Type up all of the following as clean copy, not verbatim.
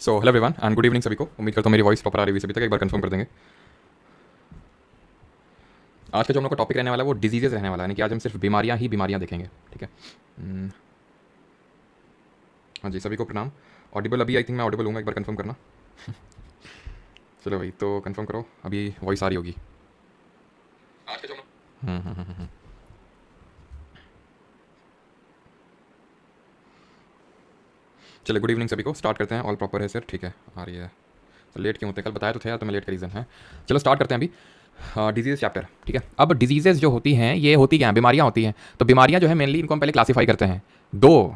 So hello everyone and good evening सभी को। उम्मीद करता हूँ मेरी वॉइस प्रॉपर आ रही है सभी तक। एक बार कंफर्म कर देंगे। आज का जो हम लोग का टॉपिक रहने वाला है वो डिजीजेज रहने वाला है, यानी कि आज हम सिर्फ बीमारियाँ ही बीमारियाँ देखेंगे। ठीक है। हाँ जी, सभी को प्रणाम। ऑडिबल अभी आई थिंक मैं ऑडिबल हूँ, एक बार कंफर्म करना। चलो भाई, तो कंफर्म करो अभी वॉइस आ रही होगी आज का जो चलो गुड इवनिंग सभी को। स्टार्ट करते हैं। ऑल प्रॉपर है सर? ठीक है, आ रही है। तो लेट क्यों होते हैं? कल बताया तो थे यार, तो मैं लेट का रीज़न है। चलो स्टार्ट करते हैं अभी डिजीज़ चैप्टर। ठीक है। अब डिजीजेज जो होती हैं ये होती क्या हैं? बीमारियां होती हैं। तो बीमारियां जो है मेनली इनको हम पहले क्लासीफाई करते हैं दो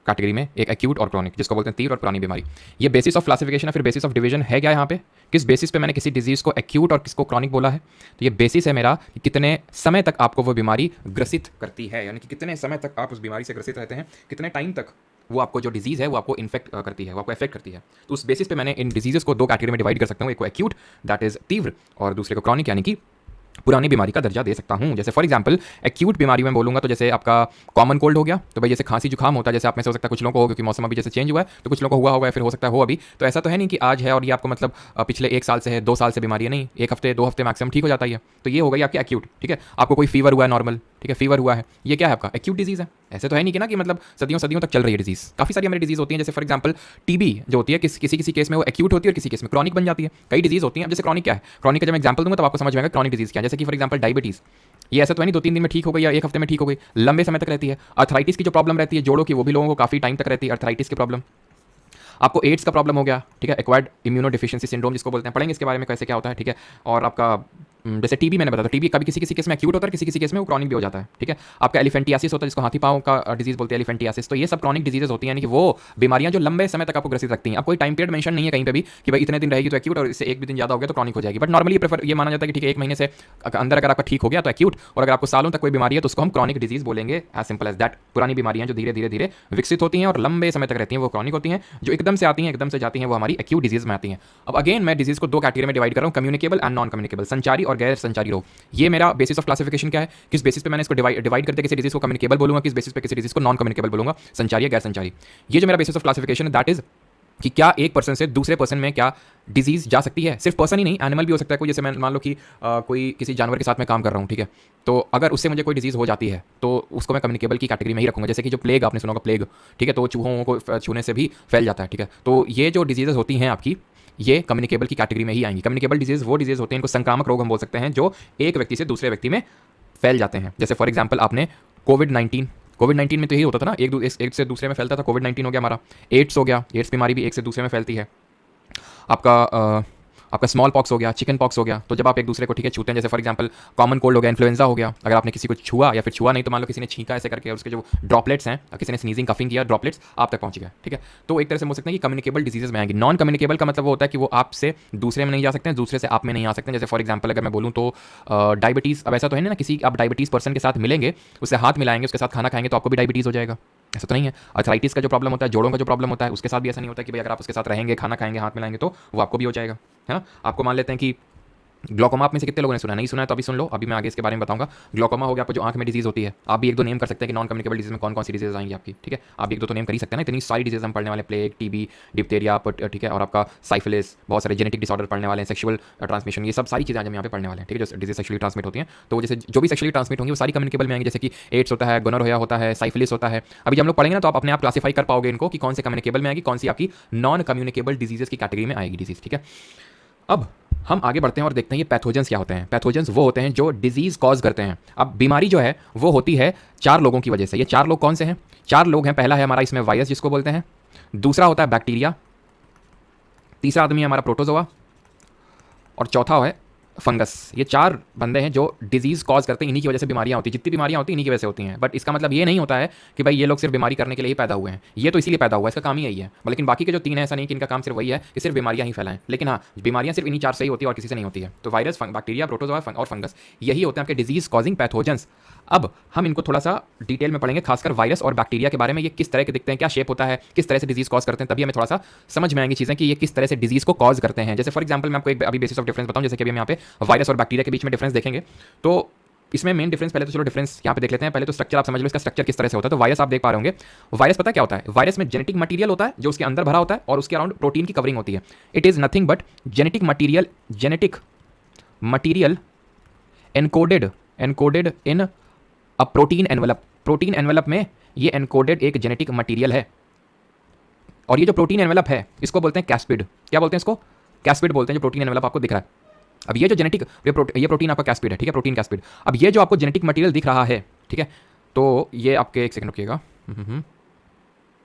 कैटेगरी में, एक एक्यूट और क्रॉनिक, जिसको बोलते हैं तीव्र और पुरानी बीमारी। ये बेसिस ऑफ क्लासिफिकेशन है, फिर बेसिस ऑफ डिवीजन है क्या यहाँ पे? किस बेसिस पे मैंने किसी डिजीज़ को एक्यूट और किसको क्रॉनिक बोला है? तो ये बेसिस है मेरा कि कितने समय तक आपको वो बीमारी ग्रसित करती है, यानी कि कितने समय तक आप उस बीमारी से ग्रसित रहते हैं, कितने टाइम तक वो आपको जो डिजीज़ है वो आपको इन्फेक्ट करती है, वो आपको इफेक्ट करती है। तो उस बेसिस पे मैंने इन डिजीज़ को दो कैटेगरी में डिवाइड कर सकता हूँ, एक को एक्यूट दैट इज तीव्र, और दूसरे को क्रॉनिक यानी कि पुरानी बीमारी का दर्जा दे सकता हूँ। जैसे फॉर एग्जांपल एक्यूट बीमारी में बोलूँगा तो जैसे आपका कॉमन कोल्ड हो गया, तो भाई जैसे खांसी जुकाम होता है, जैसे आप में से हो सकता है कुछ लोगों को हो, क्योंकि मौसम अभी जैसे चेंज हुआ है तो कुछ लोगों को हुआ होगा, फिर हो सकता है हो अभी। तो ऐसा तो है नहीं कि आज है और ये आपको मतलब पिछले 1 साल से है, 2 साल से बीमारी है, नहीं, 1 हफ्ते 2 हफ्ते मैक्सिमम ठीक हो जाता है। तो ये हो गई आपकी एक्यूट। ठीक है। आपको कोई फीवर हुआ है नॉर्मल, ठीक है, फीवर हुआ है, ये क्या है आपका एक्यूट डिजीज़ है। ऐसे तो है नहीं कि ना कि मतलब सदियों सदियों तक चल रही है डिजीज़। काफ़ी सारी हमारी डिजीज़ होती हैं, जैसे फॉर एग्जांपल टीबी जो होती है किसी किसी केस में वो एक्यूट होती है और किसी केस में क्रॉनिक बन जाती है। कई डिजीज़ होती हैं। अब जैसे क्रॉनिक क्या है, क्रॉनिक का जब मैं एग्जांपल दूंगा तो आपको समझ में आएगा क्रॉनिक डिजीज़ क्या है। जैसे कि फॉर एग्जांपल डायबिटीज़, ये ऐसा तो है नहीं 2-3 दिन में ठीक हो गई या 1 हफ्ते में ठीक हो गई, लंबे समय तक रहती है। अर्थराइटिस की जो प्रॉब्लम रहती है जोड़ों की, वो भी लोगों को काफ़ी टाइम तक रहती है, अर्थराइटिस की प्रॉब्लम। आपको एड्स का प्रॉब्लम हो गया, ठीक है, एक्वायर्ड इम्यूनो डिफिशियंसी सिंड्रोम जिसको बोलते हैं, पढ़ेंगे इसके बारे में कैसे क्या होता है। ठीक है। और आपका जैसे टीबी मैंने बताया, टीबी कभी किसी किसी केस में एक्यूट होता है, किसी किसी केस में वो क्रॉनिक भी हो जाता है। ठीक है। आपका एलिफेंटियासिस होता है, जिसको हाथी पाँव का डिजीज बोलते हैं, एलिफेंटियासिस। तो ये सब क्रॉनिक डिजीजेज होती हैं, यानी कि वो बीमारियां जो लंबे समय तक आपको ग्रसित रखती हैं। अब कोई टाइम पीरियड मेंशन नहीं है कहीं पे भी कि भाई इतने दिन रहेगी तो एक्यूट, और इससे एक भी दिन ज़्यादा हो गया तो क्रॉनिक हो जाएगी। बट नॉर्मली प्रेफर ये माना जाता है कि ठीक है 1 महीने से अंदर अगर आपका ठीक हो गया तो एक्यूट, और अगर आपको सालों तक कोई बीमारी है तो उसको हम क्रॉनिक डिजीज बोलेंगे। As simple as that. पुरानी बीमारियां जो धीरे धीरे धीरे विकसित होती हैं और लंबे समय तक रहती हैं वो क्रॉनिक होती हैं। जो एकदम से आती हैं एकदम से जाती हैं वो हमारी एक्यूट डिजीज में आती हैं। अब अगेन मैं डिजीज को दो कैटेगरी में डिवाइड कर रहा हूँ, कम्युनिकेबल एंड नॉन कम्युनिकेबल, संचारी और गैर संचारी रोग। ये मेरा बेसिस ऑफ क्लासिफिकेशन क्या है, किस बेसिस पे मैंने इसको डिवाइड करके किसी डिजीज को कम्युनिकेबल बोलूंगा, किस बेसिस पे किसी डिजीज को नॉन कम्युनिकेबल बोलूंगा, संचारी या गैर संचारी। ये जो मेरा बेसिस ऑफ क्लासिफिकेशन है दैट इज कि क्या एक पर्सन से दूसरे पर्सन में क्या डिजीज जा सकती है। सिर्फ पर्सन ही नहीं, एनिमल भी हो सकता है। कोई जैसे मैं मान लो कि कोई किसी जानवर के साथ मैं काम कर रहा हूँ, ठीक है, तो अगर उससे मुझे कोई डिजीज हो जाती है तो उसको मैं कम्युनिकेबल की कैटेगरी में ही रखूंगा। जैसे कि जो प्लेग आपने सुना होगा, प्लेग, ठीक है, तो चूहों को छूने से भी फैल जाता है। ठीक है। तो ये जो डिजीजेज होती हैं आपकी, ये कम्युनिकेबल की कैटेगरी में ही आएंगी। कम्युनिकेबल डिजीज वो डिजीज होते हैं, इनको संक्रामक रोग हम बोल सकते हैं, जो एक व्यक्ति से दूसरे व्यक्ति में फैल जाते हैं। जैसे फॉर एग्जांपल आपने कोविड 19 में तो यही होता था ना, एक से दूसरे में फैलता था। कोविड 19 हो गया हमारा। एड्स हो गया, एड्स बीमारी भी एक से दूसरे में फैलती है। आपका स्मॉल पॉक्स हो गया, चिकन पॉक्स हो गया। तो जब आप एक दूसरे को ठीक है छूते हैं, जैसे फॉर एग्जांपल कॉमन कोल्ड हो गया, इन्फ्लुएंजा हो गया, अगर आपने किसी को छुआ या फिर छुआ नहीं तो मान लो किसी ने छींका ऐसे करके, और उसके जो ड्रॉपलेट्स हैं, किसी ने स्नीजिंग कफिंग किया, ड्रॉपलेट्स आप तक पहुंच गया। ठीक है। तो एक तरह से बोल सकते हैं कि कम्युनिकेबल डिजीजेज में आएंगे। नॉन कम्युनिकेबल का मतलब वो होता है कि वो आपसे दूसरे में नहीं जा सकते हैं, दूसरे से आप में नहीं आ सकते हैं। जैसे फॉर एग्जाम्पल अगर मैं बोलूँ तो डायबिटीज़, अब ऐसा तो है ना किसी आप डायबिटीज़ पर्सन के साथ मिलेंगे, उससे हाथ मिलाएंगे, उसके साथ खाना खाएंगे तो आपको भी डायबिटीज़ हो जाएगा। ऐसा तो नहीं है। अर्थराइटिस का जो प्रॉब्लम होता है, जोड़ों का जो प्रॉब्लम होता है, उसके साथ भी ऐसा नहीं होता कि भाई अगर आप उसके साथ रहेंगे, खाना खाएंगे, हाथ मिलाएंगे तो वो आपको भी हो जाएगा, है ना। आपको मान लेते हैं कि ग्लोकोमा आप में से कितने लोगों ने सुना, नहीं सुना है तो अभी सुन लो, अभी मैं आगे इसके बारे में बताऊंगा। ग्लोकोमा हो गया आपको जो आंख में डिजीज होती है। आप भी एक दो नेम कर सकते हैं कि नॉन कम्युनिकेबल डिजीज में कौन कौन सी डिजीज आएंगी आपकी। ठीक है। आप एक दो तो नेम कर ही सकते हैं ना, इतनी सारी डिजीज हम पढ़ने वाले, प्लेग, टीबी, डिप्थेरिया, ठीक है, और आपका साइफिलिस, बहुत सारे जेनेटिक डिसऑर्डर पढ़ने वाले हैं, सेक्सुअल ट्रांसमिशन, ये सब सारी चीज़ें आज हम यहाँ पे पढ़ने वाले हैं। ठीक है। जो डिजीज सेक्सुअली ट्रांसमिट होती हैं, तो जैसे जो भी सेक्सुअली ट्रांसमिट होंगी वो सारी कम्युनिकेबल में आएंगे। जैसे कि एड्स होता है, गोनोरिया होता है, साइफिलिस होता है। अभी जब हम लोग पढ़ेंगे ना तो आप अपने आप क्लासीफाई कर पाओगे इनको कि कौन से कम्युनिकेबल में आएगी, कौन सी आपकी नॉन कम्युनिकेबल डिजीजेस की कैटेगरी में आएगी डिजीज। ठीक है। अब हम आगे बढ़ते हैं और देखते हैं ये पैथोजेंस क्या होते हैं। पैथोजेंस वो होते हैं जो डिजीज कॉज करते हैं। अब बीमारी जो है वो होती है 4 लोगों की वजह से। ये 4 लोग कौन से हैं? 4 लोग हैं। पहला है हमारा इसमें वायरस जिसको बोलते हैं, दूसरा होता है बैक्टीरिया, तीसरा आदमी है हमारा प्रोटोजोआ, और चौथा है फंगस। ये 4 बंदे हैं जो डिजीज कॉज करते हैं, इन्हीं की वजह से बीमारियां होती हैं। जितनी बीमारियां होती हैं इन्हीं की वजह से होती हैं। बट इसका मतलब ये नहीं होता है कि भाई ये लोग सिर्फ बीमारी करने के लिए ही पैदा हुए हैं। ये तो इसीलिए पैदा हुआ है, इसका काम ही यही है। लेकिन बाकी के जो 3 हैं ऐसा नहीं कि इनका काम सिर्फ वही है कि सिर्फ बीमारियां ही फैलाएं। लेकिन हाँ, बीमारियां सिर्फ इन्हीं 4 से ही होती है और किसी से नहीं होती है। तो वायरस, बैक्टीरिया, प्रोटोजोआ और फंगस, यही होते हैं आपके डिजीज कॉजिंग पैथोजेंस। अब हम इनको थोड़ा सा डिटेल में पढ़ेंगे, खासकर वायरस और बैक्टीरिया के बारे में। ये किस तरह के दिखते हैं, क्या शेप होता है, किस तरह से डिजीज कॉज करते हैं, तभी हमें थोड़ा सा समझ में आएंगी चीजें कि ये किस तरह से डिजीज को कॉज करते हैं। जैसे फॉर एग्जांपल मैं आपको एक अभी बेसिस ऑफ डिफरेंस बताऊं, जैसे कि अभी हम यहाँ पे वायरस और बैक्टीरिया के बीच में डिफरेंस देखेंगे तो इसमें मेन डिफरेंस, पहले तो चलो डिफरेंस यहाँ पे देख लेते हैं। पहले तो स्ट्रक्चर आप समझ लो इसका स्ट्रक्चर किस तरह से होता है। तो वायरस आप देख पा रहे होंगे, वायरस पता क्या होता है, वायरस में जेनेटिक मटेरियल होता है जो उसके अंदर भरा होता है और उसके अराउंड प्रोटीन की कवरिंग होती है। It is nothing but genetic material encoded in a protein envelope. Protein envelope में ये एनकोडेड एक जेनेटिक मटीरियल है, और ये जो प्रोटीन एनवेलप है इसको बोलते हैं कैस्पिड। क्या बोलते हैं इसको? कैस्पिड बोलते हैं, जो प्रोटीन एनवेलप आपको दिख रहा है। अब ये जो जेनेटिक ये प्रोटीन आपका कैस्पिड है, ठीक है, प्रोटीन कैस्पिड। अब ये जो आपको जेनेटिक मटेरियल दिख रहा है, ठीक है, तो ये आपके एक सेकंड रुकिएगा,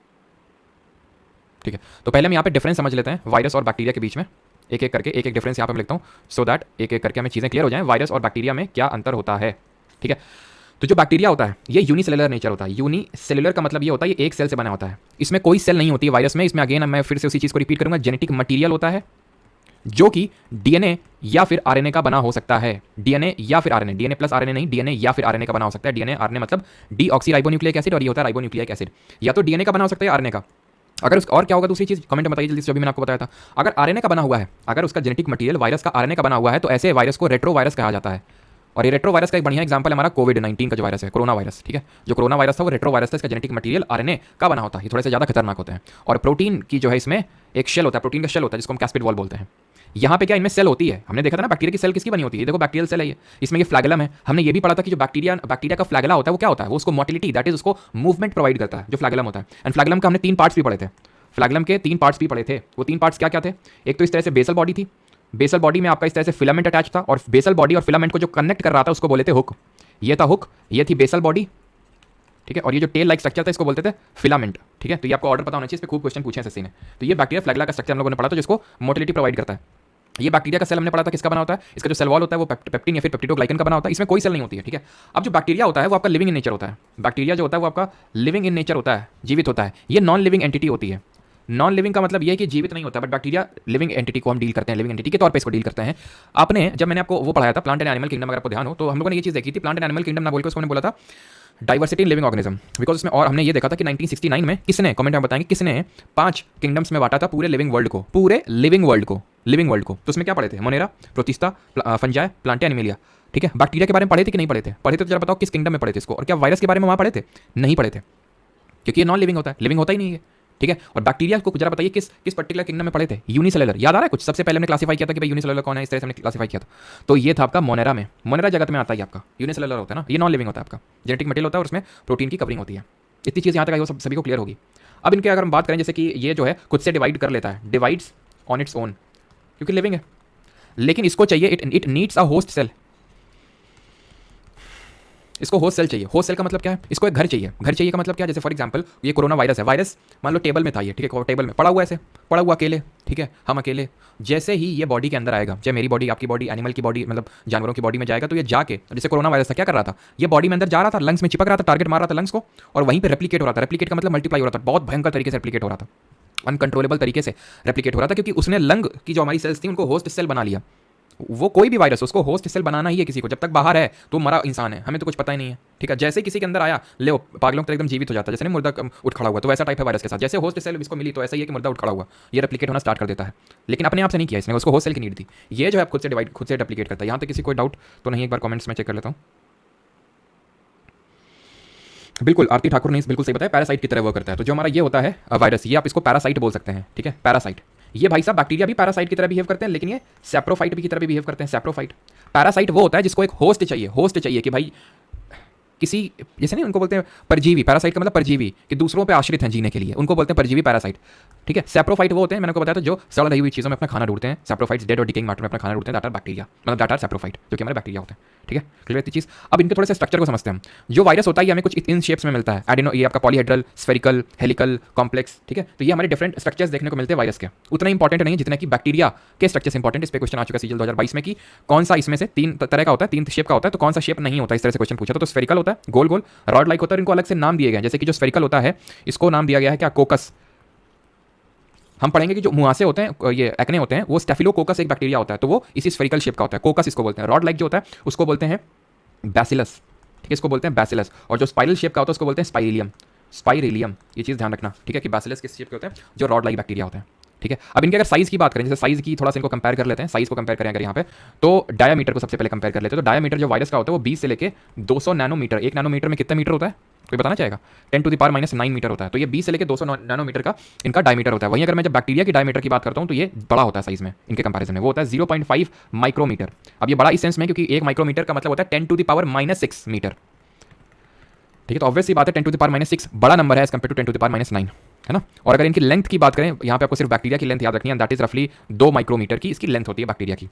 ठीक है। तो पहले हम यहाँ पे डिफरेंस समझ लेते हैं वायरस और बैक्टीरिया के बीच में, एक एक करके एक एक डिफरेंस यहाँ पे मैं लिखता हूँ, सो दैट एक एक करके हमें चीज़ें क्लियर हो जाएं वायरस और बैक्टीरिया में क्या अंतर होता है, ठीक है। तो जो बैक्टीरिया होता है ये यूनिसेलुलर नेचर होता है। यूनिसेलुलर का मतलब ये होता है ये एक सेल से बना होता है, इसमें कोई सेल नहीं होती है वायरस में। इसमें अगेन मैं फिर से उसी चीज़ को रिपीट करूंगा, जेनेटिक मटीरियल होता है जो कि डीएनए या फिर आरएनए का बना हो सकता है। डीएनए या फिर आरएनए, डीएनए प्लस आरएनए नहीं, डीएनए या फिर आरएनए का बना हो सकता है। डीएनए आरएनए मतलब डीऑक्सीराइबोन्यूक्लिक एसिड, और ये होता है राइबोन्यूक्लिक एसिड। या तो डीएनए का बना हो सकता है आरएनए का। अगर उस और क्या होगा दूसरी चीज़ कमेंट में बताइए जल्दी से, जो भी मैंने आपको बताया था। अगर आरएनए का बना हुआ है, अगर उसका जेनेटिक मटीरियल वायरस का आरएनए का बना हुआ है, तो ऐसे वायरस को रेट्रो वायरस कहा जाता है। और ये रेट्रो वायरस का एक बढ़िया एग्जांपल है हमारा कोविड-19 का जो वायरस है, कोरोना वायरस, ठीक है। जो कोरोना वायरस था वो रेट्रो वायरस था, इसका जेनेटिक मटीरियल आरएनए का बना होता है। ये थोड़े से ज़्यादा खतरनाक होते हैं। और प्रोटीन की जो है इसमें एक शेल होता है, प्रोटीन का शेल होता है जिसको हम कैस्पिड वॉल बोलते हैं। यहाँ पे क्या इनमें सेल होती है, हमने देखा था ना बैक्टीरिया की सेल किसकी बनी होती है, देखो बैक्टीरियल सेल है ये, इसमें ये फ्लैगेलम है। हमने ये भी पढ़ा था कि जो बैक्टीरिया का फ्लैगेला होता है वो क्या होता है, वो उसको मोटिलिटी, दैट इज उसको मूवमेंट प्रोवाइड करता है, जो फ्लैगेलम होता है। एंड फ्लैगेलम का हमने 3 पार्ट्स भी पढ़े थे, फ्लैगेलम के 3 पार्ट्स भी पढ़े थे। वो 3 पार्ट्स क्या क्या थे? एक तो इस तरह से बेसल बॉडी थी, बेसल बॉडी में आपका इस तरह से फिलामेंट अटैच था, और बेसल बॉडी और फिलामेंट को जो कनेक्ट कर रहा था उसको बोले थे हुक। ये था हुक, ये थी बेसल बॉडी, ठीक है। और ये जो टेल लाइक स्ट्रक्चर था इसको बोलते थे फिलामेंट, ठीक है। तो ये आपको ऑर्डर पता होना चाहिए, इस पे खूब क्वेश्चन पूछे हैं एसएससी ने। तो ये बैक्टीरिया फ्लैगेला का स्ट्रक्चर हम लोगों ने पढ़ा था, जिसको मोटिलिटी प्रोवाइड करता है। ये बैक्टीरिया का सेल हमने पढ़ा था किसका बना होता है, इसका जो सेल वॉल होता है वो पेप्टिन या फिर पेप्टिडोग्लाइकन का बना होता है। इसमें कोई सेल नहीं होती है, ठीक है। अब जो बैक्टीरिया होता है वो आपका लिविंग इन नेचर होता है। बैक्टीरिया जो होता है वो आपका लिविंग इन नेचर होता है, जीवित होता है। ये नॉन लिविंग एंटिटी होती है। नॉन लिविंग का मतलब ये है कि जीवित नहीं होता, बट बैक्टीरिया लिविंग एंटिटी को हम डील करते हैं, लिविंग एंटिटी के तौर पे इसको डील करते हैं। आपने जब मैंने आपको वो पढ़ाया था प्लांट एंड एनिमल किंगडम, अगर आपको ध्यान हो तो हम लोगों ने ये चीज़ देखी थी, प्लांट एंड एनिमल किंगडम ना बोल के उसको मैंने बोला था diversity in living organism, because उसमें और हमने ये देखा था कि 1969 में किसने, कमेंट में बताएंगे किसने 5 किंगडम्स में बांटा था पूरे लिविंग वर्ल्ड को, पूरे लिविंग वर्ल्ड को। तो उसमें क्या पढ़े थे? Monera, protista, fungi, Plantae, Animalia, ठीक है। बैक्टीरिया के बारे में पढ़े थे कि नहीं पढ़े थे? पढ़े थे तो जरा बताओ किस किंगडम में पढ़े थे इसको। और क्या वायरस के बारे में वहाँ पढ़े थे? नहीं पढ़े थे, क्योंकि ये नॉन लिविंग होता है, लिविंग होता ही नहीं है, ठीक है। और बैक्टीरिया को जरा बताइए किस पर्टिकुलर किंगडम में पढ़े थे? यूनिसेलुलर, याद आ रहा है कुछ? सबसे पहले हमने क्लासिफाई किया था कि भाई यूनिसेलुलर कौन है, इस तरह से हमने क्लासिफाई किया था। तो ये था आपका मोनेरा में, मोनेरा जगत में आता है आपका यूनिसेलुलर होता है ना, ये नॉन लिविंग होता है आपका, जेनेटिक मटेरियल होता है और उसमें प्रोटीन की कवरिंग होती है। इतनी चीज़ यहाँ तक आई वो सभी को क्लियर होगी। अब इनके अगर हम बात करें, जैसे कि ये जो है खुद से डिवाइड कर लेता है, डिवाइड्स ऑन इट्स ओन, क्योंकि लिविंग है, लेकिन इसको चाहिए it needs a host cell. इसको होस्ट सेल चाहिए। होस्ट सेल का मतलब क्या है? इसको एक घर चाहिए। घर चाहिए का मतलब क्या है? जैसे फॉर एग्जांपल ये कोरोना वायरस है, वायरस मान लो टेबल में था ये, ठीक है, टेबल में पड़ा हुआ, ऐसे पड़ा हुआ अकेले, ठीक है, हम अकेले। जैसे ही ये बॉडी के अंदर आएगा, चाहे मेरी बॉडी, आपकी बॉडी, एनिमल की बॉडी, मतलब जानवरों की बॉडी में जाएगा, तो ये जाके, जैसे कोरोना वायरस था क्या कर रहा था, ये बॉडी में अंदर जा रहा था, लंग्स में चिपक रहा था, टारगेट मार रहा था लंग्स को, और वहीं पर रेप्लिकेट हो रहा था। रेप्लिकेट का मतलब मल्टीप्लाई हो रहा था, बहुत भयंकर तरीके से रेप्लिकेट हो रहा था, अनकंट्रोलेबल तरीके से रेप्लिकेट हो रहा था, क्योंकि उसने लंग की जो हमारी सेल्स थी उनको होस्ट सेल बना लिया। वो कोई भी वायरस उसको होस्ट सेल बनाना ही है किसी को, जब तक बाहर है तो मरा इंसान है, हमें तो कुछ पता ही नहीं है, ठीक है। जैसे किसी के अंदर आया, ले पागलों तो एकदम जीवित हो जाता है, जैसे नहीं मुर्दा उठ खड़ा हुआ, तो वैसा टाइप है वायरस के साथ। जैसे होस्ट सेल इसको मिली तो ऐसा ही है कि मुर्दा उठ खड़ा हुआ, ये रेप्लिकेट होना स्टार्ट कर देता है, लेकिन अपने आप से नहीं किया इसने, उसको होस्ट सेल की नीड थी। ये जो है खुद से डिवाइड, खुद से रेप्लिकेट करता है। यहाँ तक किसी कोई डाउट तो नहीं, एक बार कमेंट्स में चेक कर लेता हूँ। बिल्कुल, आरती ठाकुर ने बिल्कुल सही बताया, पैरासाइट की तरह वर्क करता है। तो जो हमारा ये होता है वायरस, ये आप इसको पैरासाइट बोल सकते हैं, ठीक है, पैरासाइट। ये भाई साहब बैक्टीरिया भी पैरासाइट की तरह बिहेव करते हैं, लेकिन ये सैप्रोफाइट भी की तरह भी बिहेव करते हैं। सैप्रोफाइट, पैरासाइट वो होता है जिसको एक होस्ट चाहिए कि भाई किसी, जैसे नहीं उनको बोलते हैं परजीवी, पैरासाइट का मतलब परजीवी, कि दूसरों पे आश्रित हैं जीने के लिए, उनको बोलते हैं परजीवी पैरासाइट, ठीक है। सैप्रोफाइट वो होते हैं, मैंने आपको बताया था, जो सड़ रही हुई चीज़ों में अपना खाना ढूंढते हैं। सैप्रोफाइट्स डेड और डिकेइंग मैटर में अपना खाना ढूंढते हैं, दैट आर बैक्टीरिया, मतलब दैट आर सैप्रोफाइट, जो कि हमारे बैक्टीरिया होते हैं, ठीक है। क्लियर इतनी चीज़। अब इनके थोड़े से स्ट्रक्चर को समझते हैं हम। जो वायरस होता है ये हमें कुछ इन शेप्स में मिलता है, एडिनो, ये आपका पॉलीहेड्रल, स्फेरिकल, हेलिकल, कॉम्प्लेक्स, ठीक है। तो ये हमारे डिफरेंट स्ट्रक्चर्स देखने को मिलते हैं वायरस के, उतना इंपॉर्टेंट नहीं जितना कि बैक्टीरिया के स्ट्रक्चर्स इंपॉर्टेंट। इस पे क्वेश्चन आ चुका है सीजल 2022 में कि कौन सा इसमें से 3 तरह का होता है, 3 शेप का होता है, तो कौन सा शेप नहीं होता, इस तरह से क्वेश्चन पूछा था। तो स्फेरिकल होता है, गोल गोल रॉड लाइक होता है, इनको अलग से नाम दिए गए हैं। जैसे कि जो स्फेरिकल होता है इसको नाम दिया गया है क्या, कोकस। हम पढ़ेंगे कि जो मुहासे होते हैं, ये एक्ने होते हैं, वो स्टेफिलोकोकस एक बैक्टीरिया होता है, तो वो इसी स्फेरिकल शेप का होता है, कोकस इसको बोलते हैं। रॉड लाइक जो होता है उसको बोलते हैं बैसिलस, ठीक है, इसको बोलते हैं बैसिलस। और जो स्पाइरल शेप का होता है उसको बोलते हैं स्पाइरिलियम। स्पाइरिलियम, ये चीज़ ध्यान रखना, ठीक है, कि बैसिलस किस शेप के होते हैं, जो रॉड लाइक बैक्टीरिया होते हैं, ठीक है। अब इनके अगर साइज की बात करें, जैसे साइज की थोड़ा सा इनको कंपेयर कर लेते हैं, साइज को कंपेयर करें अगर यहाँ पे, तो डायमीटर को सबसे पहले कंपेयर कर लेते हैं। तो डायमीटर जो वायरस का होता है वो 20 से लेके 200 नैनोमीटर, 1 नैनोमीटर में कितना मीटर होता है कोई बताना चाहेगा? 10⁻⁹ मीटर होता है। तो ये 20 से लेके 200 नैनोमीटर का इनका डायमीटर होता है। वहीं अगर मैं जब बैक्टीरिया की डायमीटर की बात करता हूँ तो ये बड़ा होता है साइज में इनके कंपैरिजन में, वो होता है 0.5 माइक्रोमीटर। अब ये बड़ा इस सेंस में क्योंकि 1 माइक्रोमीटर का मतलब होता है 10⁻⁻6 मीटर, ठीक है। तो ऑब्वियस सी बात है 10⁻�6 बड़ा नंबर है एज कंपेयर टू 10⁻⁹, है ना। और अगर इनकी लेंथ की बात करें, यहाँ पे आपको सिर्फ बैक्टीरिया की लेंथ याद रखनी है, दैट इज रफली 2 माइक्रोमीटर की इसकी लेंथ होती है बैक्टीरिया की।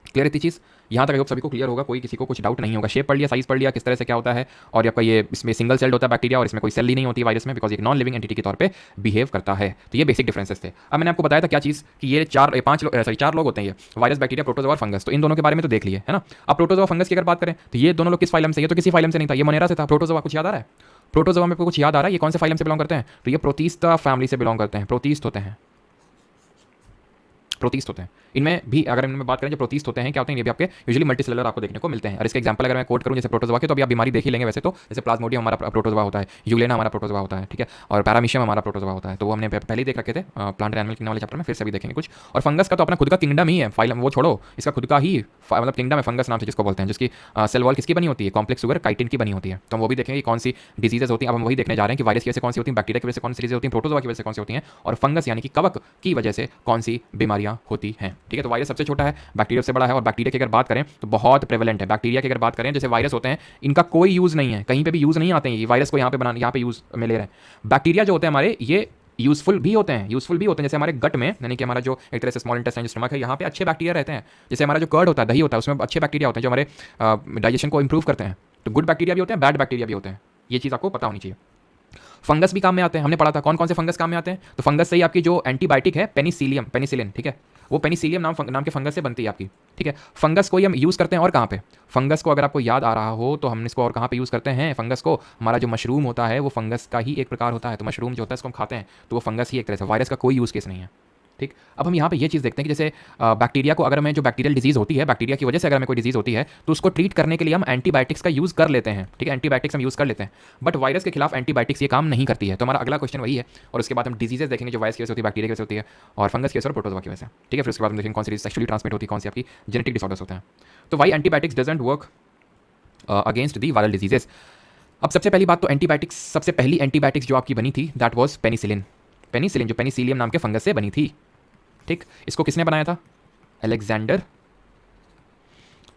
क्लियर इतनी चीज़ यहाँ तक सभी को क्लियर होगा, कोई किसी को कुछ डाउट नहीं होगा। शेप पढ़ लिया, साइज पढ़ लिया, किस तरह से क्या होता है, और आपका ये इसमें सिंगल सेल्ड होता है बैक्टीरिया और इसमें कोई सेल ही नहीं होती वायरस में, बिकॉज एक नॉन लिविंग एंटिटी के तौर पे बिहेव करता है। तो ये बेसिक डिफरेंसेस थे। अब मैंने आपको बताया था क्या चीज़ कि ये 4 लोग होते हैं, ये वायरस, बैक्टीरिया, प्रोटोजोआ और फंगस। तो इन दोनों के बारे में तो देख लिए, है ना। अब प्रोटोजोआ फंगस की अगर बात करें तो ये दोनों लोग किस फाइलम से, ये तो किसी फाइलम से नहीं था, ये मोनेरा से था। प्रोटोजोआ कुछ याद आ रहा है? प्रोटोजोआ में कुछ याद आ रहा है? ये कौन से फाइलम से बिलोंग करते हैं? तो ये प्रोटिस्टा फैमिली से बिलोंग करते हैं। प्रोटिस्ट होते हैं, प्रोटिस्ट होते हैं। इनमें भी अगर इनमें बात करें जो प्रोटिस्ट होते हैं क्या होते हैं, ये भी आपके यूजुअली मल्टीसेलुलर आपको देखने को मिलते हैं। और इसके एग्जांपल अगर मैं कोट करूं जैसे प्रोटोजोआ के, तो अभी आप बीमारी देख ही लेंगे वैसे तो, जैसे प्लाज्मोडियम हमारा प्रोटोजोआ होता है, यूग्लेना हमारा प्रोटोजोआ होता है, ठीक है, और पैरामीशियम हमारा प्रोटोजोआ होता है। तो वो हमने पहले ही देख रखे थे प्लांट एनिमल किंगडम वाले चैप्टर में, फिर से भी देखेंगे कुछ। और फंगस का तो अपना खुद का किंगडम ही है, फाइलम वो छोड़ो, इसका खुद का ही मतलब किंगडम है फंगस नाम से जिसको बोलते हैं, जिसकी सेल वॉल किसकी बनी होती है? कॉम्प्लेक्स सुगर काइटिन की बनी होती है। तो हम वो भी देखेंगे कौन सी डिजीजेज होती हैं। अब हम वही देखने जा रहे हैं कि वायरस की वजह से कौन सी होती है, बैक्टीरिया की वजह से कौन सी डिजीज होती है, प्रोटोजोआ की वजह से कौन सी होती हैं, और फंगस यानी कि कवक की वजह से कौन सी बीमारियां होती हैं, ठीक है। तो वायरस सबसे छोटा है, बैक्टीरिया से बड़ा है, और बैक्टीरिया की अगर बात करें तो बहुत प्रेवलेंट है। बैक्टीरिया की अगर बात करें, जैसे वायरस होते हैं इनका कोई यूज नहीं है, कहीं पे भी यूज नहीं आते हैं, ये वायरस को यहाँ पे बनाने, यहाँ पे यूज में ले रहे हैं। बैक्टीरिया जो होते हैं हमारे, ये यूजफुल भी होते हैं, जैसे हमारे गट में, यानी कि हमारा जो एक तरह से स्मॉल इंटेस्टाइन स्टमक है, यहाँ पे अच्छे बैक्टीरिया रहते हैं। जैसे हमारा जो कर्ड होता है, दही होता है, उसमें अच्छे बैक्टीरिया होते हैं जो हमारे डाइजेशन को इंप्रूव करते हैं। तो गुड बैक्टीरिया भी होते हैं, बैड बैक्टीरिया भी होते हैं, ये चीज़ आपको पता होनी चाहिए। फंगस भी काम में आते हैं, हमने पढ़ा था कौन कौन से फंगस काम में आते हैं। तो फंगस से ही आपकी जो एंटीबायोटिक है पेनिसिलिन, ठीक है, वो पेनिसिलियम नाम के फंगस से बनती है आपकी, ठीक है। फंगस को ही हम यूज़ करते हैं और कहाँ पे? फंगस को अगर आपको याद आ रहा हो तो हम इसको और कहाँ पे यूज़ करते हैं फंगस को? हमारा जो मशरूम होता है वो फंगस का ही एक प्रकार होता है। तो मशरूम जो होता है इसको हम खाते हैं, तो वो फंगस ही एक तरह से, वायरस का कोई यूज़ केस नहीं है, ठीक। अब हम यहाँ पे ये चीज़ देखते हैं कि जैसे बैक्टीरिया को, अगर हमें जो बैक्टीरियल डिजीज होती है, बैक्टीरिया की वजह से अगर हमें कोई डिजीज होती है, तो उसको ट्रीट करने के लिए हम एंटीबायोटिक्स का यूज़ कर लेते हैं, ठीक है, एंटीबायोटिक्स हम यूज़ कर लेते हैं। बट वायरस के खिलाफ एंटीबायोटिक्स ये काम नहीं करती है। तो हमारा अगला क्वेश्चन वही है, और उसके बाद हम डिजीजेज देखेंगे जो वायरस की वजह से होती है, बैक्टीरिया की वजह से होती है, और फंगस की वजह से और प्रोटोजोआ की वजह से, ठीक है। फिर उसके बाद हम देखेंगे कौन सी डिजीज सेक्सुअली ट्रांसमिट होती है, कौन सी आपकी जेनेटिक डिसऑर्डर्स होते हैं। तो why antibiotics doesn't work against the viral diseases. अब सबसे पहली बात तो एंटीबायोटिक्स, सबसे पहली एंटीबायोटिक्स जो आपकी बनी थी दैट वाज पेनिसिलिन, जो पेनिसिलियम नाम के फंगस से बनी थी, ठीक। इसको किसने बनाया था? अलेक्जेंडर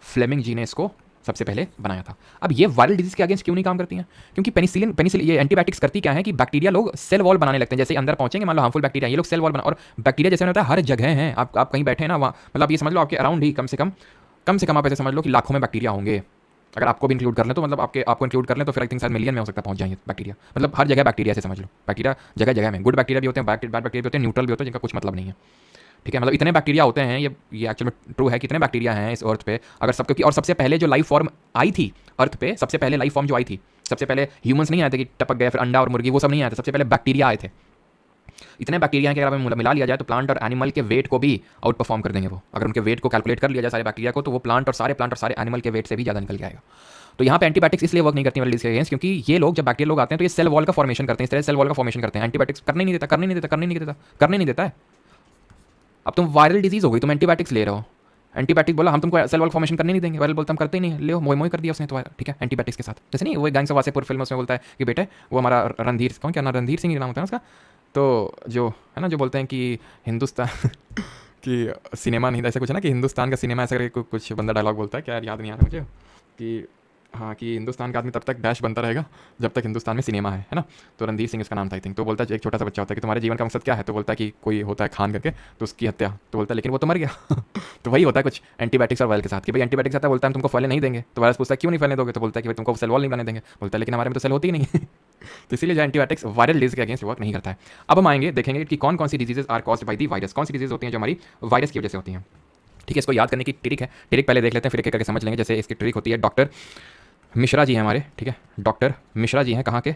फ्लेमिंग जी ने इसको सबसे पहले बनाया था। अब ये वायरल डिजीज के अगेंस्ट क्यों नहीं काम करती हैं? क्योंकि पेनिसिलिन ये एंटीबायोटिक्स करती क्या है कि बैक्टीरिया लोग सेल वॉल बनाने लगते हैं। जैसे अंदर पहुंचेंगे, मान लो हार्मफुल बैक्टीरिया, ये लोग सेल वॉल बना, और बैक्टीरिया जैसे होता है हर जगह है, आप कहीं बैठे हैं ना, वहाँ मतलब ये समझ लो आपके अराउंड ही कम से कम आप ऐसे समझ लो कि लाखों में बैक्टीरिया होंगे। अगर आपको भी इंक्लूड कर लें तो मतलब आपको इंक्लूड कर लें तो फिर आई थिंक शायद मिलियन में हो सकता है पहुंच जाएंगे बैक्टीरिया। मतलब हर जगह बैक्टीरिया से समझ लो, बैक्टीरिया जगह जगह में, गुड बैक्टीरिया भी होते हैं, बैड बैक्टीरिया भी होते हैं, न्यूट्रल भी होते हैं, जिनका कुछ मतलब नहीं है, ठीक है। मतलब इतने बैक्टीरिया होते हैं, ये एक्चुअल में ट्रू है, कितने बैक्टीरिया हैं इस अर्थ पे अगर सब, क्योंकि और सबसे पहले जो लाइफ फॉर्म आई थी अर्थ पे, सबसे पहले लाइफ फॉर्म जो आई थी, सबसे पहले ह्यूमंस नहीं आए थे कि टपक गए फिर अंडा और मुर्गी, वो सब नहीं आए थे, सबसे पहले बैक्टीरिया आए थे। इतने बैक्टीरिया हैं कि अगर हमें मिला लिया जाए तो प्लांट और एनिमल के वेट को भी आउट परफॉर्म कर देंगे वो। अगर उनके वेट को कैलकुलेट कर लिया जाए सारे बैक्टीरिया को, तो वो प्लांट और सारे एनिमल के वेट से भी ज़्यादा निकल के आएगा। तो यहाँ पे एंटीबायोटिक्स इसलिए वर्क नहीं करती वायरल डिजीज के अगेंस्ट, क्योंकि ये लोग जब बैक्टीरिया लोग आते हैं तो ये सेल वॉल का फॉर्मेशन करते हैं, इस तरह सेल वॉल का फॉर्मेशन करते हैं। एंटीबायोटिक्स करने नहीं देता है। अब तुम वायरल डिजीज हो गई, तुम एंटीबायोटिक्स ले रहे हो, एंटीबायोटिक बोला हम तुमको सेल वॉल फॉर्मेशन करने नहीं देंगे, वायरल बोलता हम करते ही नहीं, ले मोई कर दिया उसने तो, ठीक है, एंटीबायोटिक्स के साथ। जैसे नहीं वो गैंग्स ऑफ वासेपुर फिल्म उसमें बोलता है कि बेटे वो हमारा रणधीर, कौन क्या नाम, रणधीर सिंह नाम होता है उसका, तो जो है ना, जो बोलते हैं कि हिंदुस्तान कि सिनेमा नहीं था, ऐसा कुछ है ना, कि हिंदुस्तान का सिनेमा ऐसा करके कुछ बंदा डायलॉग बोलता है, क्या याद नहीं आ रहा मुझे, कि हाँ कि हिंदुस्तान का आदमी तब तक डैश बनता रहेगा जब तक हिंदुस्तान में सिनेमा है ना। तो रणधीर सिंह इसका नाम था आई थिंक। तो बोलता है एक छोटा सा बच्चा होता है कि तुम्हारे जीवन का मकसद क्या है, तो बोलता है कि कोई होता है खान करके, तो उसकी हत्या, तो बोलता है लेकिन वो तो मर गया तो वही होता है कुछ एंटीबायोटिक्स और वायरल के साथ, कि भाई एंटीबायोटिक्स आता है, बोलता है हम तुमको फैलने नहीं देंगे, तो वायरस पूछता है क्यों नहीं फैलने दोगे, तो बोलता है कि भाई तुमको सेल वॉल नहीं बनाने देंगे, बोलता है लेकिन हमारे में तो सेल होती ही नहीं तो इसीलिए जो एंटीबायोटिक्स वायरल डिजीज के अगेंस्ट वर्क नहीं करता है। अब हम आएंगे देखेंगे कि कौन कौन सी diseases are caused by the virus, कौन सी डिजीज होती हैं जो हमारी वायरस की वजह से होती हैं, ठीक है। इसको याद करने की ट्रिक है, ट्रिक पहले देख लेते हैं फिर एक एक करके समझ लेंगे। जैसे इसकी ट्रिक होती है, डॉक्टर मिश्रा जी हैं हमारे, ठीक है, डॉक्टर मिश्रा जी हैं, कहाँ के,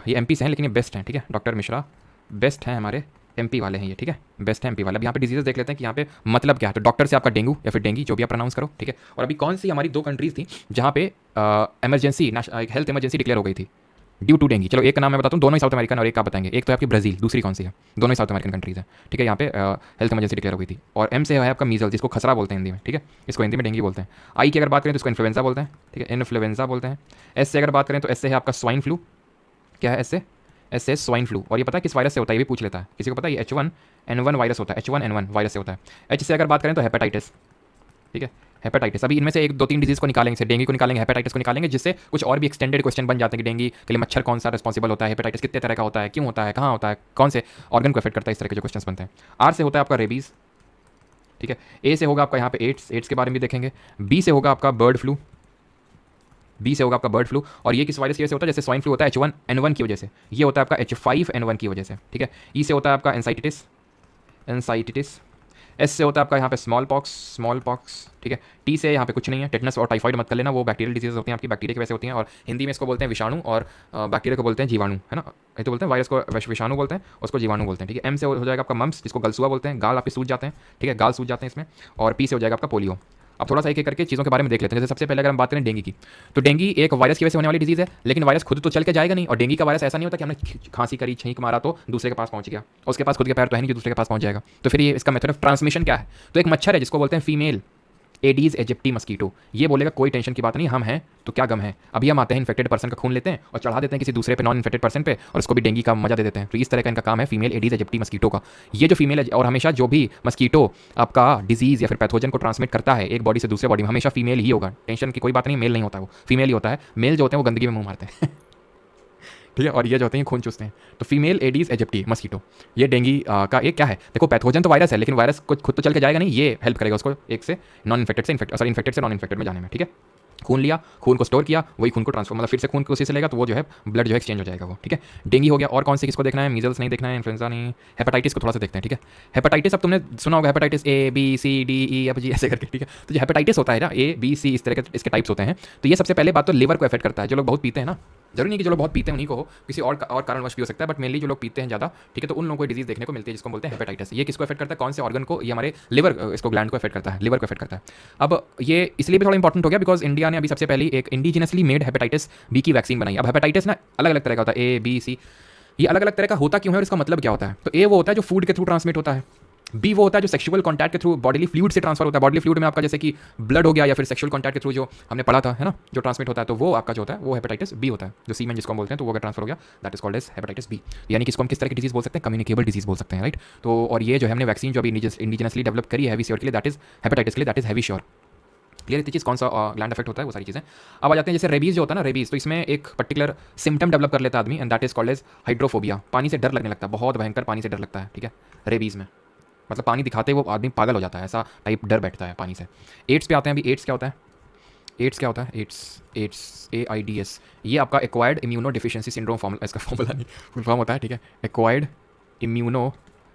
ये एमपी से हैं लेकिन ये बेस्ट हैं, ठीक है, डॉक्टर मिश्रा बेस्ट हैं हमारे, एमपी वाले हैं ये, ठीक है, बेस्ट है एमपी वाले। अब यहाँ पे डिजीजेस देख लेते हैं कि यहाँ पे मतलब क्या है। तो डॉक्टर से आपका डेंगू या फिर डेंगी जो भी आप प्रोनाउंस करो, ठीक है। और अभी कौन सी हमारी 2 कंट्रीज़ थी जहाँ पे इमरजेंसी, हेल्थ इमरजेंसी डिक्लेयर हो गई थी, ड्यू टू डेंगी। चलो एक का नाम मैं बताता हूँ, दोनों ही साउथ अमेरिकन और एक का बताएंगे। एक तो है आपकी ब्राज़ील, दूसरी कौन सी है? दोनों ही साउथ अमेरिकन कंट्रीज़ है, ठीक है। यहाँ पे हेल्थ इमरजेंसी डिक्लेयर हो गई थी। और एम से है आपका मीजल, जिसको खसरा बोलते हैं हिंदी में, ठीक है। इसको हिंदी में डेंगी बोलते हैं। आई की अगर बात करें तो इसको इन्फ्लुएंजा बोलते हैं, ठीक है, इन्फ्लुएंजा बोलते हैं। एस से अगर बात करें तो एस से है आपका स्वाइन फ्लू। क्या है एस से? एस से स्वाइन फ्लू। और ये पता है किस वायरस से होता है, ये भी पूछ लेता है किसी को पता है? ये H1N1 वायरस होता है, H1N1 वायरस से होता है। एच से अगर बात करें तो हेपेटाइटिस, ठीक है, हेपेटाइटिस। अभी इनमें से एक दो तीन डिजीज को निकालेंगे, से डेंगी को निकालेंगे, हेपेटाइटिस को निकालेंगे, जिससे कुछ और भी एक्सटेंडेड क्वेश्चन बन जाते हैं कि डेंगी के लिए मच्छर कौन सा रिस्पॉन्सिबल होता है, हेपेटाइटिस कितने तरह का होता है, क्यों होता है, कहाँ होता है, कौन से ऑर्गन को अफेक्ट करता है, इस तरह के जो क्वेश्चन बनते हैं। आर से होता है आपका रेबीज, ठीक है। ए से होगा आपका यहाँ पे एड्स के बारे में भी देखेंगे। बी से होगा आपका बर्ड फ्लू, बी से होगा आपका बर्ड फ्लू। और ये किस वायरस की वजह से होता है? जैसे स्वाइन फ्लू होता है H1N1 की वजह से, ये होता है आपका H5N1 की वजह से, ठीक है। ई से होता है आपका एंसाइटिटिस। एस से होता है आपका यहाँ पे स्मॉल पॉक्स, ठीक है। टी से यहाँ पे कुछ नहीं है, टेटनस और टाइफाइड मत कर लेना, वो बैक्टीरियल डिजीज होती हैं आपकी, बैक्टीरिया की वजह से होती हैं। और हिंदी में इसको बोलते हैं विषाणु, और बैक्टीरिया को बोलते हैं जीवाणु, है ना। ये तो बोलते हैं वायरस को विषाणु बोलते हैं, उसको जीवाणु बोलते हैं, ठीक है। एम से हो जाएगा आपका मम्स, जिसको गलसुआ बोलते हैं, गाल आपके सूज जाते हैं, ठीक है, गाल सूज जाते हैं इसमें। और पी से हो जाएगा आपका पोलियो। अब थोड़ा सा एक एक करके चीज़ों के बारे में देख लेते हैं। जैसे सबसे पहले अगर हम बात करें डेंगी की, तो डेंगी एक वायरस की वजह से होने वाली डिजीज़ है, लेकिन वायरस खुद तो चल के जाएगा नहीं। और डेंगी का वायरस ऐसा नहीं होता कि हमने खांसी करी, छींक मारा तो दूसरे के पास पहुंच गया, उसके पास खुद के पैर तो है नहीं जो दूसरे के पास पहुंच जाएगा। तो फिर ये इसका मेथड ऑफ ट्रांसमिशन क्या है? तो एक मच्छर है जिसको बोलते हैं फीमेल एडीज एजिप्टी मस्कीटो। ये बोलेगा कोई टेंशन की बात नहीं, हम हैं तो क्या गम है। अभी हम आते हैं इन्फेक्टेड पर्सन का खून लेते हैं और चढ़ा देते हैं किसी दूसरे पे, नॉन इन्फेक्टेड पर्सन पे, और उसको भी डेंगी का मजा दे देते हैं। तो इस तरह का इनका काम है फीमेल एडीज एजिप्टी मस्कीटो का। ये जो फीमेल है, और हमेशा जो भी मस्कीटो आपका डिजीज या फिर पैथोजन को ट्रांसमिट करता है एक बॉडी से दूसरे बॉडी में, हमेशा फीमेल ही होगा। टेंशन की कोई बात नहीं, मेल नहीं होता, वो फीमेल ही होता है। मेल जो होते हैं वो गंदगी में मुंह मारते हैं ठीक है। और ये जो होते हैं खून चूसते हैं। तो फीमेल एडीज एजिप्टी मस्कीटो, ये डेंगी का एक क्या है? देखो पैथोजन तो वायरस है, लेकिन वायरस कुछ खुद तो चल के जाएगा नहीं, ये हेल्प करेगा उसको एक से नॉन इन्फेक्टेड से इन्फेक्टेड से नॉन इन्फेक्टेड में जाने में, ठीक है। खून लिया, खून को स्टोर किया, वही खून को ट्रांसफर, मतलब फिर से खून को उसी से लेगा, तो वो जो है ब्लड जो है एक्सचेंज हो जाएगा वो, ठीक है। डेंगी हो गया। और कौन से किसको देखना है? मीजल्स नहीं देखना है, इन्फ्लुएंजा नहीं, हेपेटाइटिस को थोड़ा सा देखते हैं, ठीक है। हेपेटाइटिस अब तुमने सुना होगा, hepatitis A B C D E F G ऐसे करके, ठीक है। तो जो हेपेटाइटिस होता है ना, A B C इस तरह के इसके टाइप्स होते हैं। तो ये सबसे पहले बात तो लिवर को अफेक्ट करता है। जो लोग बहुत पीते हैं ना, जरूरी नहीं कि जो लोग बहुत पीते हैं उन्हीं को हो, किसी और कारणवश भी हो सकता है, बट मेनली जो लोग पीते हैं ज़्यादा, ठीक है, तो उन लोगों को डिजीज देखने को मिलती है जिसको बोलते हैं हेपेटाइटिस। ये किसको अफेक्ट करता है? कौन से ऑर्गन को? ये हमारे लिवर, इसको ग्लैंड को अफेक्ट करता है, लिवर को अफेक्ट करता है। अब ये इसलिए भी थोड़ा इंपॉर्टेंट हो गया बिकॉज इंडिया ने अभी सबसे पहली एक इंडिजिनसली मेड हेपेटाइटिस बी की वैक्सीन बनाई। अब हेपेटाइटिस ना अलग अलग तरह का होता है, A B C, ये अलग अलग तरह का होता क्यों है और इसका मतलब क्या होता है? तो ए वो होता है जो फूड के थ्रू ट्रांसमिट होता है, बी वो होता है जो सेक्सुअल कॉन्टैक्ट के थ्रू बॉडीली फ्लूइड से ट्रांसफर होता है। बॉडीली फ्लूइड में आपका जैसे कि ब्लड हो गया या फिर सेक्सुअल कॉन्टैक्ट के थ्रू जो हमने पढ़ा था, है ना, जो ट्रांसमिट होता है, तो वो आपका जो होता है वो हेपेटाइटिस बी होता है, जो सीमेन जिसको हम बोलते हैं। तो वो अगर ट्रांसफर हो गया that is called as hepatitis B. यानी कि इसको हम किस तरह की डिजीज बोल सकते हैं? कम्युनिकेबल डिजीज बोल सकते हैं, राइट। तो और ये जो हमने वैक्सीन जो अभी इंडिजिनसली डेवलप करी है हैवी श्योर के लिए, दैट इज हेपेटाइटिस के लिए, that is heavy sure. Clear इतनी चीज़ कौन सा ग्लैंड अफेक्ट होता है, वो सारी चीज़ें। अब आ जाते हैं जैसे रेबीज जो होता है ना, रेबीज, तो इसमें एक पर्टिकुलर सिम्टम डेवलप कर लेता है आदमी, and that is called as hydrophobia. पानी से डर लगने लगता है, बहुत भयंकर पानी से डर लगता है, ठीक है, रेबीज में। मतलब पानी दिखाते वो आदमी पागल हो जाता है, ऐसा टाइप डर बैठता है पानी से। एड्स पे आते हैं अभी। एड्स क्या होता है? एड्स AIDS, ये आपका acquired immuno deficiency syndrome formula, इसका फॉर्मूला नहीं, फुल फॉर्म होता है, ठीक है। एक्वायर्ड इम्यूनो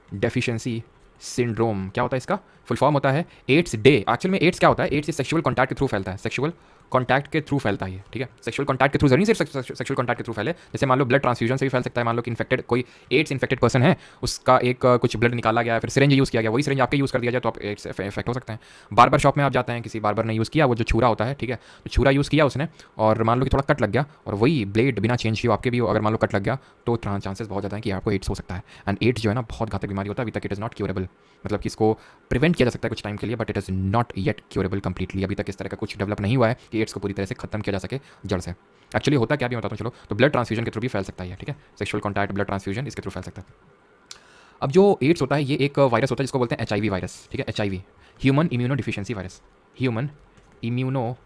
डेफिशिएंसी सिंड्रोम, क्या होता है इसका? फुल फॉर्म होता है एड्स डे। एक्चुअल में एड्स क्या होता है? एड्स सेक्सुअल कॉन्टैक्ट के थ्रू फैलता है, सेक्सुअल कॉन्टैक्ट के थ्रू फैलता है ये, ठीक है। सेक्सुअल कॉन्टैक्ट के थ्रू जरूरी सिर्फ सेक्सुअल कॉन्टैक्ट के थ्रू फैले। जैसे मान लो ब्लड ट्रांसफ्यूजन से भी फैल सकता है। मान लो कि इन्फेक्टेड कोई एड्स इन्फेक्टेड पर्सन है, उसका एक कुछ ब्लड निकाला गया, फिर सिरिंज यूज़ किया गया, वही सिरिंज आपके यूज़ कर दिया जाए तो आप एड्स इफेक्ट हो सकते हैं। बार्बर शॉप में आप जाते हैं, किसी बार्बर ने यूज़ किया वो जो छुरा होता है, ठीक है, तो छुरा यूज़ किया उसने, और मान लो कि थोड़ा कट लग गया, और वही ब्लेड बिना चेंज किए आपके भी अगर मान लो कट लग गया, तो चांसेस बहुत ज़्यादा है कि आपको एड्स हो सकता है। एंड एड्स जो है ना बहुत घातक बीमारी होता है, अभी तक इट इज़ नॉट क्यूरेबल। मतलब कि इसको प्रिवेंट किया जा सकता है कुछ टाइम के लिए, but it is not yet curable completely. अभी तक इस तरह का कुछ डेवलप नहीं हुआ है कि एड्स को पूरी तरह से खत्म किया जा सके जड़ से। एक्चुअली होता क्या भी बताता हूँ चलो। तो ब्लड ट्रांसफ्यूजन के थ्रू भी फैल सकता है, ठीक है, सेक्सुअल कॉन्टैक्ट, ब्लड ट्रांसफ्यूजन, इसके थ्रू फैल सकता है। अब जो एड्स होता है ये एक वायरस होता है जिसको बोलते हैं HIV वायरस, ठीक है, HIV, human immuno deficiency virus, human immuno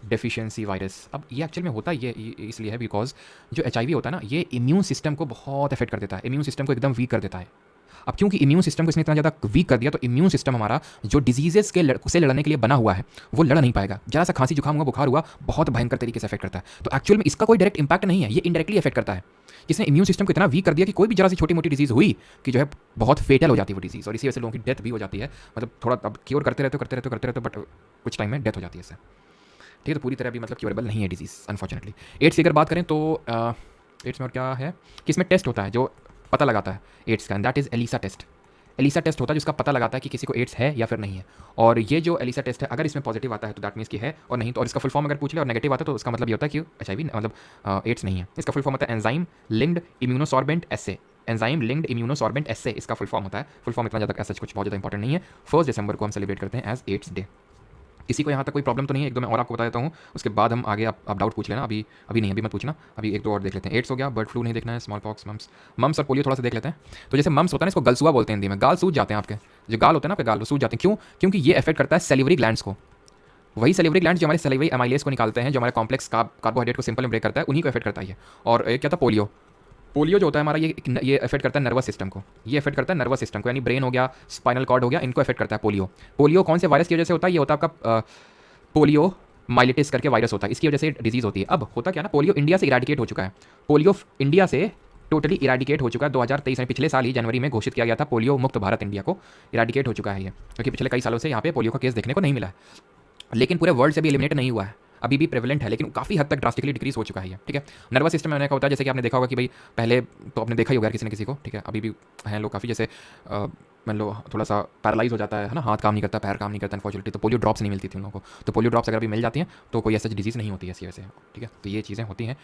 deficiency virus. अब ये एक्चुअल में होता ये इसलिए है बिकॉज जो HIV होता है ना, ये इम्यून सिस्टम को बहुत अफेक्ट कर देता है, इम्यून सिस्टम को एकदम वीक कर देता है। अब क्योंकि इम्यून सिस्टम को इसने इतना ज़्यादा वीक कर दिया, तो इम्यून सिस्टम हमारा जो डिजीजेस से लड़ने के लिए बना हुआ है वो लड़ नहीं पाएगा। जरा सा खांसी जुकाम हुआ, बुखार हुआ, बहुत भयंकर तरीके से अफेक्ट करता है। तो एक्चुअल में इसका कोई डायरेक्ट इंपैक्ट नहीं है, ये इनडायरेक्टली अफेक्ट करता है। इसने इम्यून सिस्टम को इतना वीक कर दिया कि कोई भी जरा सी छोटी मोटी डिजीज हुई कि जो है बहुत फेटल हो जाती है वो डिजीज, और इसी वजह से लोगों की डेथ भी हो जाती है। मतलब थोड़ा अब क्योर करते रहते बट कुछ टाइम में डेथ हो जाती है इससे, ठीक है। तो पूरी तरह भी मतलब क्योरेबल नहीं है डिजीज़ अनफॉर्चुनेटली। एड्स की अगर बात करें तो एड्स में और क्या है कि इसमें टेस्ट होता है जो पता लगाता है एड्स का, and that is ELISA test. ELISA test होता है जिसका पता लगाता है कि किसी को एड्स है या फिर नहीं है। और ये जो एलिसा टेस्ट है, अगर इसमें पॉजिटिव आता है तो दैट मीन्स कि है, और नहीं तो, और इसका फुल फॉर्म अगर पूछ ले और नेगेटिव आता है तो उसका मतलब ये होता है कि एचआईवी मतलब एड्स नहीं है। इसका फुल फॉर्म होता है एंजाइम लिंक्ड इम्यूनोसॉर्बेंट एसे। एंजाइम लिंक्ड इम्यूनोसॉर्बेंट एसे इसका फुल फॉर्म होता है। फुल फॉर्म इतना ज़्यादा ऐसा कुछ बहुत ज़्यादा इंपॉर्टेंट नहीं है। 1 दिसंबर को हम सेलिब्रेट करते हैं एज एड्स डे। किसी को यहाँ तक कोई प्रॉब्लम तो नहीं है? एक दो मैं और आपको बता देता हूँ, उसके बाद हम आगे आप डाउट पूछ लेना। अभी नहीं, अभी मत पूछना, अभी एक दो और देख लेते हैं। एड्स हो गया, बर्ड फ्लू नहीं देखना है, स्मॉल पॉक्स, मम्स और पोलियो थोड़ा सा देख लेते हैं। तो जैसे मम्स होता है ना, इसको गलसुआ बोलते हैं हिंदी में। गाल सूज जाते हैं आपके, जो गाल होते हैं ना आपके, गाल सूज जाते हैं। क्यों? क्योंकि ये इफेक्ट करता है सेलिवरी ग्लैंड्स को। वही सेलिवरी ग्लैंड जो हमारे सेलिवरी एमाइलेज को निकालते हैं, जो हमारे कॉम्प्लेक्स कार्बोहाइड्रेट को सिंपल में ब्रेक करता है, उन्हीं को इफेक्ट करता है ये। और एक क्या था, पोलियो। पोलियो जो होता है हमारा, ये इफेक्ट करता है नर्वस सिस्टम को। ये इफेक्ट करता है नर्वस सिस्टम को, यानी ब्रेन हो गया, स्पाइनल कॉर्ड हो गया, इनको इफेक्ट करता है पोलियो। पोलियो कौन से वायरस की वजह से होता है? ये होता है आपका पोलियो माइलिटिस करके वायरस होता है, इसकी वजह से डिजीज होती है। अब होता क्या ना, पोलियो इंडिया से इराडिकेट हो चुका है। पोलियो इंडिया से टोटली इराडिकेट हो चुका है 2023 में। पिछले साल ही जनवरी में घोषित किया गया था पोलियो मुक्त भारत इंडिया को। इराडिकेट हो चुका है ये, क्योंकि पिछले कई सालों से यहाँ पे पोलियो का केस देखने को नहीं मिला है। लेकिन पूरे वर्ल्ड से भी एलिमिनेट नहीं हुआ है, अभी भी प्रेवलेंट है, लेकिन काफ़ी हद तक ड्रास्टिकली डिक्रीज हो चुका है ये। ठीक है, नर्वस सिस्टम में होने का होता है, जैसे कि आपने देखा होगा कि भाई पहले तो आपने देखा ही होगा किसी न किसी को, ठीक है, अभी भी हैं लोग काफ़ी, जैसे मान लो थोड़ा सा पैरालाइज हो जाता है ना, हाथ काम नहीं करता, पैर काम नहीं करता अनफॉर्चुनेटली, तो पोलियो ड्रॉप्स नहीं मिलती थी उन लोगों को। तो पोलियो ड्रॉप्स अगर भी मिल जाती हैं तो कोई ऐसा डिजीज़ नहीं होती है ऐसी वैसे। ठीक है, तो ये चीज़ें होती हैं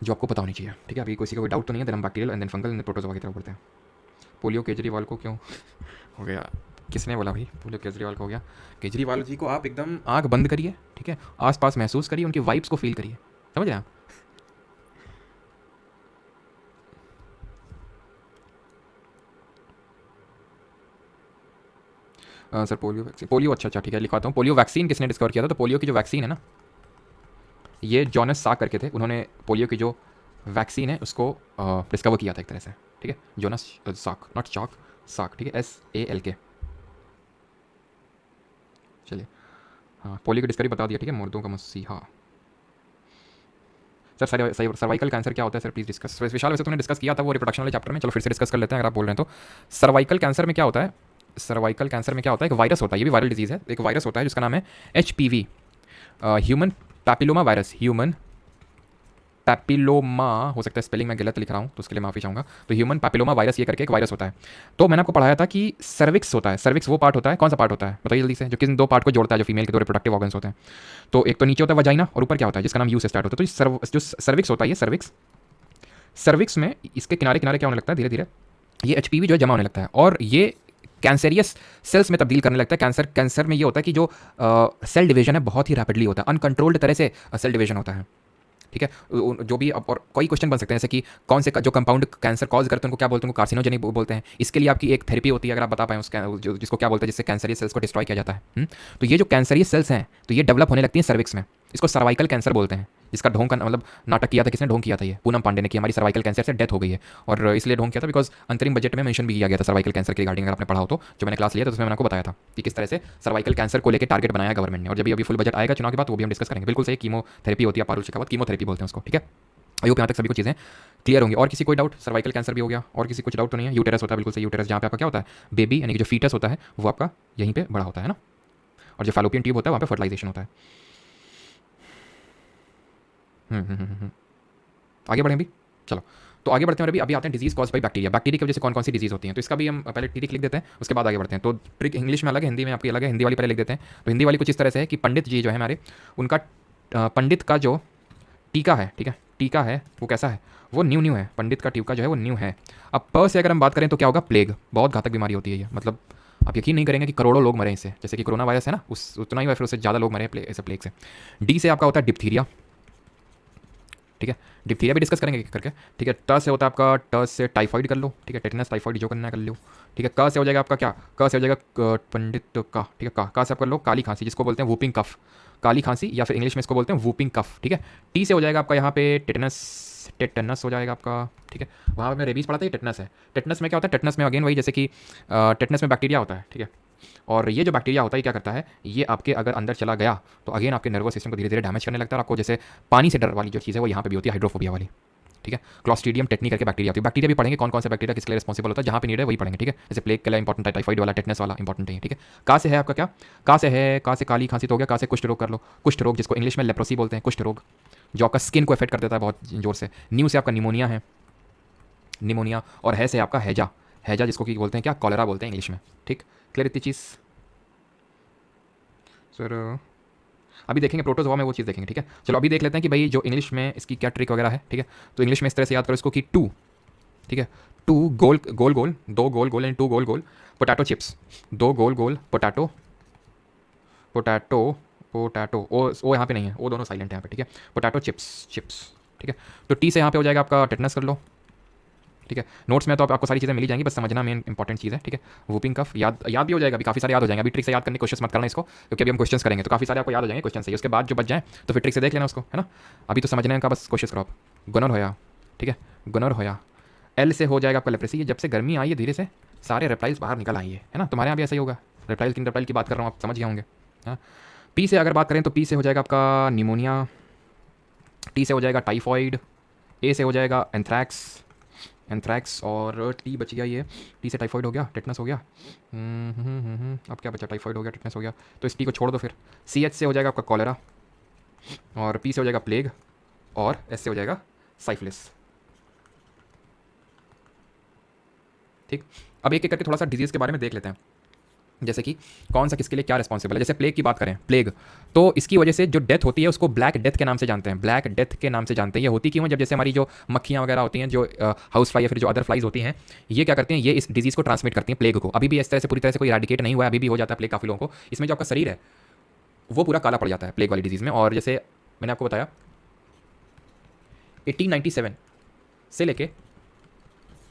जो आपको पता होनी चाहिए। ठीक है, अभी किसी को कोई डाउट तो नहीं है। देन हम bacterial and then fungal and protozoa की तरफ बढ़ते हैं। पोलियो केजरीवाल को क्यों हो गया? किसने बोला भाई पोलियो केजरीवाल को हो गया? केजरीवाल जी को आप एकदम आँख बंद करिए, ठीक है, आसपास महसूस करिए, उनकी वाइब्स को फील करिए, समझ रहे हैं आप? सर पोलियो वैक्सीन, पोलियो अच्छा ठीक है, लिखवाता हूँ। पोलियो वैक्सीन किसने डिस्कवर किया था? तो पोलियो की जो वैक्सीन है ना, ये जॉनस साक करके थे, उन्होंने पोलियो की जो वैक्सीन है उसको डिस्कवर किया था एक तरह से। ठीक है, जोनस साक, नॉट चॉक, साक, ठीक है, SALK। चलिए, हाँ, पोलियो की डिस्कवरी बता दिया। ठीक है, मुर्दों का मसीहा। सर सर्वाइकल कैंसर क्या होता है सर, प्लीज़ डिस्कस। विशाल वैसे तुमने डिस्कस किया था वो रिप्रोडक्शन वाले चैप्टर में, चलो फिर से डिस्कस कर लेते हैं अगर आप बोल रहे हैं तो। सर्वाइकल कैंसर में क्या होता है? सर्वाइकल कैंसर में क्या होता है? एक वायरस होता है, ये भी वायरल डिजीज़ है। एक वायरस होता है जिसका नाम है HPV, human papilloma virus. Human papilloma, हो सकता है स्पेलिंग मैं गलत लिख रहा हूँ तो उसके लिए माफ़ी चाहूँगा। तो ह्यूमन पैपिलोमा वायरस ये करके एक वायरस होता है। तो मैंने आपको पढ़ाया था कि सर्विक्स होता है। सर्विक्स वो पार्ट होता है, कौन सा पार्ट होता है बताइए जल्दी से, जो किन दो पार्ट को जोड़ता है, जो फीमेल के दो रिप्रोडक्टिव ऑर्गन्स होते हैं। तो एक तो नीचे होता है वजाइना, और ऊपर क्या होता है जिसका नाम यू से स्टार्ट होता है। तो जो सर्विक्स होता है, ये सर्विक्स में इसके किनारे किनारे क्या होने लगता है, धीरे धीरे ये HPV जो है जमा होने लगता है, और ये कैंसरियस सेल्स में तब्दील करने लगता है। कैंसर में ये होता है कि जो सेल डिवीजन है बहुत ही रैपिडली होता है, अनकंट्रोल्ड तरह से सेल डिवीजन होता है। ठीक है, जो भी और कोई क्वेश्चन बन सकते हैं, जैसे कि कौन से जो कंपाउंड कैंसर कॉज करते हैं उनको क्या बोलते हैं? उनको कार्सिनोजेनिक बोलते हैं। इसके लिए आपकी एक थेरेपी होती है, अगर आप बता पाएँ जिसको क्या बोलते हैं, जिससे कैंसरियस सेल्स को डिस्ट्रॉय किया जाता है। तो ये जो कैंसरियस सेल्स हैं तो ये डेवलप होने लगती हैं सर्विक्स में। इसको सर्वाइकल कैंसर बोलते हैं, जिसका ढोंग का मतलब नाटक किया था, किसने ढोंग किया था? ये पूनम पांडे ने किया। हमारी सर्वाइकल कैंसर से डेथ हो गई है, और इसलिए ढोंग किया था बिकॉज अंतरिम बजट में मेंशन भी किया गया था सर्वाइकल कैंसर के रिगार्डिंग। अगर आपने पढ़ा हो तो, जो मैंने क्लास लिया था उसमें मैंने आपको बताया था कि किस तरह से सर्वाइकल कैंसर को लेकर टारगेट बनाया गवर्नमेंट ने। और जब अभी फुल बजट आएगा चुनाव के बाद तो वो भी हम डिस्कस करेंगे। बिल्कुल सही, कीमोथेरेपी होती है, पारुल शेखावत कीमोथेरेपी बोलते हैं उसको। ठीक है, आई होप यहाँ तक सभी को चीज़ें क्लियर होंगी। और किसी कोई डाउट? सर्वाइकल कैंसर भी हो गया, और किसी कुछ डाउट तो नहीं है? यूटेरस होता है, बिल्कुल सही, यूटेरस जहाँ पे आपका क्या होता है, बेबी यानी कि जो फीटस होता है वो आपका यहीं पे बड़ा होता है ना, और जो फैलोपियन ट्यूब होता है वहाँ पे फर्टिलाइजेशन होता है। आगे बढ़ें भी, चलो तो आगे बढ़ते हैं। अभी आते हैं disease cause by bacteria. Bacteria की वजह से कौन कौन सी डिजीज होती हैं, तो इसका भी हम पहले ट्रिक लिख देते हैं, उसके बाद आगे बढ़ते हैं। तो ट्रिक इंग्लिश में अलग है, हिंदी में आपकी अलग है। हिंदी वाली पहले लिख देते हैं। तो हिंदी वाली कुछ इस तरह से है कि पंडित जी जो है हमारे, उनका पंडित का जो टीका है, ठीक है, टीका है वो कैसा है, वो न्यू है। पंडित का टीका जो है वो न्यू है। अब प से अगर हम बात करें तो क्या होगा? प्लेग। बहुत घातक बीमारी होती है ये, मतलब आप यकीन नहीं करेंगे कि करोड़ों लोग मरे इससे, जैसे कि कोरोना वायरस है ना, उतना ही, फिर उससे ज़्यादा लोग मरे ऐसे प्लेग से। डी से आपका होता है डिप्थीरिया। ठीक है, डिप्थीरिया भी डिस्कस करेंगे करके। ठीक है, ट से होता है आपका, ट से टाइफाइड कर लो, ठीक है, टेटनस टाइफाइड जो करना है कर लो। ठीक है, क से हो जाएगा आपका क्या, क से हो जाएगा पंडित का, ठीक है, का से आप कर लो काली खांसी, जिसको बोलते हैं वूपिंग कफ, काली खांसी, या फिर इंग्लिश में इसको बोलते हैं वूपिंग कफ। ठीक है, टी से हो जाएगा आपका यहाँ पे टेटनस हो जाएगा आपका। ठीक है, वहाँ पर मैं रेबीज पढ़ा था, ये टेटनस है। टेटनस में क्या होता है? टेटनस में अगेन वही, जैसे कि टेटनस में बैक्टीरिया होता है। ठीक है, और ये जो बैक्टीरिया होता है क्या करता है, ये आपके अगर अंदर चला गया तो अगेन आपके नर्वस सिस्टम को धीरे धीरे डैमेज करने लगता है। आपको जैसे पानी से डर वाली जो चीज़ है वो यहाँ पे भी होती है, हाइड्रोफोबिया वाली। ठीक है, क्लॉस्ट्रीडियम टेटनी करके बैक्टीरिया होती है। बैक्टीरिया भी पढ़ेंगे कौन कौन से बैक्टीरिया किसके लिए रिस्पॉन्सिबल होता है, जहाँ पे नीड है वही पढ़ेंगे। ठीक है, जैसे प्लेग के लिए इंपॉर्टेंट है, टाइफाइड वाला, टेटनस वाला इंपॉर्टेंट है। ठीक है, का से है आपका क्या, का से है, का से काली खांसी तो हो गया, का से कुष्ठ रोग कर लो, कुष्ठ रोग जिसको इंग्लिश में लेप्रोसी बोलते हैं, कुष्ठ रोग, जो आपका स्किन को इफेक्ट कर देता है बहुत जोर से। न्यू से आपका निमोनिया है, निमोनिया, और है से आपका हैजा। हैजा जिसको कि बोलते हैं क्या, कॉलरा बोलते हैं इंग्लिश में। ठीक, क्लियर इतनी चीज़ सर? अभी देखेंगे प्रोटोजोआ में वो चीज़ देखेंगे। ठीक है, चलो अभी देख लेते हैं कि भाई जो इंग्लिश में इसकी क्या ट्रिक वगैरह है। ठीक है, तो इंग्लिश में इस तरह से याद करो इसको कि टू, ठीक है, टू गोल गोल गोल, दो गोल गोल एंड टू गोल गोल पोटैटो चिप्स, दो गोल गोल पोटैटो पोटैटो पोटैटो, ओ यहाँ पे नहीं है, वो दोनों साइलेंट है यहाँ पे। ठीक है, पोटैटो चिप्स चिप्स। ठीक है, तो टी से यहाँ पे हो जाएगा आपका टेटनस कर लो। ठीक है, नोट्स में तो आपको सारी चीज़ें मिल जाएंगी, बस समझना मेन इंपॉर्टेंट चीज़ है। ठीक है, वूपिंग कफ याद भी हो जाएगा, अभी काफ़ी सारे याद हो जाएंगे। अभी ट्रिक से याद करने की कोशिश मत करना इसको, क्योंकि अभी हम क्वेश्चन करेंगे तो काफ़ी सारे आपको याद हो जाएंगे क्वेश्चन से। उसके बाद जो बच जाए तो फिर ट्रिक से देख लेना उसको, है ना। अभी तो समझने का बस कोशिश करो आप। गुनर होया, ठीक है, गुनर होया, एल से हो जाएगा आपका लेप्रेसी। जब से गर्मी आई है धीरे से सारे रेप्टाइल्स बाहर निकल आई है ना। तुम्हारे यहाँ भी ऐसा ही होगा, रेप्टाइल की बात कर रहा हूँ, आप समझ गए होंगे। हाँ, पी से अगर बात करें तो पी से हो जाएगा आपका निमोनिया, टी से हो जाएगा टाइफॉइड, ए से हो जाएगा एंथ्रैक्स और टी बच गया ये। टी से टाइफॉइड हो गया, टेटनस हो गया। अब क्या बचा, टाइफॉइड हो गया, टेटनस हो गया, तो इस टी को छोड़ दो। फिर सी एच से हो जाएगा आपका कॉलेरा, और पी से हो जाएगा प्लेग, और एस से हो जाएगा साइफिलिस। ठीक, अब एक एक करके थोड़ा सा डिजीज़ के बारे में देख लेते हैं, जैसे कि कौन सा किसके लिए क्या रिस्पॉन्सिबल है। जैसे प्लेग की बात करें, प्लेग तो इसकी वजह से जो डेथ होती है उसको ब्लैक डेथ के नाम से जानते हैं, ब्लैक डेथ के नाम से जानते हैं। ये होती क्यों है, जब जैसे हमारी जो मक्खियाँ वगैरह होती हैं, जो हाउस फ्लाई या फिर जो अदर फ्लाइज होती हैं, ये क्या करती हैं, ये इस डिजीज़ को ट्रांसमिट करती हैं, प्लेग को। अभी भी इस तरह से पूरी तरह से कोई इराडिकेट नहीं हुआ है, अभी भी हो जाता है प्लेग काफ़ी लोगों को। इसमें जो आपका शरीर है वो पूरा काला पड़ जाता है प्लेग वाली डिजीज़ में। और जैसे मैंने आपको बताया 1897 से लेके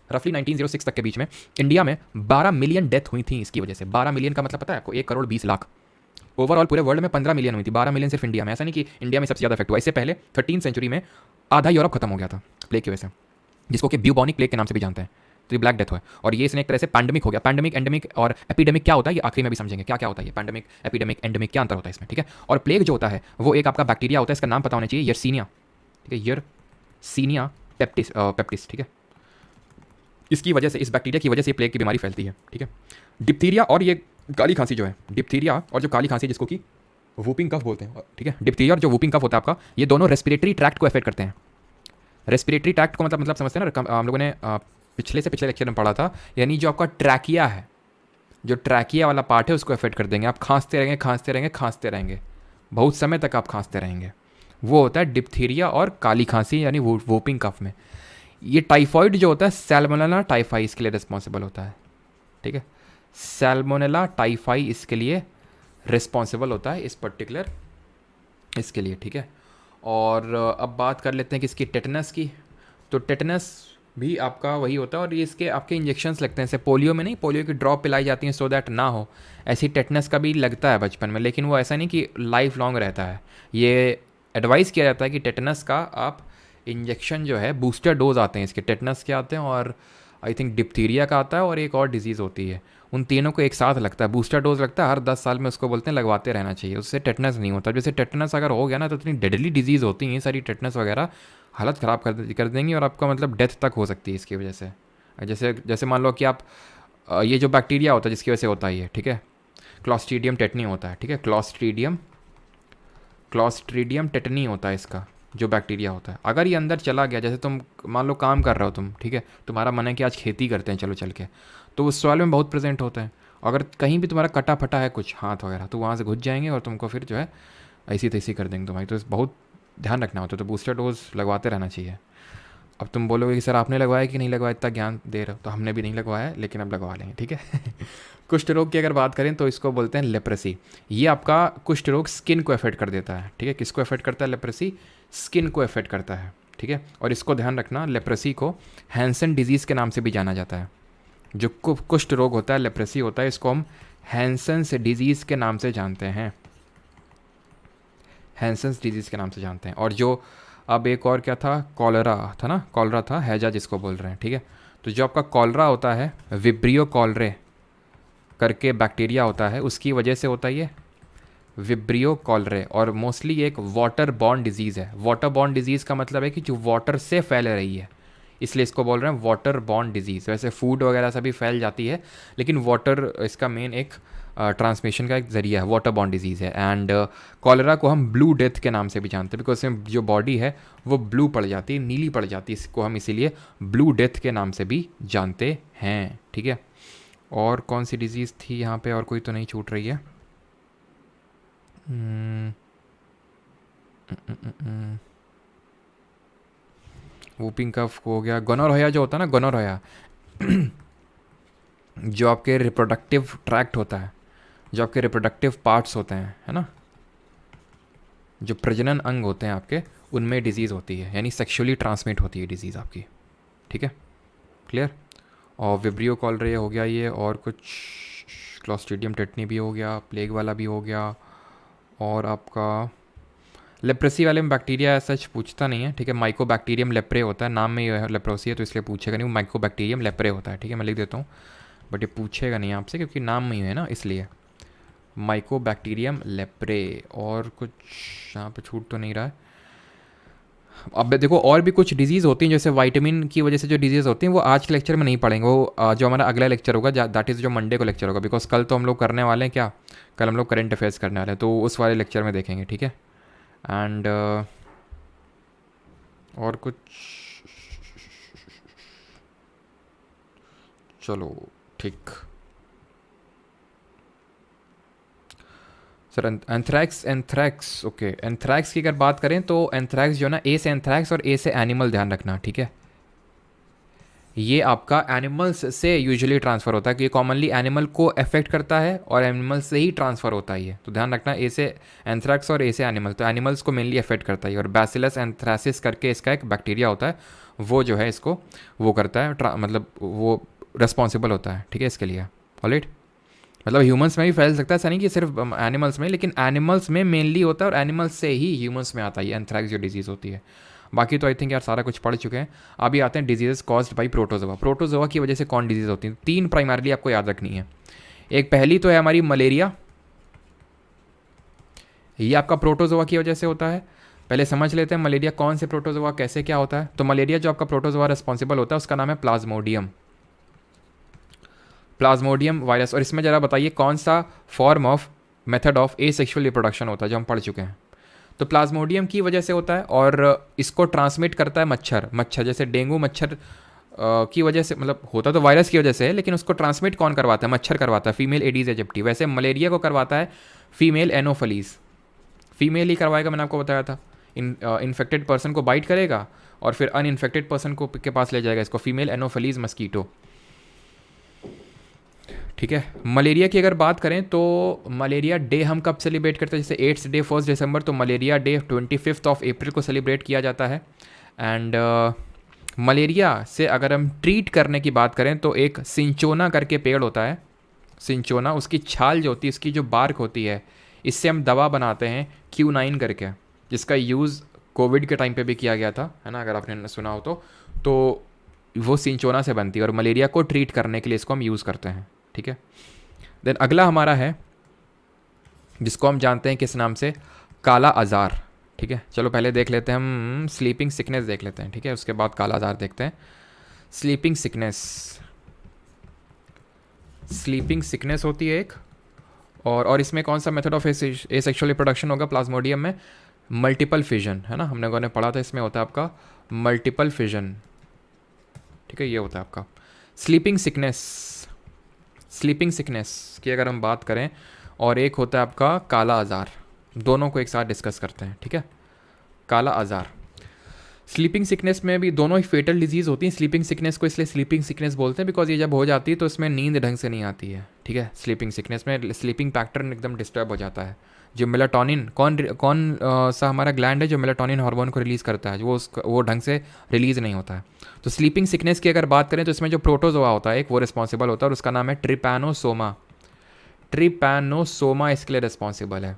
रफली 1906 तक के बीच में इंडिया में 12 मिलियन डेथ हुई थी इसकी वजह से। 12 मिलियन का मतलब पता है आपको, 1 करोड़ 20 लाख। ओवरऑल पूरे वर्ल्ड में 15 मिलियन हुई थी, 12 मिलियन सिर्फ इंडिया में। ऐसा नहीं कि इंडिया में सबसे ज़्यादा इफेक्ट हुआ, इससे पहले 13th सेंचुरी में आधा यूरोप खत्म हो गया था प्लेग की वजह से, जिसको कि ब्यूबॉनिक प्लेग के नाम से भी जानते हैं। तो ये ब्लैक डेथ हुआ, और ये इसने एक तरह से पैंडमिक हो गया। पैंडमिक, एंडेमिक और एपिडेमिक क्या होता है ये आखिरी में भी समझेंगे, क्या क्या होता है ये पैंडमिक, एपिडेमिक, एंडेमिक, क्या अंतर होता है इसमें। ठीक है, और प्लेग जो होता है वो एक आपका बैक्टीरिया होता है, इसका नाम पता होना चाहिए, यर्सीनिया। ठीक है, यर्सीनिया पेप्टिस। ठीक है, इसकी वजह से, इस बैक्टीरिया की वजह से प्लेग की बीमारी फैलती है। ठीक है, डिप्थीरिया और ये काली खांसी जो है, डिप्थीरिया और जो काली खांसी जिसको कि वूपिंग कफ बोलते हैं। ठीक है, डिप्थीरिया और जो वूपिंग कफ होता है आपका, ये दोनों रेस्पिरेटरी ट्रैक्ट को अफेक्ट करते हैं। रेस्पिरेटरी ट्रैक्ट को मतलब समझते हैं ना, हम लोगों ने पिछले लेक्चर में पढ़ा था, यानी जो आपका ट्रैकिया है, जो ट्रैकिया वाला पार्ट है उसको अफेक्ट कर देंगे। आप खांसते रहेंगे बहुत समय तक आप खांसते रहेंगे, वो होता है डिप्थीरिया और काली खांसी यानी वूपिंग कफ में। ये टाइफॉइड जो होता है सैल्मोनेला टाइफाई इसके लिए रिस्पॉन्सिबल होता है। ठीक है, सैल्मोनेला टाइफाई इसके लिए रिस्पॉन्सिबल होता है, इस पर्टिकुलर इसके लिए। ठीक है, और अब बात कर लेते हैं कि इसकी टेटनस की। तो टेटनस भी आपका वही होता है, और ये इसके आपके इंजेक्शंस लगते हैं, जैसे पोलियो में नहीं, पोलियो की ड्रॉप पिलाई जाती हैं सो दैट ना हो, ऐसी टेटनस का भी लगता है बचपन में, लेकिन वो ऐसा नहीं कि लाइफ लॉन्ग रहता है। ये एडवाइस किया जाता है कि टेटनस का आप इंजेक्शन जो है, बूस्टर डोज आते हैं इसके, टेटनस के आते हैं, और आई थिंक डिप्थीरिया का आता है, और एक और डिजीज़ होती है, उन तीनों को एक साथ लगता है, बूस्टर डोज लगता है हर 10 साल में, उसको बोलते हैं लगवाते रहना चाहिए, उससे टेटनस नहीं होता। जैसे टेटनस अगर हो गया ना तो इतनी डेडली डिजीज़ होती हैं सारी, टेटनस वगैरह हालत ख़राब कर देंगी, और आपका मतलब डेथ तक हो सकती है इसकी वजह से। जैसे मान लो कि आप ये जो बैक्टीरिया होता है जिसकी वजह से होता है ये, ठीक है, क्लॉस्ट्रीडियम टेटनी होता है। ठीक है, क्लॉस्ट्रीडियम टेटनी होता है इसका जो बैक्टीरिया होता है। अगर ये अंदर चला गया, जैसे तुम मान लो काम कर रहे हो तुम, ठीक है, तुम्हारा मन है कि आज खेती करते हैं चल के, तो उस सॉइल में बहुत प्रेजेंट होता है। अगर कहीं भी तुम्हारा कटा फटा है कुछ हाथ वगैरह, तो वहाँ से घुस जाएंगे और तुमको फिर जो है ऐसी तैसी कर देंगे तुम्हारी। तो बहुत ध्यान रखना होता है, तो बूस्टर डोज लगवाते रहना चाहिए। अब तुम बोलोगे कि सर आपने लगवाया कि नहीं लगवाया, इतना ज्ञान दे रहे हो, तो हमने भी नहीं लगवाया है, लेकिन अब लगवा लेंगे। ठीक है कुष्ठ रोग की अगर बात करें तो इसको बोलते हैं लेप्रेसी। ये आपका कुष्ठ रोग स्किन को अफेक्ट कर देता है। ठीक है, किसको अफेक्ट करता है, लेप्रेसी स्किन को अफेक्ट करता है। ठीक है, और इसको ध्यान रखना, लेप्रेसी को हैंसन डिजीज़ के नाम से भी जाना जाता है। जो कुष्ठ रोग होता है, लेप्रेसी होता है, इसको हम हैंसन्स डिजीज़ के नाम से जानते हैं, हैंसन्स डिजीज़ के नाम से जानते हैं। और जो अब एक और क्या था, कॉलरा था ना, कॉलरा था, हैजा जिसको बोल रहे हैं। ठीक है, तो जो आपका कॉलरा होता है, विब्रियो कॉलरे करके बैक्टीरिया होता है, उसकी वजह से होता है ये विब्रियो कॉलरे, और मोस्टली एक वाटर बॉर्न डिजीज़ है। वाटर बॉर्न डिजीज़ का मतलब है कि जो वाटर से फैल रही है, इसलिए इसको बोल रहे हैं वाटर बॉर्न डिजीज़। वैसे फूड वगैरह से भी फैल जाती है, लेकिन वाटर इसका मेन एक ट्रांसमिशन का एक ज़रिया है, वाटर बॉर्न डिजीज़ है। एंड कॉलरा को हम ब्लू डेथ के नाम से भी जानते हैं, बिकॉज इसमें जो बॉडी है वो ब्लू पड़ जाती है, नीली पड़ जाती है, इसको हम इसीलिए ब्लू डेथ के नाम से भी जानते हैं, ठीक है। और कौन सी डिजीज़ थी यहाँ पे, और कोई तो नहीं छूट रही है। वूपिंग कफ हो गया। गोनोरहोया जो होता है ना, गोनोरहोया जो आपके रिप्रोडक्टिव ट्रैक्ट होता है, जो आपके रिप्रोडक्टिव पार्ट्स होते हैं, है ना, जो प्रजनन अंग होते हैं आपके, उनमें डिजीज़ होती है, यानी सेक्सुअली ट्रांसमिट होती है डिजीज़ आपकी, ठीक है, क्लियर। और विब्रियो कॉलरिया हो गया ये, और कुछ क्लॉस्ट्रीडियम टेटनी भी हो गया, प्लेग वाला भी हो गया, और आपका लेप्रेसी वाले में बैक्टीरिया सच पूछता नहीं है, ठीक है। माइकोबैक्टीरियम लेप्रे होता है, नाम में ये लेप्रोसी है तो इसलिए पूछेगा नहीं, माइकोबैक्टीरियम लेप्रे होता है, ठीक है, मैं लिख देता हूँ, बट ये पूछेगा नहीं आपसे क्योंकि नाम में ही है ना, इसलिए माइकोबैक्टीरियम लेप्रे। और कुछ यहाँ पे छूट तो नहीं रहा है। अब देखो और भी कुछ डिजीज़ होती हैं, जैसे विटामिन की वजह से जो डिजीज़ होती हैं वो आज के लेक्चर में नहीं पढ़ेंगे, वो जो हमारा अगला लेक्चर होगा, दैट इज़ जो मंडे को लेक्चर होगा, बिकॉज कल तो हम लोग करने वाले हैं क्या, कल हम लोग करंट अफेयर्स करने वाले हैं, तो उस वाले लेक्चर में देखेंगे, ठीक है। एंड और कुछ, चलो ठीक सर। एंथ्रैक्स ओके, एंथ्रैक्स की अगर बात करें तो एंथ्रैक्स जो है ना, ए से एंथ्रैक्स और ए से एनिमल, ध्यान रखना, ठीक है। ये आपका एनिमल्स से यूजुअली ट्रांसफ़र होता है, कि ये कॉमनली एनिमल को अफेक्ट करता है और एनिमल से ही ट्रांसफ़र होता है ये, तो ध्यान रखना, ए से एंथ्रैक्स और ए से एनिमल, तो एनिमल्स को मेनली अफेक्ट करता है। और बैसिलस एंथ्रासिस करके इसका एक बैक्टीरिया होता है, वो जो है इसको वो करता है, मतलब वो रिस्पॉन्सिबल होता है, ठीक है, इसके लिए। ऑलराइट, मतलब ह्यूमंस में भी फैल सकता है, ऐसा नहीं कि सिर्फ एनिमल्स में, लेकिन एनिमल्स में मेनली होता है और एनिमल्स से ही ह्यूमंस में आता है ये एंथ्रैक्स जो डिजीज़ होती है। बाकी तो आई थिंक यार सारा कुछ पढ़ चुके हैं। अभी आते हैं disease caused by protozoa. Protozoa की वजह से कौन डिजीज़ होती है, तीन प्राइमरली आपको याद रखनी है। एक पहली तो है हमारी मलेरिया, ये आपका प्रोटोजोआ की वजह से होता है। पहले समझ लेते हैं मलेरिया कौन से प्रोटोजोआ कैसे क्या होता है। तो मलेरिया जो आपका प्रोटोजोआ रिस्पॉन्सिबल होता है उसका नाम है प्लाज्मोडियम, प्लाज्मोडियम वायरस। और इसमें ज़रा बताइए कौन सा form of method of asexual reproduction होता है, जो हम पढ़ चुके हैं। तो प्लाज्मोडियम की वजह से होता है, और इसको ट्रांसमिट करता है मच्छर जैसे डेंगू मच्छर की वजह से, मतलब होता तो वायरस की वजह से है, लेकिन उसको ट्रांसमिट कौन करवाता है, मच्छर करवाता है, फीमेल एडीज एजिप्टी। वैसे मलेरिया को करवाता है फीमेल एनोफलीज, फीमेल ही करवाएगा, मैंने आपको बताया था। इन्फेक्टेड पर्सन को बाइट करेगा और फिर अनइन्फेक्टेड पर्सन को के पास ले जाएगा इसको, फीमेल एनोफलीज मस्कीटो, ठीक है। मलेरिया की अगर बात करें तो मलेरिया डे हम कब सेलिब्रेट करते हैं, जैसे 8th डे 1 दिसंबर, तो मलेरिया डे 25 अप्रैल को सेलिब्रेट किया जाता है। एंड मलेरिया से अगर हम ट्रीट करने की बात करें तो एक सिंचोना करके पेड़ होता है, सिंचोना, उसकी छाल जो होती है, इसकी जो बार्क होती है, इससे हम दवा बनाते हैं Q9 करके, जिसका यूज़ कोविड के टाइम पे भी किया गया था, है ना, अगर आपने सुना हो तो वो सिंचोना से बनती है और मलेरिया को ट्रीट करने के लिए इसको हम यूज़ करते हैं, ठीक है। देन अगला हमारा है जिसको हम जानते हैं किस नाम से, काला आज़ार, ठीक है। चलो पहले देख लेते हैं हम स्लीपिंग सिकनेस देख लेते हैं, ठीक है, उसके बाद काला आज़ार देखते हैं। स्लीपिंग सिकनेस होती है एक, और इसमें कौन सा मेथड ऑफ एसेक्सुअल रिप्रोडक्शन होगा प्लाज्मोडियम में, मल्टीपल फिजन, है ना, हम लोगों ने पढ़ा था, इसमें होता है आपका मल्टीपल फिजन, ठीक है, ये होता है आपका स्लीपिंग सिकनेस की अगर हम बात करें, और एक होता है आपका काला आज़ार, दोनों को एक साथ डिस्कस करते हैं, ठीक है। काला आज़ार, स्लीपिंग सिकनेस में भी दोनों ही फेटल डिजीज़ होती हैं। स्लीपिंग सिकनेस को इसलिए स्लीपिंग सिकनेस बोलते हैं बिकॉज ये जब हो जाती है तो इसमें नींद ढंग से नहीं आती है, ठीक है। स्लीपिंग सिकनेस में स्लीपिंग पैटर्न एकदम डिस्टर्ब हो जाता है। जो मेलाटोनिन कौन सा हमारा ग्लैंड है जो मेलाटोनिन हार्मोन को रिलीज़ करता है, वो ढंग से रिलीज़ नहीं होता है। तो स्लीपिंग सिकनेस की अगर बात करें तो इसमें जो प्रोटोजोआ होता है एक, वो रिस्पॉन्सिबल होता है, और उसका नाम है ट्रिपैनोसोमा इसके लिए रिस्पॉन्सिबल है।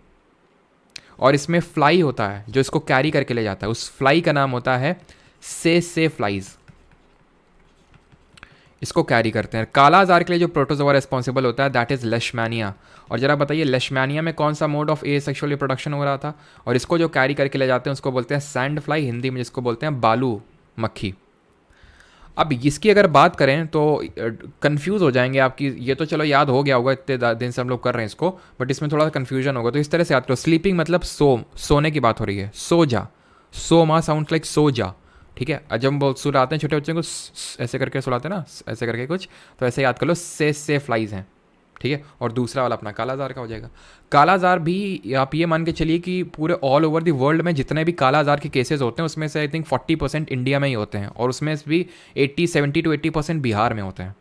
और इसमें फ्लाई होता है जो इसको कैरी करके ले जाता है, उस फ्लाई का नाम होता है से फ्लाइज, इसको कैरी करते हैं। काला आज़ार के लिए जो प्रोटोजोआ रिस्पॉन्सिबल होता है दैट इज़ लेशमैनिया। और ज़रा बताइए लेशमैनिया में कौन सा मोड ऑफ एसेक्सुअल रिप्रोडक्शन हो रहा था, और इसको जो कैरी करके ले जाते हैं उसको बोलते हैं सैंड फ्लाई, हिंदी में जिसको बोलते हैं बालू मक्खी। अब इसकी अगर बात करें तो कंफ्यूज हो जाएंगे आपकी, ये तो चलो याद हो गया होगा, इतने दिन से हम लोग कर रहे हैं इसको, बट इसमें थोड़ा सा कन्फ्यूजन होगा, तो इस तरह से याद करो। स्लीपिंग मतलब सोने की बात हो रही है, सो जा, सो मा साउंड लाइक सो जा, ठीक है। जब हम बहुत सुलाते हैं छोटे बच्चों को ऐसे करके सुलाते हैं ना, ऐसे करके कुछ, तो ऐसे याद कर लो, से फ्लाइज हैं, ठीक है। और दूसरा वाला अपना कालाजार का हो जाएगा। कालाजार भी आप ये मान के चलिए कि पूरे ऑल ओवर द वर्ल्ड में जितने भी कालाजार के केसेस होते हैं उसमें से आई थिंक 40% इंडिया में ही होते हैं, और उसमें भी 70 to 80% बिहार में होते हैं।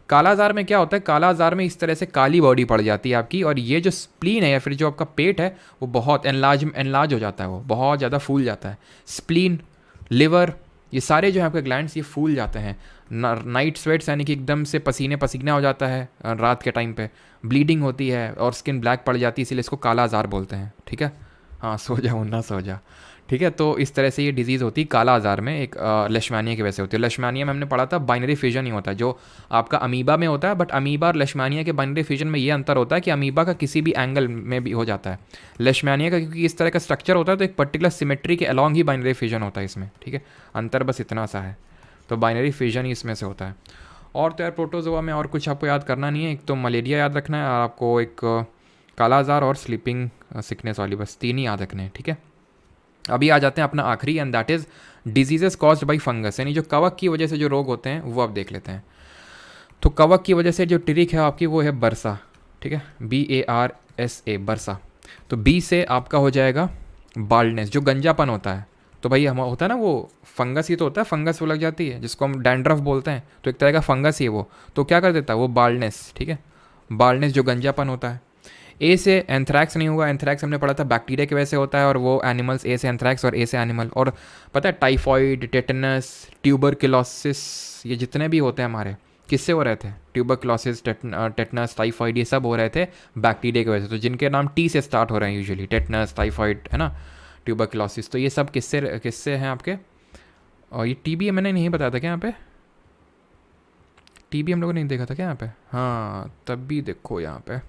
कालाजार में क्या होता है, कालाजार में इस तरह से काली बॉडी पड़ जाती है आपकी, और ये जो स्प्लीन है या फिर जो आपका पेट है वो बहुत एनलार्ज हो जाता है, वो बहुत ज़्यादा फूल जाता है। स्प्लीन, लिवर, ये सारे जो है आपके ग्लैंड्स ये फूल जाते हैं। नाइट स्वेट्स यानी कि एकदम से पसीने पसीना हो जाता है रात के टाइम पे, ब्लीडिंग होती है और स्किन ब्लैक पड़ जाती है, इसीलिए इसको काला आजार बोलते हैं, ठीक है। हाँ, सो जा मुन्ना सो जा, ठीक है। तो इस तरह से ये डिजीज़ होती है काला आजार में, एक लेशमानिया की वजह से होती है। लेशमानिया में हमने पढ़ा था बाइनरी फिजन ही होता है जो आपका अमीबा में होता है, बट अमीबा और लेशमानिया के बाइनरी फिजन में ये अंतर होता है कि अमीबा का किसी भी एंगल में भी हो जाता है, लेशमानिया का क्योंकि इस तरह का स्ट्रक्चर होता है तो एक पर्टिकुलर सिमेट्री के अलॉन्ग ही बाइनरी फिजन होता है इसमें, ठीक है। अंतर बस इतना सा है, तो बाइनरी फिजन ही इसमें से होता है। और तो यार प्रोटोजोआ में और कुछ आपको याद करना नहीं है, एक तो मलेरिया याद रखना है और आपको एक काला आजार और स्लीपिंग सिकनेस वाली, बस 3 ही याद रखने हैं, ठीक है। अभी आ जाते हैं अपना आखिरी, and that is diseases caused by fungus, यानी जो कवक की वजह से जो रोग होते हैं वो आप देख लेते हैं। तो कवक की वजह से जो टिरिक है आपकी वो है बरसा, ठीक है, BARSA बरसा। तो बी से आपका हो जाएगा बाल्डनेस, जो गंजापन होता है। तो भाई हम होता है ना वो फंगस ही तो होता है, फंगस वो लग जाती है जिसको हम डैंड्रफ बोलते हैं, तो एक तरह का फंगस ही है वो, तो क्या कर देता है वो बाल्डनेस, ठीक है, बाल्डनेस जो गंजापन होता है। ए से एंथ्रैक्स नहीं होगा, एंथ्रैक्स हमने पढ़ा था बैक्टीरिया की वजह से होता है, और वो एनिमल्स ए से एंथ्रैक्स और ए से एनिमल। और पता है टाइफॉइड, टेटनस, ट्यूबरक्लोसिस, ये जितने भी होते हैं हमारे किससे हो रहे थे, ट्यूबरक्लोसिस, टेटनस, टाइफॉइड, ये सब हो रहे थे बैक्टीरिया की वजह से। तो जिनके नाम टी से स्टार्ट हो रहे हैं यूजुअली, टेटनस, टाइफॉइड, है ना, ट्यूबरक्लोसिस, तो ये सब किससे हैं आपके। और ये टीबी मैंने नहीं बताया था क्या यहाँ पे, टीबी हम लोगों ने नहीं देखा था क्या यहाँ पे, हाँ तब भी देखो यहाँ पे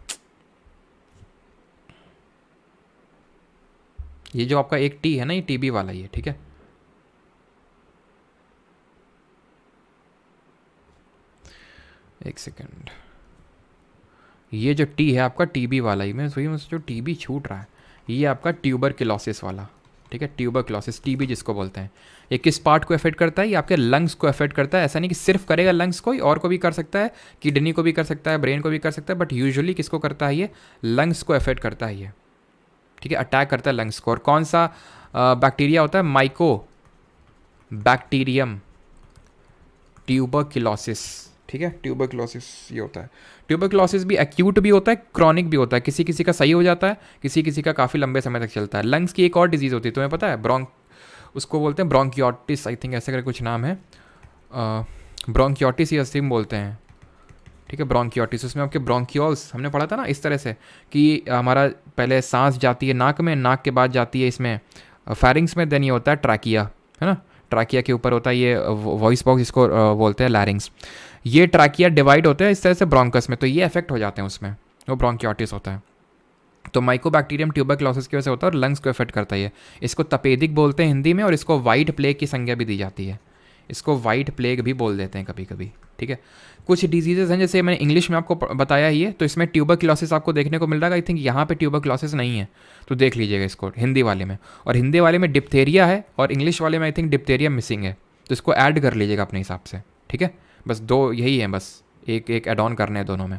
ये जो आपका एक टी है ना, ये टीबी वाला ही है, ठीक है। एक सेकेंड, ये जो टी है आपका टीबी वाला ही, मैं जो टीबी छूट रहा है ये आपका ट्यूबरक्लोसिस वाला, ठीक है, ट्यूबरक्लोसिस टीबी जिसको बोलते हैं। ये किस पार्ट को अफेक्ट करता है, ये आपके लंग्स को अफेक्ट करता है। ऐसा नहीं कि सिर्फ करेगा लंग्स को, और को भी कर सकता है, किडनी को भी कर सकता है, ब्रेन को भी कर सकता है, बट यूजुअली किसको करता है, ये लंग्स को अफेक्ट करता है ये, ठीक है, अटैक करता है लंग्स को। और कौन सा बैक्टीरिया होता है, माइको बैक्टीरियम ट्यूबरक्लोसिस, ठीक है, ट्यूबरक्लोसिस ये होता है। ट्यूबरक्लोसिस भी एक्यूट भी होता है, क्रॉनिक भी होता है, किसी किसी का सही हो जाता है, किसी किसी का काफ़ी लंबे समय तक चलता है। लंग्स की एक और डिजीज़ होती है, तुम्हें पता है, उसको बोलते हैं ब्रोंकियोटिस, आई थिंक ऐसे करके कुछ नाम है, ब्रोंकियोटिस ही अस्तिम बोलते हैं, ठीक है, ब्रोंकियोटिस। उसमें आपके ब्रोंकियोल्स हमने पढ़ा था ना इस तरह से कि हमारा पहले सांस जाती है नाक में, नाक के बाद जाती है इसमें फेरिंग्स में, देन ये होता है ट्रैकिया, है ना, ट्रैकिया के ऊपर होता है ये वॉइस बॉक्स, इसको बोलते हैं लैरिंग्स। ये ट्रैकिया डिवाइड होते हैं इस तरह से ब्रोंकस में, तो ये अफेक्ट हो जाते हैं उसमें, वो ब्रोंकियोटिस होता है। तो माइकोबैक्टीरियम ट्यूबरक्लोसिस की वजह से होता है और लंग्स को अफेक्ट करता है ये। इसको तपेदिक बोलते हैं हिंदी में, और इसको वाइट प्लेग की संज्ञा भी दी जाती है, इसको वाइट प्लेग भी बोल देते हैं कभी कभी, ठीक है। कुछ डिजीजेज हैं जैसे मैंने इंग्लिश में आपको बताया ही है, तो इसमें ट्यूबरक्लोसिस आपको देखने को मिल रहा है, आई थिंक यहाँ पे ट्यूबरक्लोसिस नहीं है, तो देख लीजिएगा इसको हिंदी वाले में। और हिंदी वाले में डिप्थेरिया है, और इंग्लिश वाले में आई थिंक डिप्थेरिया मिसिंग है, तो इसको ऐड कर लीजिएगा अपने हिसाब से, ठीक है। बस दो यही है, बस एक एक एड ऑन करने हैं दोनों में।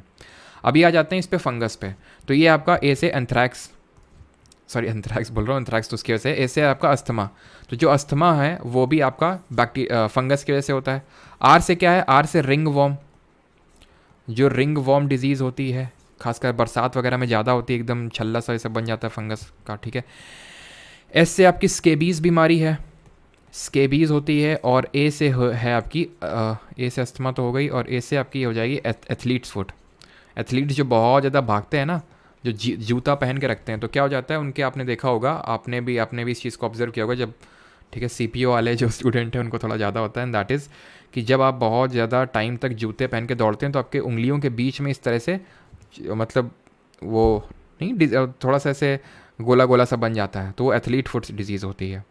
अभी आ जाते हैं इस पे फंगस पे। तो ये आपका ए से एंथ्रैक्स, सॉरी एंथ्रैक्स बोल रहा हूँ, एंथ्रैक्स तो उसकी वजह से। ए से आपका अस्थमा, तो जो अस्थमा है वो भी आपका फंगस की वजह से होता है। आर से क्या है, आर से रिंग वॉर्म, जो रिंग वॉर्म डिजीज़ होती है खासकर बरसात वगैरह में ज़्यादा होती है, एकदम छल्ला सा ऐसा बन जाता है फंगस का, ठीक है। एस से आपकी स्केबीज़ बीमारी है, स्केबीज़ होती है। और ए से है आपकी ए से अस्थमा तो हो गई, और ए से आपकी हो जाएगी एथलीट्स फुट। एथलीट्स जो बहुत ज़्यादा भागते हैं ना, जो जूता पहन के रखते हैं, तो क्या हो जाता है उनके, आपने देखा होगा, आपने भी इस चीज़ को ऑब्जर्व किया होगा जब, ठीक है, सीपीओ वाले जो स्टूडेंट हैं उनको थोड़ा ज़्यादा होता है, एंड दैट इज़ कि जब आप बहुत ज़्यादा टाइम तक जूते पहन के दौड़ते हैं तो आपके उंगलियों के बीच में इस तरह से, मतलब वो नहीं, थोड़ा सा ऐसे गोला गोला सा बन जाता है, तो वो एथलीट फुट डिजीज़ होती है,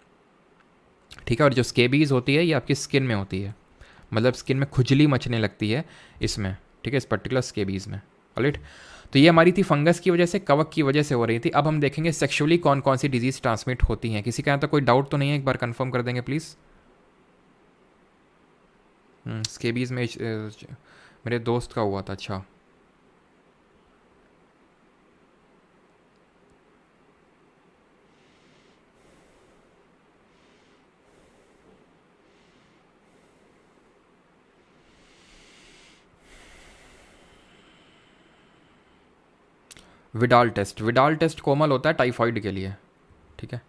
ठीक है। और जो स्केबीज़ होती है ये आपकी स्किन में होती है, मतलब स्किन में खुजली मचने लगती है इसमें, ठीक है, इस पर्टिकुलर स्केबीज़ में। ऑलराइट, तो ये हमारी थी फंगस की वजह से, कवक की वजह से हो रही थी। अब हम देखेंगे सेक्सुअली कौन कौन सी डिजीज़ ट्रांसमिट होती हैं। किसी का यहाँ तो कोई डाउट तो नहीं है, एक बार कंफर्म कर देंगे प्लीज़। स्केबीज़ में मेरे दोस्त का हुआ था। अच्छा, विडाल टेस्ट कोमल होता है टाइफाइड के लिए, ठीक है,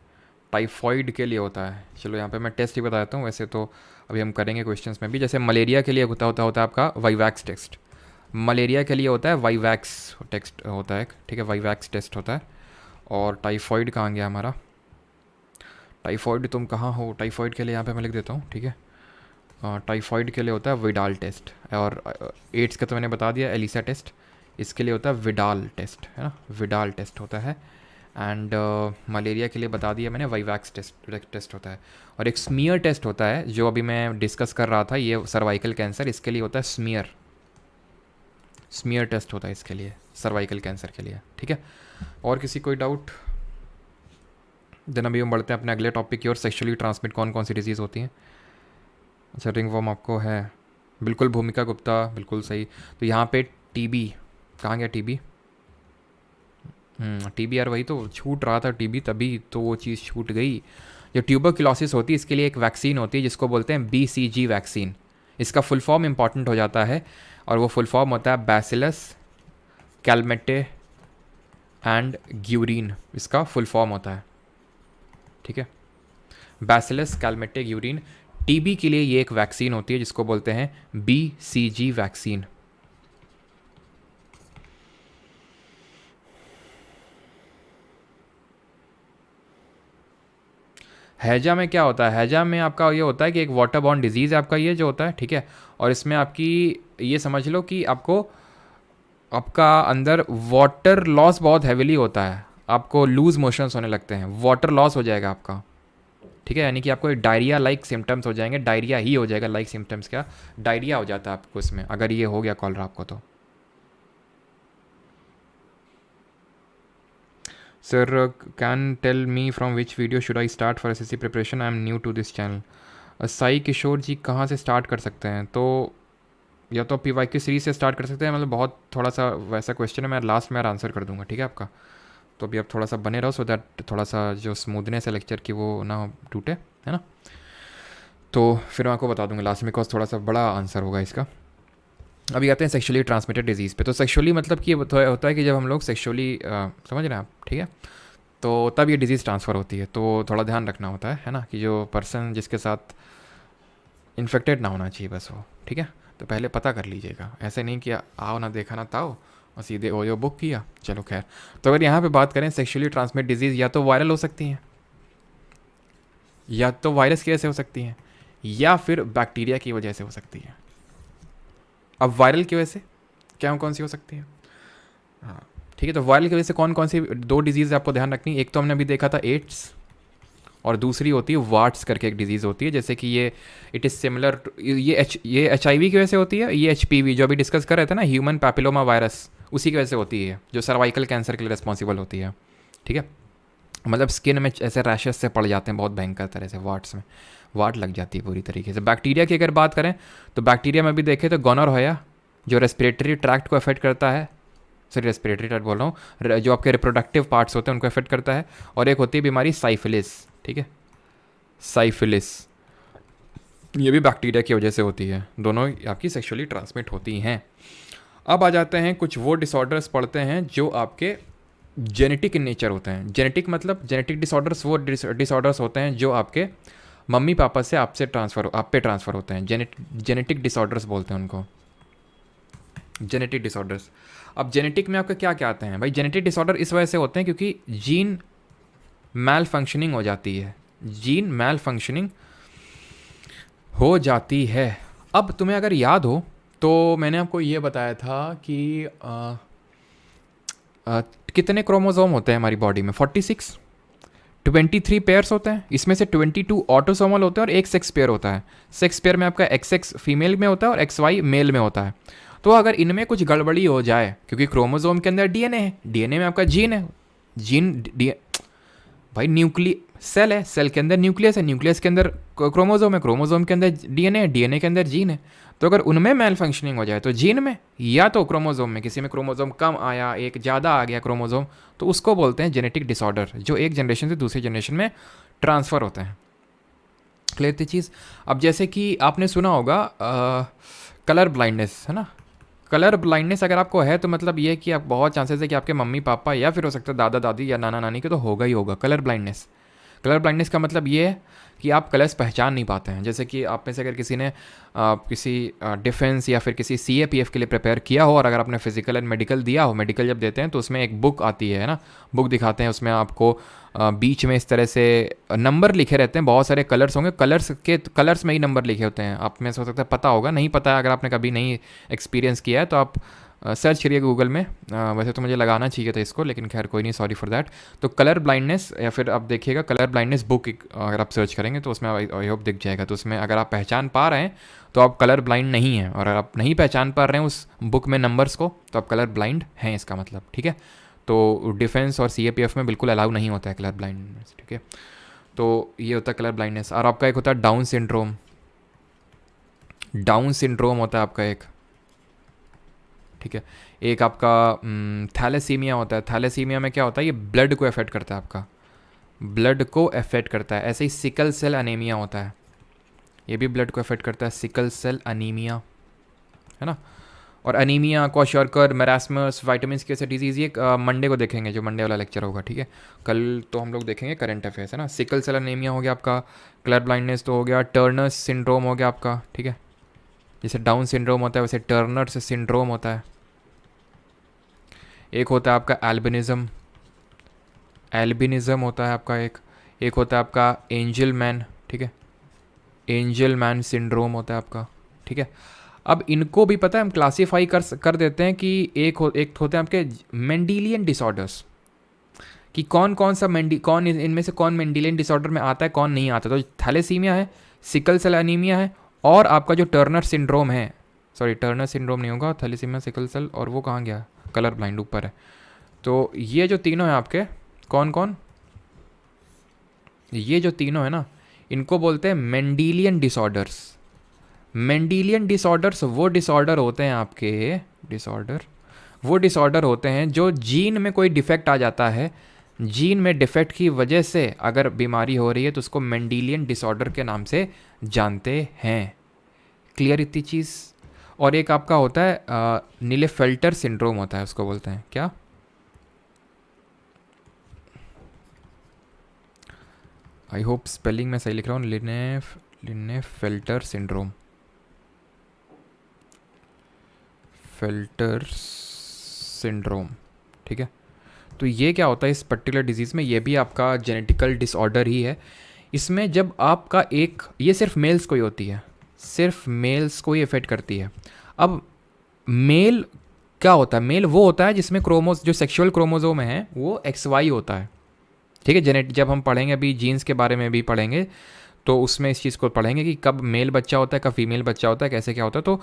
टाइफाइड के लिए होता है। चलो यहाँ पे मैं टेस्ट ही बता देता हूँ, वैसे तो अभी हम करेंगे क्वेश्चंस में भी। जैसे मलेरिया के लिए होता है आपका वाईवैक्स टेस्ट, मलेरिया के लिए होता है वाईवैक्स टेस्ट होता है, ठीक है, वाईवैक्स टेस्ट होता है। और टाइफाइड कहाँ गया हमारा, टाइफाइड तुम कहाँ हो, टाइफाइड के लिए यहाँ पे मैं लिख देता हूँ, ठीक है। टाइफाइड के लिए होता है विडाल टेस्ट, और एड्स का तो मैंने बता दिया एलिसा टेस्ट, इसके लिए होता है विडाल टेस्ट, है ना, विडाल टेस्ट होता है। एंड मलेरिया के लिए बता दिया मैंने वाईवैक्स टेस्ट होता है। और एक स्मीयर टेस्ट होता है जो अभी मैं डिस्कस कर रहा था, ये सर्वाइकल कैंसर, इसके लिए होता है स्मीयर टेस्ट होता है इसके लिए, सर्वाइकल कैंसर के लिए, ठीक है। और किसी कोई डाउट? देन अभी हम बढ़ते हैं अपने अगले टॉपिक की ओर, सेक्सुअली ट्रांसमिट कौन कौन सी डिजीज़ होती हैं। अच्छा, रिंगवॉर्म आपको है, बिल्कुल भूमिका गुप्ता, बिल्कुल सही। तो यहाँ पे टीबी कहाँ गया, टीबी, टीबी यार वही तो छूट रहा था, टीबी तभी तो वो चीज़ छूट गई। जो ट्यूबरक्लोसिस होती है इसके लिए एक वैक्सीन होती है जिसको बोलते हैं BCG वैक्सीन, इसका फुल फॉर्म इंपॉर्टेंट हो जाता है, और वो फुल फॉर्म होता है बैसिलस कैलमेटे एंड ग्यूरिन, इसका फुल फॉर्म होता है, ठीक है, बैसिलस कैलमेटे ग्यूरिन। टीबी के लिए ये एक वैक्सीन होती है जिसको बोलते हैं BCG वैक्सीन। हैजा में क्या होता है, हैजा में आपका ये होता है कि एक वाटर बॉर्न डिजीज़ है आपका ये जो होता है, ठीक है। और इसमें आपकी ये समझ लो कि आपका अंदर वाटर लॉस बहुत हैविली होता है, आपको लूज मोशंस होने लगते हैं, वाटर लॉस हो जाएगा आपका, ठीक है, यानी कि आपको डायरिया लाइक सिम्टम्स हो जाएंगे, डायरिया ही हो जाएगा, लाइक सिम्टम्स क्या, डायरिया हो जाता है आपको इसमें, अगर ये हो गया कॉलरा आपको तो। Sir can tell me from which video should I start for SSC preparation, I am new to this channel. Sai Kishore ji कहाँ से स्टार्ट कर सकते हैं, तो या तो PYQ सीरीज से स्टार्ट कर सकते हैं, मतलब बहुत थोड़ा सा वैसा क्वेश्चन है, मैं लास्ट में यार आंसर कर दूंगा, ठीक है आपका। तो अभी आप थोड़ा सा बने रहो, सो दैट थोड़ा सा जो स्मूथनेस है लेक्चर की वो ना टूटे, है ना। तो फिर मैं आपको बता दूंगा लास्ट में, बिकॉज थोड़ा सा बड़ा आंसर होगा इसका। अभी आते हैं सेक्सुअली ट्रांसमिटेड डिजीज़ पे। तो सेक्सुअली मतलब कि होता है कि जब हम लोग सेक्सुअली समझ रहे हैं आप, ठीक है, तो तब ये डिजीज़ ट्रांसफ़र होती है, तो थोड़ा ध्यान रखना होता है ना, कि जो पर्सन जिसके साथ इन्फेक्टेड ना होना चाहिए बस वो, ठीक है। तो पहले पता कर लीजिएगा, ऐसे नहीं कि आओ ना देखा ना ताओ और सीधे ओयो बुक किया, चलो खैर। तो अगर यहाँ पे बात करें सेक्सुअली ट्रांसमिट डिजीज़, या तो वायरल हो सकती हैं, या तो वायरस की वजह से हो सकती हैं, या फिर बैक्टीरिया की वजह से हो सकती है। अब वायरल की वजह से क्या कौन सी हो सकती है, हाँ ठीक है। तो वायरल की वजह से कौन कौन सी दो डिजीज़ आपको ध्यान रखनी, एक तो हमने अभी देखा था एड्स, और दूसरी होती है वार्ट्स करके एक डिजीज़ होती है, जैसे कि ये इट इज़ सिमिलर, ये HIV की वजह से होती है, ये HPV जो अभी डिस्कस कर रहे थे ना, ह्यूमन पैपिलोमा वायरस, उसी की वजह से होती है, जो सर्वाइकल कैंसर के लिए रिस्पॉन्सिबल होती है, ठीक है। मतलब स्किन में ऐसे रैशेस से पड़ जाते हैं बहुत भयंकर तरह से, वार्ट्स में वार्ट लग जाती है पूरी तरीके से। बैक्टीरिया की अगर बात करें तो बैक्टीरिया में भी देखें तो गोनोरहोया जो रेस्पिरेटरी ट्रैक्ट को अफेक्ट करता है, सॉरी रेस्पिरेटरी ट्रैक्ट बोल रहा हूँ, जो आपके रिप्रोडक्टिव पार्ट्स होते हैं उनको अफेक्ट करता है। और एक होती है बीमारी साइफिलिस, ठीक है, साइफिलिस, ये भी बैक्टीरिया की वजह से होती है, दोनों आपकी सेक्सुअली ट्रांसमिट होती हैं। अब आ जाते हैं कुछ वो डिसऑर्डर्स पढ़ते हैं जो आपके जेनेटिक इन नेचर होते हैं। जेनेटिक मतलब जेनेटिक डिसऑर्डर्स वो डिसऑर्डर्स होते हैं जो आपके मम्मी पापा से आप पे ट्रांसफ़र होते हैं, जेनेटिक डिसऑर्डर्स बोलते हैं उनको, जेनेटिक डिसऑर्डर्स। अब जेनेटिक में आपका क्या क्या आते हैं भाई, जेनेटिक डिसऑर्डर इस वजह से होते हैं क्योंकि जीन मैल फंक्शनिंग हो जाती है, जीन मैल फंक्शनिंग हो जाती है। अब तुम्हें अगर याद हो तो मैंने आपको ये बताया था कि कितने क्रोमोसोम होते हैं हमारी बॉडी में, 46, 23 पेयर्स होते हैं, इसमें से 22 ऑटोसोमल होते हैं और एक सेक्स पेयर होता है। सेक्स पेयर में आपका XX फीमेल में होता है और XY मेल में होता है। तो अगर इनमें कुछ गड़बड़ी हो जाए, क्योंकि क्रोमोसोम के अंदर DNA है, DNA में आपका जीन है, जीन भाई सेल है, सेल के अंदर न्यूक्लियस है, न्यूक्लियस के अंदर क्रोमोसोम है, क्रोमोसोम के अंदर DNA है, DNA के अंदर जीन है। तो अगर उनमें मेल फंक्शनिंग हो जाए तो जीन में या तो क्रोमोसोम में, किसी में क्रोमोसोम कम आया, एक ज़्यादा आ गया क्रोमोसोम, तो उसको बोलते हैं जेनेटिक डिसऑर्डर, जो एक जनरेशन से दूसरी जनरेशन में ट्रांसफ़र होते हैं। क्लियर थी चीज़। अब जैसे कि आपने सुना होगा कलर ब्लाइंडनेस, है ना। कलर ब्लाइंडनेस अगर आपको है तो मतलब ये है कि आप बहुत चांसेस है कि आपके मम्मी पापा या फिर हो सकता है दादा दादी या नाना नानी के तो होगा ही होगा कलर ब्लाइंडनेस। कलर ब्लाइंडनेस का मतलब ये है कि आप कलर्स पहचान नहीं पाते हैं। जैसे कि आप में से अगर किसी ने किसी डिफेंस या फिर किसी CAPF के लिए प्रिपेयर किया हो और अगर आपने फिजिकल एंड मेडिकल दिया हो, मेडिकल जब देते हैं तो उसमें एक बुक आती है ना, बुक दिखाते हैं, उसमें आपको बीच में इस तरह से नंबर लिखे रहते हैं, बहुत सारे कलर्स होंगे, कलर्स में ही नंबर लिखे होते हैं। आप में से हो सकता है पता होगा, नहीं पता है अगर आपने कभी नहीं एक्सपीरियंस किया है तो आप सर्च करिए गूगल में। वैसे तो मुझे लगाना चाहिए था इसको, लेकिन खैर कोई नहीं, सॉरी फॉर दैट। तो कलर ब्लाइंडनेस, या फिर आप देखिएगा कलर ब्लाइंडनेस बुक अगर आप सर्च करेंगे तो उसमें आई होप दिख जाएगा। तो उसमें अगर आप पहचान पा रहे हैं तो आप कलर ब्लाइंड नहीं हैं, और अगर आप नहीं पहचान पा रहे हैं उस बुक में नंबर्स को तो आप कलर ब्लाइंड हैं, इसका मतलब। ठीक है, तो डिफेंस और CAPF में बिल्कुल अलाउ नहीं होता है कलर ब्लाइंडनेस। ठीक है, तो ये होता है कलर ब्लाइंडनेस। और आपका एक होता है डाउन सिंड्रोम। डाउन सिंड्रोम होता है आपका एक, ठीक है। एक आपका थैलेसीमिया होता है। थैलेसीमिया में क्या होता है, ये ब्लड को अफेक्ट करता है, आपका ब्लड को अफेक्ट करता है। ऐसे ही सिकल सेल अनीमिया होता है, ये भी ब्लड को अफेक्ट करता है, सिकल सेल अनीमिया, है ना। और अनीमिया, क्वाशरकर, मेरास्मस, विटामिन्स की ऐसे डिजीज़, ये मंडे को देखेंगे, जो मंडे वाला लेक्चर होगा। ठीक है, कल तो हम लोग देखेंगे करंट अफेयर्स, है ना। सिकल सेल अनीमिया हो गया आपका, कलर ब्लाइंडनेस तो हो गया, टर्नर्स सिंड्रोम हो गया आपका। ठीक है, जैसे डाउन सिंड्रोम होता है वैसे टर्नर्स सिंड्रोम होता है। एक होता है आपका एल्बिनिज़म, एल्बिनिज़म होता है आपका एक होता है आपका एंजल मैन। ठीक है, एंजल मैन सिंड्रोम होता है आपका। ठीक है, अब इनको भी पता है हम क्लासीफाई कर देते हैं कि एक होते हैं आपके मेंडेलियन डिसऑर्डर्स, कि कौन कौन सा कौन इनमें से कौन मेंडेलियन डिसऑर्डर में आता है, कौन नहीं आता। तो थैलेसीमिया है, सिकल सेल एनीमिया है, और आपका जो टर्नर सिंड्रोम है, सॉरी टर्नर सिंड्रोम नहीं होगा, थैलेसीमिया, सिकल सेल, और वो कहाँ गया, कलर ब्लाइंड ऊपर है। तो ये जो तीनों हैं आपके, कौन कौन, ये जो तीनों है ना, इनको बोलते हैं मेंडेलियन डिसऑर्डर्स। मेंडेलियन डिसऑर्डर्स वो डिसऑर्डर होते हैं आपके, वो डिसऑर्डर होते हैं जो जीन में कोई डिफेक्ट आ जाता है, जीन में डिफेक्ट की वजह से अगर बीमारी हो रही है तो उसको मेंडेलियन डिसऑर्डर के नाम से जानते हैं। क्लियर इतनी चीज़। और एक आपका होता है नीलेफेल्टर सिंड्रोम होता है, उसको बोलते हैं क्या, आई होप स्पेलिंग में सही लिख रहा हूँ, लिनेफेल्टर सिंड्रोम, फेल्टर सिंड्रोम। ठीक है, तो ये क्या होता है इस पर्टिकुलर डिजीज़ में, ये भी आपका जेनेटिकल डिसऑर्डर ही है। इसमें जब आपका एक, ये सिर्फ मेल्स को ही होती है, सिर्फ मेल्स को ही इफेक्ट करती है। अब मेल क्या होता है, मेल वो होता है जिसमें जो सेक्सुअल क्रोमोसोम है वो XY होता है। ठीक है, जब हम पढ़ेंगे अभी जीन्स के बारे में भी पढ़ेंगे तो उसमें इस चीज़ को पढ़ेंगे कि कब मेल बच्चा होता है, कब फीमेल बच्चा होता है, कैसे क्या होता है। तो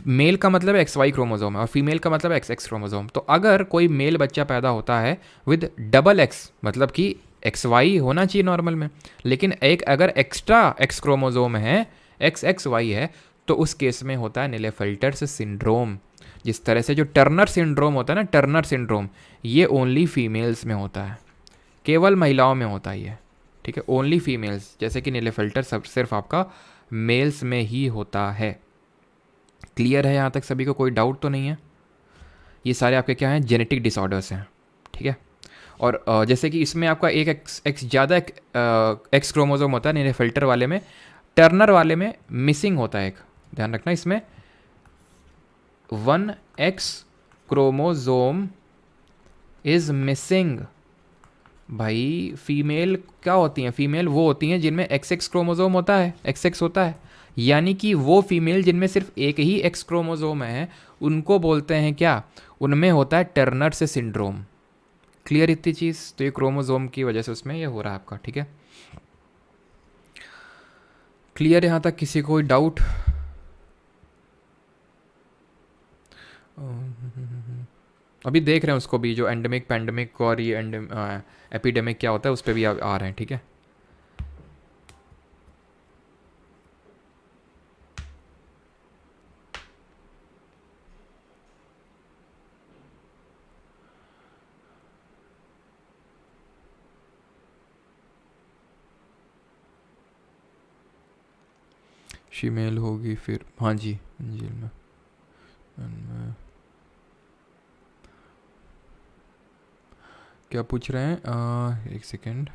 मेल का मतलब XY क्रोमोसोम है और फीमेल का मतलब XX क्रोमोसोम। तो अगर कोई मेल बच्चा पैदा होता है विद डबल X, मतलब कि XY होना चाहिए नॉर्मल में, लेकिन एक अगर एक्स्ट्रा X क्रोमोसोम है, XXY है, तो उस केस में होता है नीलेफेल्टर सिंड्रोम। जिस तरह से जो टर्नर सिंड्रोम होता है ना, टर्नर सिंड्रोम, ये ओनली फीमेल्स में होता है, केवल महिलाओं में होता है ये। ठीक है, ओनली फीमेल्स, जैसे कि नीलेफेल्टर सिर्फ आपका मेल्स में ही होता है। क्लियर है यहाँ तक सभी को, कोई डाउट तो नहीं है। ये सारे आपके क्या हैं, जेनेटिक डिसऑर्डर्स हैं। ठीक है, और जैसे कि इसमें आपका एक एक्स ज़्यादा एक्स क्रोमोसोम होता है नीलेफेल्टर वाले में, टर्नर वाले में मिसिंग होता है एक, ध्यान रखना, इसमें 1X क्रोमोसोम इज मिसिंग। भाई फीमेल क्या होती हैं, फीमेल वो होती हैं जिनमें XX क्रोमोसोम होता है, XX होता है, यानी कि वो फीमेल जिनमें सिर्फ एक ही X क्रोमोसोम है उनको बोलते हैं क्या, उनमें होता है टर्नर से सिंड्रोम। क्लियर इतनी चीज़? तो ये क्रोमोसोम की वजह से उसमें ये हो रहा है आपका, ठीक है। क्लियर यहाँ तक? किसी को कोई डाउट? अभी देख रहे हैं उसको भी, जो एंडेमिक पैंडेमिक और ये एपिडेमिक क्या होता है उस पर भी आ रहे हैं, ठीक है। शीमेल होगी फिर, हाँ जी इंजील में। क्या पूछ रहे हैं? एक सेकेंड।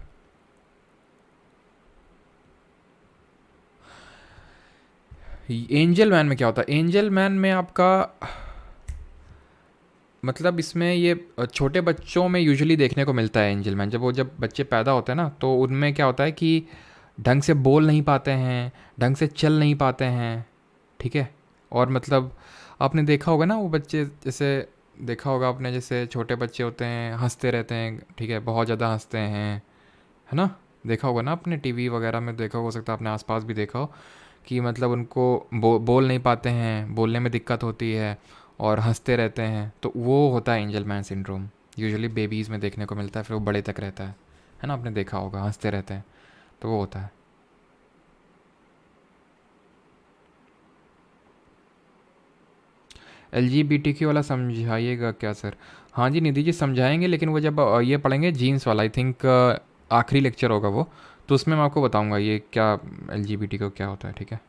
एंजल मैन में क्या होता है? एंजल मैन में आपका मतलब इसमें ये छोटे बच्चों में यूजुअली देखने को मिलता है एंजल मैन। जब बच्चे पैदा होते हैं ना, तो उनमें क्या होता है कि ढंग से बोल नहीं पाते हैं, ढंग से चल नहीं पाते हैं, ठीक है। और मतलब आपने देखा होगा ना वो बच्चे, जैसे देखा होगा आपने, जैसे छोटे बच्चे होते हैं हंसते रहते हैं, ठीक है, बहुत ज़्यादा हंसते हैं, है ना। देखा होगा ना आपने, टीवी वगैरह में देखा हो सकता है, आपने आसपास भी देखा हो कि मतलब उनको बोल नहीं पाते हैं, बोलने में दिक्कत होती है और हंसते रहते हैं, तो वो होता है angel man syndrome. Usually babies में देखने को मिलता है, फिर वो बड़े तक रहता है ना। आपने देखा होगा हंसते रहते हैं, तो वो होता है। एलजीबीटीक्यू वाला समझाइएगा क्या सर? हाँ जी निधि जी समझाएंगे, लेकिन वो जब ये पढ़ेंगे जीन्स वाला, आई थिंक आखिरी लेक्चर होगा वो, तो उसमें मैं आपको बताऊंगा ये क्या एलजीबीटीक्यू क्या होता है, ठीक है।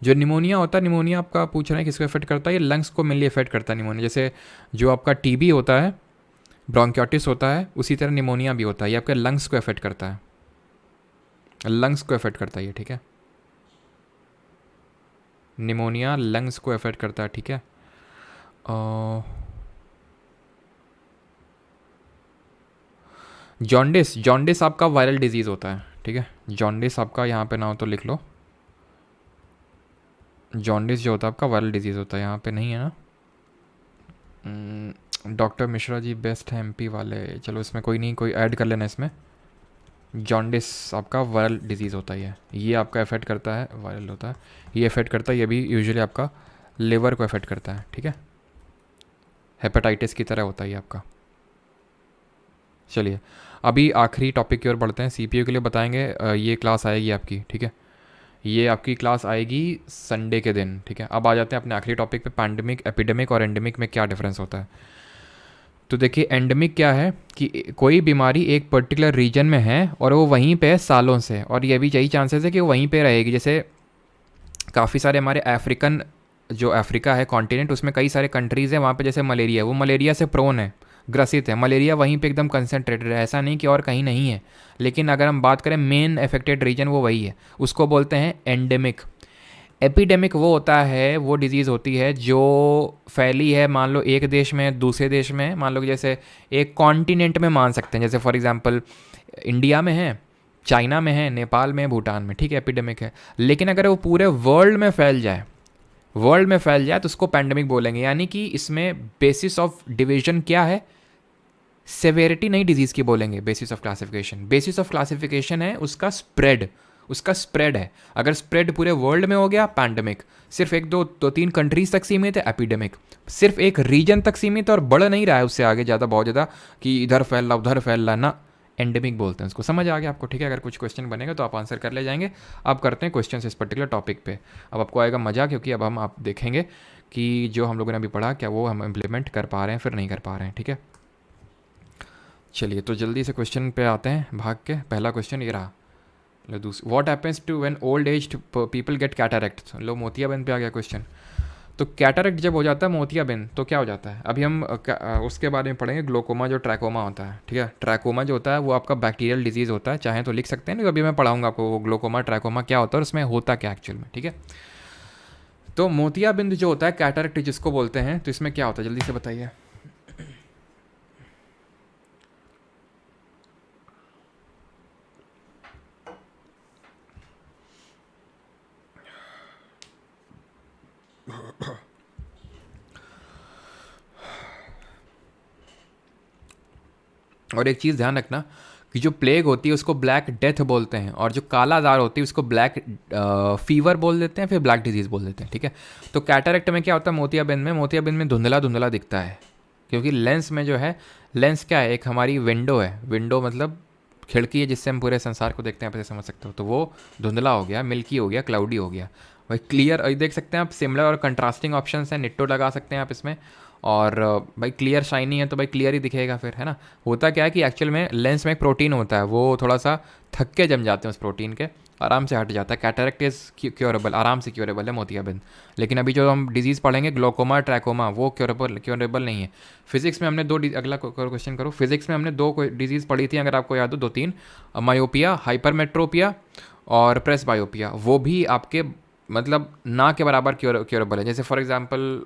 जो निमोनिया होता है, निमोनिया आपका पूछ रहे हैं किसको इफेक्ट करता है? ये लंग्स को मेनली इफेक्ट करता है निमोनिया। जैसे जो आपका टीबी होता है, ब्रोंकियोटिस होता है, उसी तरह निमोनिया भी होता है। ये आपके लंग्स को इफेक्ट करता है, लंग्स को इफेक्ट करता है ये, ठीक है। निमोनिया लंग्स को इफेक्ट करता है, ठीक है। जॉन्डिस, जॉन्डिस आपका वायरल डिजीज़ होता है, ठीक है। जॉन्डिस आपका यहाँ पे ना हो तो लिख लो। जॉन्डिस जो होता है आपका वायरल डिजीज़ होता है, यहाँ पे नहीं है ना। डॉक्टर मिश्रा जी बेस्ट है एमपी वाले, चलो इसमें कोई नहीं, कोई ऐड कर लेना इसमें। जॉन्डिस आपका वायरल डिजीज़ होता है, ये आपका इफेक्ट करता है, वायरल होता है, ये इफेक्ट करता है, ये भी यूजुअली आपका लिवर को इफेक्ट करता है, ठीक है। हेपेटाइटिस की तरह होता है ये आपका। चलिए अभी आखिरी टॉपिक की ओर बढ़ते हैं। सीपीयू के लिए बताएंगे, ये क्लास आएगी आपकी, ठीक है। ये आपकी क्लास आएगी संडे के दिन, ठीक है। अब आ जाते हैं अपने आखिरी टॉपिक पे, पैंडेमिक, एपिडेमिक और एंडेमिक में क्या डिफरेंस होता है। तो देखिए एंडेमिक क्या है कि कोई बीमारी एक पर्टिकुलर रीजन में है और वो वहीं पे है सालों से, और ये भी यही चांसेस है कि वो वहीं पे रहेगी। जैसे काफ़ी सारे हमारे अफ्रीकन, जो अफ्रीका है कॉन्टिनेंट, उसमें कई सारे कंट्रीज़ हैं, वहाँ पे जैसे मलेरिया, वो मलेरिया से प्रोन है, ग्रसित है, मलेरिया वहीं पे एकदम कंसनट्रेटेड है, ऐसा नहीं कि और कहीं नहीं है। लेकिन अगर हम बात करें मेन अफेक्टेड रीजन वो वही है, उसको बोलते हैं एंडेमिक। एपिडेमिक वो होता है, वो डिजीज़ होती है जो फैली है, मान लो एक देश में, दूसरे देश में, मान लो कि जैसे एक कॉन्टिनेंट में मान सकते हैं, जैसे फॉर एग्जांपल इंडिया में है, चाइना में है, नेपाल में, भूटान में, ठीक है, एपिडेमिक है। लेकिन अगर वो पूरे वर्ल्ड में फैल जाए, वर्ल्ड में फैल जाए, तो उसको पैंडेमिक बोलेंगे। यानी कि इसमें बेसिस ऑफ डिवीजन क्या है? सेवेरिटी नहीं डिजीज़ की बोलेंगे, basis of classification. Basis of classification है उसका स्प्रेड, उसका स्प्रेड है। अगर स्प्रेड पूरे वर्ल्ड में हो गया, पैंडेमिक। सिर्फ एक दो दो तीन कंट्रीज तक सीमित है, एपिडेमिक। सिर्फ एक रीजन तक सीमित है और बढ़ नहीं रहा है उससे आगे ज़्यादा, बहुत ज़्यादा कि इधर फैल रहा उधर फैल रहा ना, एंडेमिक बोलते हैं उसको। समझ आ गया आपको, ठीक है। अगर कुछ क्वेश्चन बनेगा तो आप आंसर कर ले जाएंगे। अब करते हैं क्वेश्चन इस पर्टिकुलर टॉपिक पे। अब आपको आएगा मज़ा, क्योंकि अब हम आप देखेंगे कि जो हम लोगों ने अभी पढ़ा क्या वो हम इम्प्लीमेंट कर पा रहे हैं फिर नहीं कर पा रहे हैं, ठीक है। चलिए तो जल्दी से क्वेश्चन पे आते हैं भाग के। पहला क्वेश्चन ये रहा, what happens to when old age people get cataract. लो मोतियाबिंद पे आ गया क्वेश्चन। तो कैटरैक्ट जब हो जाता है मोतियाबिंद तो क्या हो जाता है? अभी हम उसके बारे में पढ़ेंगे, ग्लोकोमा जो ट्रैकोमा होता है, ठीक है। ट्रैकोमा जो होता है वो आपका बैक्टीरियल डिजीज़ होता है, चाहे तो लिख सकते हैं, नहीं अभी मैं पढ़ाऊंगा आपको वो ग्लोकोमा ट्रैकोमा क्या होता है और उसमें होता क्या एक्चुअल में, ठीक है। तो मोतियाबिंद जो होता है, कैटरैक्ट जिसको बोलते हैं, तो इसमें क्या होता है जल्दी से बताइए। और एक चीज़ ध्यान रखना कि जो प्लेग होती है उसको ब्लैक डेथ बोलते हैं, और जो काला जार होती है उसको ब्लैक फीवर बोल देते हैं, फिर ब्लैक डिजीज़ बोल देते हैं, ठीक है। तो कैटरेक्ट में क्या होता है, मोतियाबिंद में धुंधला धुंधला दिखता है, क्योंकि लेंस में जो है, लेंस क्या है, एक हमारी विंडो है, विंडो मतलब खिड़की है जिससे हम पूरे संसार को देखते हैं, आप ऐसे समझ सकते हो। तो वो धुंधला हो गया, मिल्की हो गया, क्लाउडी हो गया। भाई क्लियर देख सकते हैं आप, सिमिलर और कंट्रास्टिंग ऑप्शन हैं, निट्टो लगा सकते हैं आप इसमें। और भाई क्लियर शाइनी है तो भाई क्लियर ही दिखेगा फिर, है ना। होता क्या है कि एक्चुअल में लेंस में एक प्रोटीन होता है, वो थोड़ा सा थक के जम जाते हैं उस प्रोटीन के, आराम से हट जाता है। कैटरेक्ट इज़ क्योरेबल, आराम से क्योरेबल है मोतियाबिंद। लेकिन अभी जो हम डिजीज़ पढ़ेंगे ग्लोकोमा ट्रैकोमा, वो क्योरेबल नहीं है। फिजिक्स में हमने अगला क्वेश्चन करो। फिजिक्स में हमने दो डिजीज़ पढ़ी थी, अगर आपको याद हो, 2-3, मायोपिया, हाइपरमेट्रोपिया और प्रेस बायोपिया। वो भी आपके मतलब ना के बराबर क्योरेबल है। जैसे फॉर एग्जांपल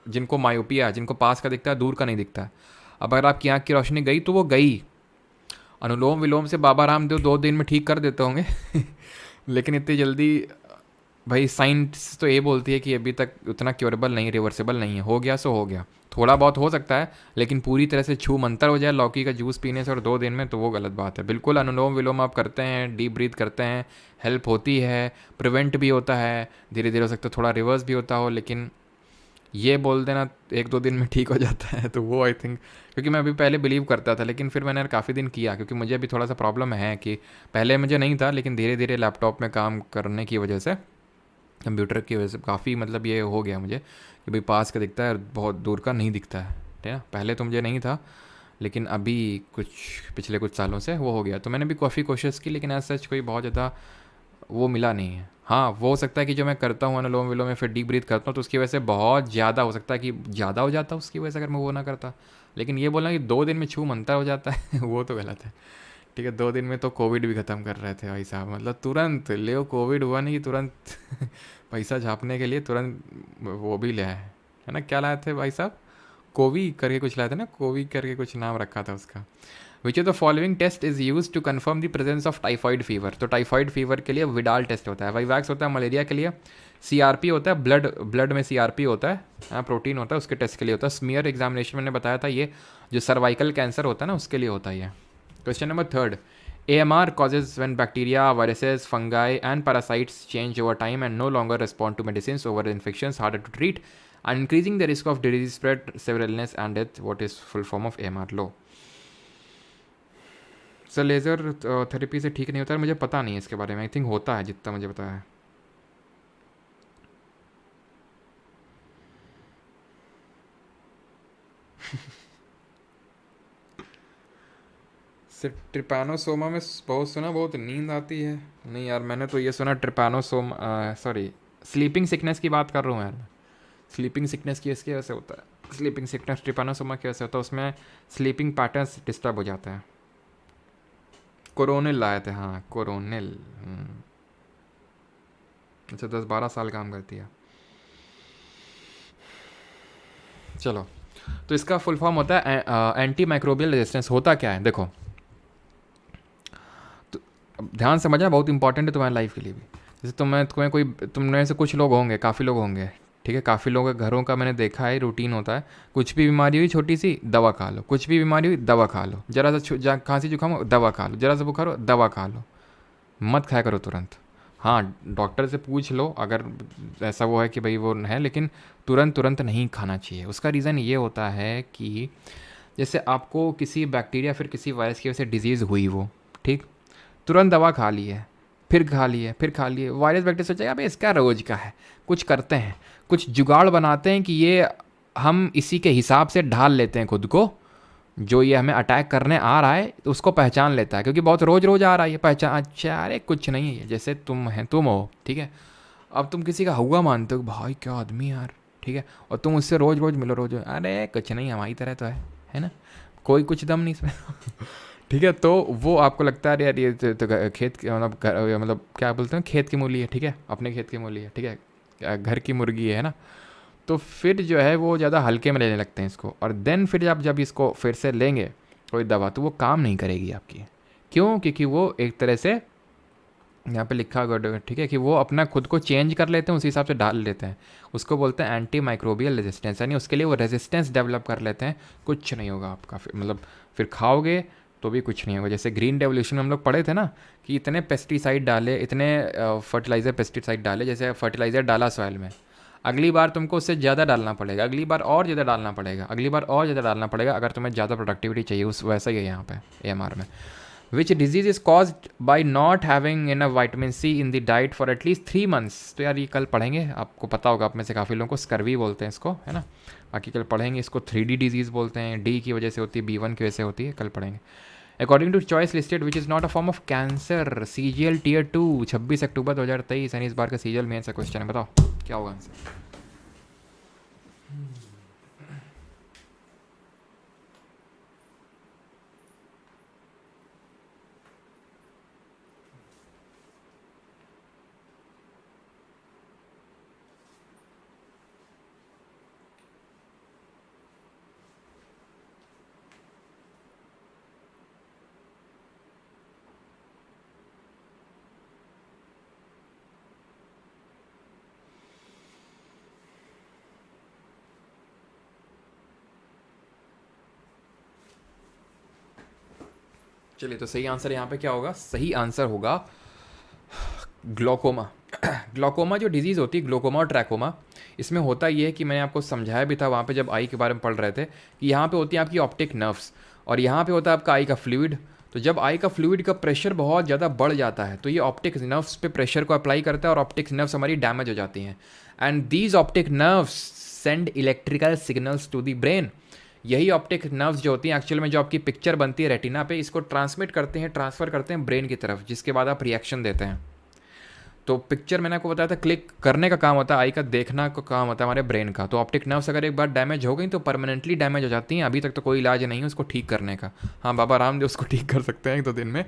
जिनको मायोपिया है, जिनको पास का दिखता है, दूर का नहीं दिखता है, अब अगर आपकी आँख की रोशनी गई तो वो गई। अनुलोम विलोम से बाबा रामदेव 2 दिन में ठीक कर देते होंगे लेकिन इतनी जल्दी भाई साइंस तो ये बोलती है कि अभी तक उतना क्योरेबल नहीं, रिवर्सेबल नहीं है। हो गया सो हो गया, थोड़ा बहुत हो सकता है, लेकिन पूरी तरह से छू मंतर हो जाए लौकी का जूस पीने से और 2 दिन में, तो वो गलत बात है। बिल्कुल अनुलोम विलोम आप करते हैं, डीप ब्रीथ करते हैं, हेल्प होती है, प्रिवेंट भी होता है, धीरे धीरे हो सकता है थोड़ा रिवर्स भी होता हो, लेकिन ये बोल देना 1-2 दिन में ठीक हो जाता है, तो वो आई थिंक, क्योंकि मैं अभी पहले बिलीव करता था, लेकिन फिर मैंने काफ़ी दिन किया, क्योंकि मुझे अभी थोड़ा सा प्रॉब्लम है कि पहले मुझे नहीं था, लेकिन धीरे धीरे लैपटॉप में काम करने की वजह से, कंप्यूटर की वजह से काफ़ी मतलब ये हो गया मुझे कि भाई पास का दिखता है और बहुत दूर का नहीं दिखता है, ठीक है। पहले तो मुझे नहीं था, लेकिन अभी पिछले कुछ सालों से वो हो गया। तो मैंने भी काफ़ी कोशिश की, लेकिन एज सच कोई बहुत ज़्यादा वो मिला नहीं है। हाँ, वो हो सकता है कि जो मैं करता हूँ अनुलोम विलोम में फिर डीप ब्रीथ करता हूँ, तो उसकी वजह से बहुत ज़्यादा हो सकता है कि ज़्यादा हो जाता उसकी वजह से, अगर मैं वो ना करता। लेकिन ये बोलना कि 2 दिन में छू मंतर हो जाता है वो तो गलत है, ठीक है। 2 दिन में तो कोविड भी ख़त्म कर रहे थे भाई साहब, मतलब तुरंत ले, कोविड हुआ नहीं कि तुरंत पैसा छापने के लिए तुरंत वो भी ले आए, है ना। क्या लाए थे भाई साहब, कोवी करके कुछ लाए थे ना, कोवी करके कुछ नाम रखा था उसका। Which of the following test is use to confirm the presence of typhoid fever. तो टाइफाइड फीवर के लिए विडाल टेस्ट होता है, वाईवैक्स होता है मलेरिया के लिए, सीआरपी होता है, ब्लड में सीआरपी होता है, हाँ प्रोटीन होता है, उसके टेस्ट के लिए होता है। स्मीयर एग्जामिनेशन मैंने बताया था, ये जो सर्वाइकल कैंसर होता है ना उसके लिए होता है ये। Question number 3, AMR causes when bacteria, viruses, fungi and parasites change over time and no longer respond to medicines over infections harder to treat and increasing the risk of disease spread, severe illness and death. What is full form of AMR law? Sir laser therapy से ठीक नहीं होता है, मुझे पता नहीं है इसके बारे में, आई थिंक होता है जितना मुझे पता है। सिर्फ ट्रिपैनोसोमा में बहुत सुना, बहुत नींद आती है। नहीं यार, मैंने तो ये सुना ट्रिपैनोसोमा, सॉरी स्लीपिंग सिकनेस की बात कर रहा हूँ यार मैं। स्लीपिंग सिकनेस की इसकी वजह से होता है, स्लीपिंग सिकनेस ट्रिपैनोसोमा की वजह से होता है, उसमें स्लीपिंग पैटर्न्स डिस्टर्ब हो जाता है। कोरोनिल लाए थे, हाँ कोरोनिल। अच्छा 10-12 साल काम करती है। चलो, तो इसका फुल फॉर्म होता है एंटी माइक्रोबियल रेजिस्टेंस। होता क्या है देखो, तो ध्यान समझना, बहुत इंपॉर्टेंट है तुम्हारी लाइफ के लिए भी। जैसे तुमने से कुछ लोग होंगे, काफ़ी लोग होंगे, ठीक है। काफ़ी लोगों के घरों का मैंने देखा है, रूटीन होता है, कुछ भी बीमारी हुई छोटी सी दवा खा लो, कुछ भी बीमारी हुई दवा खा लो, जरा सा खांसी जुकाम हो दवा खा लो, जरा सा बुखार हो दवा खा लो, मत खाया करो तुरंत। हाँ डॉक्टर से पूछ लो अगर ऐसा वो है कि भाई वो है, लेकिन तुरंत नहीं खाना चाहिए। उसका रीज़न ये होता है कि जैसे आपको किसी बैक्टीरिया फिर किसी वायरस की वजह से डिजीज़ हुई, वो ठीक, तुरंत दवा खा ली है, फिर खा लिए, फिर खा लिए, वायरस बैक्टीरिया सोचेगा भाई इसका रोज का है, कुछ करते हैं, कुछ जुगाड़ बनाते हैं कि ये हम इसी के हिसाब से ढाल लेते हैं खुद को, जो ये हमें अटैक करने आ रहा है तो उसको पहचान लेता है, क्योंकि बहुत रोज़ आ रहा है ये पहचान, अच्छा अरे कुछ नहीं है ये, जैसे तुम हो, ठीक है। अब तुम किसी का हुआ मानते हो, भाई क्या आदमी यार, ठीक है, और तुम उससे रोज़ मिलो, अरे कुछ नहीं हमारी तरह तो है ना, कोई कुछ दम नहीं इसमें ठीक है। तो वो आपको लगता है यार ये तो खेत मतलब क्या बोलते हैं, खेत की मूली है, ठीक है, अपने खेत की मूली है, ठीक है, घर की मुर्गी है ना। तो फिर जो है वो ज़्यादा हल्के में लेने लगते हैं इसको, और देन फिर जब इसको फिर से लेंगे कोई दवा तो वो काम नहीं करेगी आपकी। क्यों? क्योंकि वो एक तरह से यहाँ पे लिखा हुआ ठीक है कि वो अपना खुद को चेंज कर लेते हैं, उसी हिसाब से डाल लेते हैं। उसको बोलते हैं एंटी माइक्रोबियल रेजिस्टेंस, यानी उसके लिए वो रेजिस्टेंस डेवलप कर लेते हैं। कुछ नहीं होगा आपका, मतलब फिर खाओगे तो भी कुछ नहीं होगा। जैसे ग्रीन रेवोल्यूशन में हम लोग पढ़े थे ना कि इतने पेस्टिसाइड डाले, इतने फर्टिलाइज़र पेस्टिसाइड डाले, जैसे फर्टिलाइज़र डाला सॉइल में, अगली बार तुमको उससे ज़्यादा डालना पड़ेगा, अगली बार और ज़्यादा डालना पड़ेगा, अगली बार और ज़्यादा डालना पड़ेगा, अगर तुम्हें ज़्यादा प्रोडक्टिविटी चाहिए। उस वैसा ही है यहाँ पे AMR में। Which disease is caused by not having in vitamin C in the diet for at least 3 months। तो यार ये कल पढ़ेंगे, आपको पता होगा, आप में से काफ़ी लोगों को स्कर्वी बोलते हैं इसको, है ना। बाकी कल पढ़ेंगे इसको 3D डिजीज़ बोलते हैं, डी की वजह से होती है, B1 की वजह से होती है, कल पढ़ेंगे। According to choice listed which is not a form of cancer, CGL Tier 2, 26 October 2023। यानी इस बार का CGL मेन सा क्वेश्चन है, बताओ क्या होगा आंसर। चलिए, तो सही आंसर यहाँ पे क्या होगा, सही आंसर होगा ग्लोकोमा। ग्लोकोमा जो डिजीज़ होती है, ग्लोकोमा और ट्रैकोमा, इसमें होता ये है कि मैंने आपको समझाया भी था वहाँ पे जब आई के बारे में पढ़ रहे थे कि यहाँ पे होती है आपकी ऑप्टिक नर्व्स, और यहाँ पे होता है आपका आई का फ्लूइड। तो जब आई का फ्लूइड का प्रेशर बहुत ज़्यादा बढ़ जाता है तो ये ऑप्टिक नर्व्स पे प्रेशर को अप्लाई करता है और ऑप्टिक नर्व्स हमारी डैमेज हो जाती हैं। And these optic nerves send electrical signals to the brain. यही ऑप्टिक नर्व्स जो होती हैं एक्चुअल में जो आपकी पिक्चर बनती है रेटिना पे, इसको ट्रांसमिट करते हैं, ट्रांसफ़र करते हैं ब्रेन की तरफ, जिसके बाद आप रिएक्शन देते हैं। तो पिक्चर मैंने आपको बताया था क्लिक करने का काम होता है, आई का देखना का काम होता है हमारे ब्रेन का। तो ऑप्टिक नर्व्स अगर एक बार डैमेज हो गई तो परमानेंटली डैमेज हो जाती हैं। अभी तक तो कोई इलाज नहीं है उसको ठीक करने का। हाँ, बाबा रामदेव उसको ठीक कर सकते हैं 1-2 दिन में।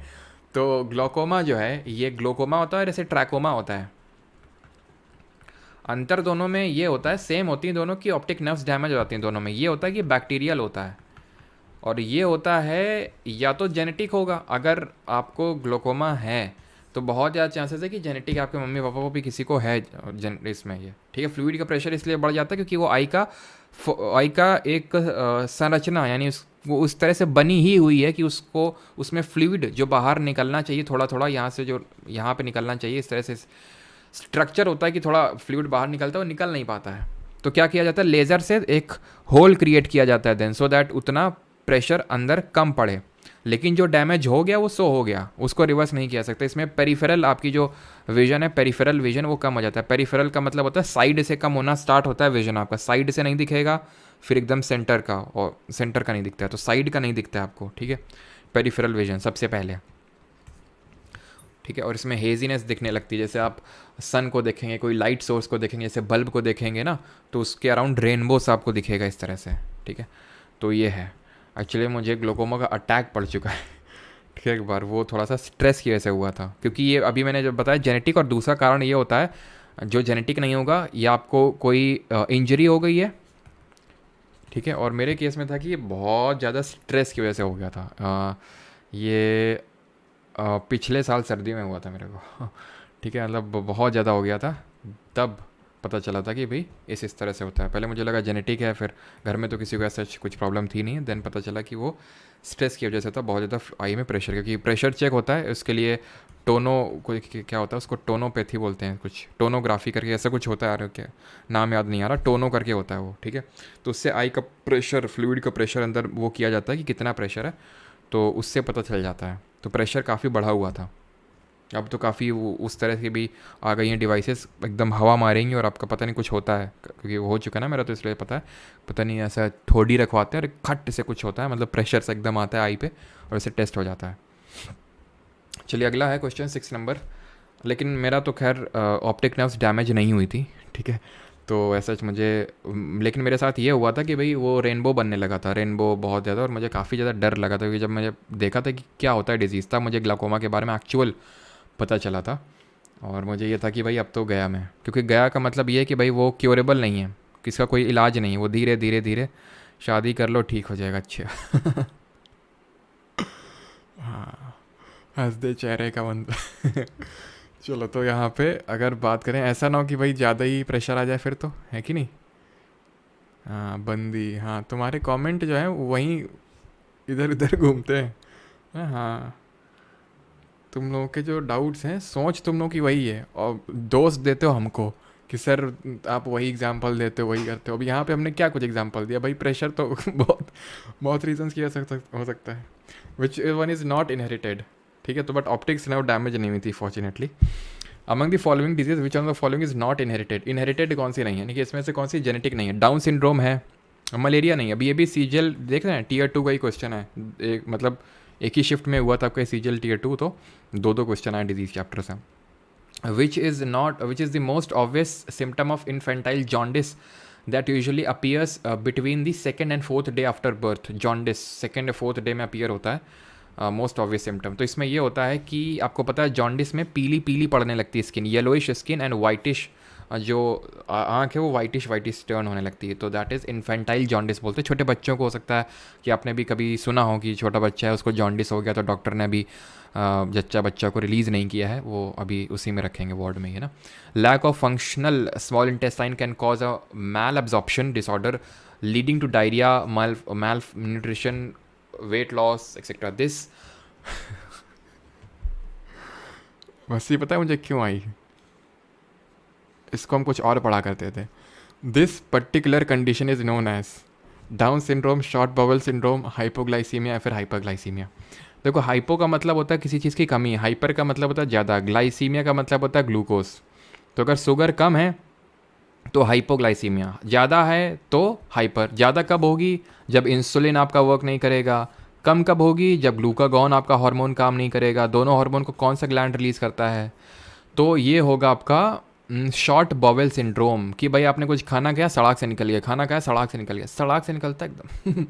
तो ग्लोकोमा जो है, ये ग्लोकोमा होता है, जैसे ट्रैकोमा होता है। अंतर दोनों में ये होता है, सेम होती हैं दोनों की, ऑप्टिक नर्व्स डैमेज हो जाती हैं दोनों में। ये होता है कि बैक्टीरियल होता है, और ये होता है या तो जेनेटिक होगा। अगर आपको ग्लोकोमा है तो बहुत ज़्यादा चांसेस है कि जेनेटिक आपके मम्मी पापा को भी किसी को है इसमें ये, ठीक है। फ्लूइड का प्रेशर इसलिए बढ़ जाता है क्योंकि वो आई का एक संरचना, यानी वो उस तरह से बनी ही हुई है कि उसको, उसमें फ्लूइड जो बाहर निकलना चाहिए थोड़ा थोड़ा, यहाँ से जो यहाँ पे निकलना चाहिए, इस तरह से स्ट्रक्चर होता है कि थोड़ा फ्लूइड बाहर निकलता है, वो निकल नहीं पाता है। तो क्या किया जाता है, लेज़र से एक होल क्रिएट किया जाता है देन, सो दैट उतना प्रेशर अंदर कम पड़े। लेकिन जो डैमेज हो गया वो सो हो गया, उसको रिवर्स नहीं किया सकता। इसमें पेरिफेरल आपकी जो विजन है, पेरिफेरल विजन, वो कम हो जाता है। पेरिफेरल का मतलब होता है साइड से कम होना स्टार्ट होता है विजन आपका, साइड से नहीं दिखेगा, फिर एकदम सेंटर का, और सेंटर का नहीं दिखता है, तो साइड का नहीं दिखता है आपको, ठीक है। पेरिफेरल विजन सबसे पहले, ठीक है। और इसमें हेजीनेस दिखने लगती है, जैसे आप सन को देखेंगे, कोई लाइट सोर्स को देखेंगे, जैसे बल्ब को देखेंगे ना, तो उसके अराउंड रेनबोस आपको दिखेगा इस तरह से, ठीक है। तो ये है, एक्चुअली मुझे ग्लोकोमा का अटैक पड़ चुका है, ठीक है। एक बार वो थोड़ा सा स्ट्रेस की वजह से हुआ था, क्योंकि ये अभी मैंने जब बताया जेनेटिक, और दूसरा कारण ये होता है जो जेनेटिक नहीं होगा, या आपको कोई इंजरी हो गई है, ठीक है। और मेरे केस में था कि ये बहुत ज़्यादा स्ट्रेस की वजह से हो गया था। ये पिछले साल सर्दी में हुआ था मेरे को, ठीक है। मतलब बहुत ज़्यादा हो गया था, तब पता चला था कि भाई इस तरह से होता है। पहले मुझे लगा जेनेटिक है, फिर घर में तो किसी को ऐसा कुछ प्रॉब्लम थी नहीं, देन पता चला कि वो स्ट्रेस की वजह से था, बहुत ज़्यादा आई में प्रेशर, क्योंकि प्रेशर चेक होता है उसके लिए टोनो, कोई क्या होता है उसको, टोनोपैथी बोलते हैं, कुछ टोनोग्राफी करके ऐसा कुछ होता है, यार क्या नाम याद नहीं आ रहा, टोनो करके होता है वो, ठीक है। तो उससे आई का प्रेशर, फ्लूइड का प्रेशर अंदर वो किया जाता है कि कितना प्रेशर है, तो उससे पता चल जाता है। तो प्रेशर काफ़ी बढ़ा हुआ था। अब तो काफ़ी उस तरह की भी आ गई हैं डिवाइसेस, एकदम हवा मारेंगी और आपका पता नहीं कुछ होता है, क्योंकि वो हो चुका है ना मेरा, तो इसलिए पता है। पता नहीं ऐसा थोड़ी रखवाते हैं और खट से कुछ होता है, मतलब प्रेशर से एकदम आता है आई पे, और ऐसे टेस्ट हो जाता है। चलिए अगला है क्वेश्चन 6 नंबर। लेकिन मेरा तो खैर ऑप्टिक नर्व्स डैमेज नहीं हुई थी, ठीक है। तो ऐसा मुझे, लेकिन मेरे साथ ये हुआ था कि भाई वो रेनबो बनने लगा था, रेनबो बहुत ज़्यादा, और मुझे काफ़ी ज़्यादा डर लगा था, क्योंकि जब मैंने देखा था कि क्या होता है डिजीज़, था मुझे ग्लाकोमा के बारे में एक्चुअल पता चला था। और मुझे ये था कि भाई अब तो गया मैं, क्योंकि गया का मतलब ये है कि भाई वो क्योरेबल नहीं है, किसका कोई इलाज नहीं है, वो धीरे धीरे धीरे शादी कर लो ठीक हो जाएगा, अच्छा। हाँ, हंस दे चेहरे का बंद। चलो तो यहाँ पे अगर बात करें, ऐसा ना हो कि भाई ज़्यादा ही प्रेशर आ जाए फिर, तो है कि नहीं। हाँ बंदी, हाँ तुम्हारे कमेंट जो है वहीं इधर उधर घूमते हैं। हाँ तुम लोगों के जो डाउट्स हैं, सोच तुम लोगों की वही है, और दोस्त देते हो हमको कि सर आप वही एग्जाम्पल देते हो, वही करते हो। अब यहाँ पे हमने क्या कुछ एग्जाम्पल दिया भाई, प्रेशर तो बहुत बहुत रीजंस की हो सकता है, which one is not inherited. ठीक है, तो बट ऑप्टिक्स ना डैमेज नहीं हुई थी fortunately. Among the following disease which on the following is not inherited. Inherited कौन सी नहीं है, यानी कि इसमें से कौन सी जेनेटिक नहीं है। डाउन सिंड्रोम है, मलेरिया नहीं है। अभी ये भी सीजल देख रहे हैं, टीयर 2 का ही क्वेश्चन है। एक मतलब एक ही शिफ्ट में हुआ था आपका सीजल टीयर 2, तो दो दो क्वेश्चन आए डिजीज चैप्टर से। Which is the most obvious symptom of infantile jaundice that usually appears between the second and fourth day after birth. Jaundice second या फोर्थ डे में अपीयर होता है, मोस्ट ऑब्वियस सिम्टम। तो इसमें ये होता है कि आपको पता है जॉन्डिस में पीली पीली पड़ने लगती है skin, yellowish skin and whitish जो आँख है वो वाइटिश वाइटिश टर्न होने लगती है। तो दैट इज़ इन्फेंटाइल जॉन्डिस बोलते हैं। छोटे बच्चों को हो सकता है कि आपने भी कभी सुना हो कि छोटा बच्चा है उसको जॉन्डिस हो गया, तो डॉक्टर ने अभी जच्चा बच्चा को रिलीज़ नहीं किया है, वो अभी उसी में रखेंगे वार्ड में, है ना। Lack of functional small intestine can cause a malabsorption disorder leading to diarrhoea, malnutrition, weight loss etcetera. This बस ये पता है मुझे क्यों आई, इसको हम कुछ और पढ़ा करते थे। This particular condition is known as Down syndrome, short bowel syndrome, hypoglycaemia या फिर हाइपरग्लाइसीमिया। देखो हाइपो का मतलब होता है किसी चीज़ की कमी, हाइपर का मतलब होता है ज़्यादा, ग्लाइसीमिया का मतलब होता है ग्लूकोज। तो अगर शुगर कम है तो हाइपोग्लाइसीमिया, ज़्यादा है तो हाइपर। ज़्यादा कब होगी, जब इंसुलिन आपका वर्क नहीं करेगा। कम कब होगी, जब ग्लूकागॉन आपका हार्मोन काम नहीं करेगा। दोनों हार्मोन को कौन सा ग्लैंड रिलीज़ करता है, तो ये होगा आपका शॉर्ट बॉवेल सिंड्रोम। कि भाई आपने कुछ खाना खाया सड़ाक से निकल गया, खाना खाया सड़ाक से निकल गया, सड़ाक से निकलता है एकदम।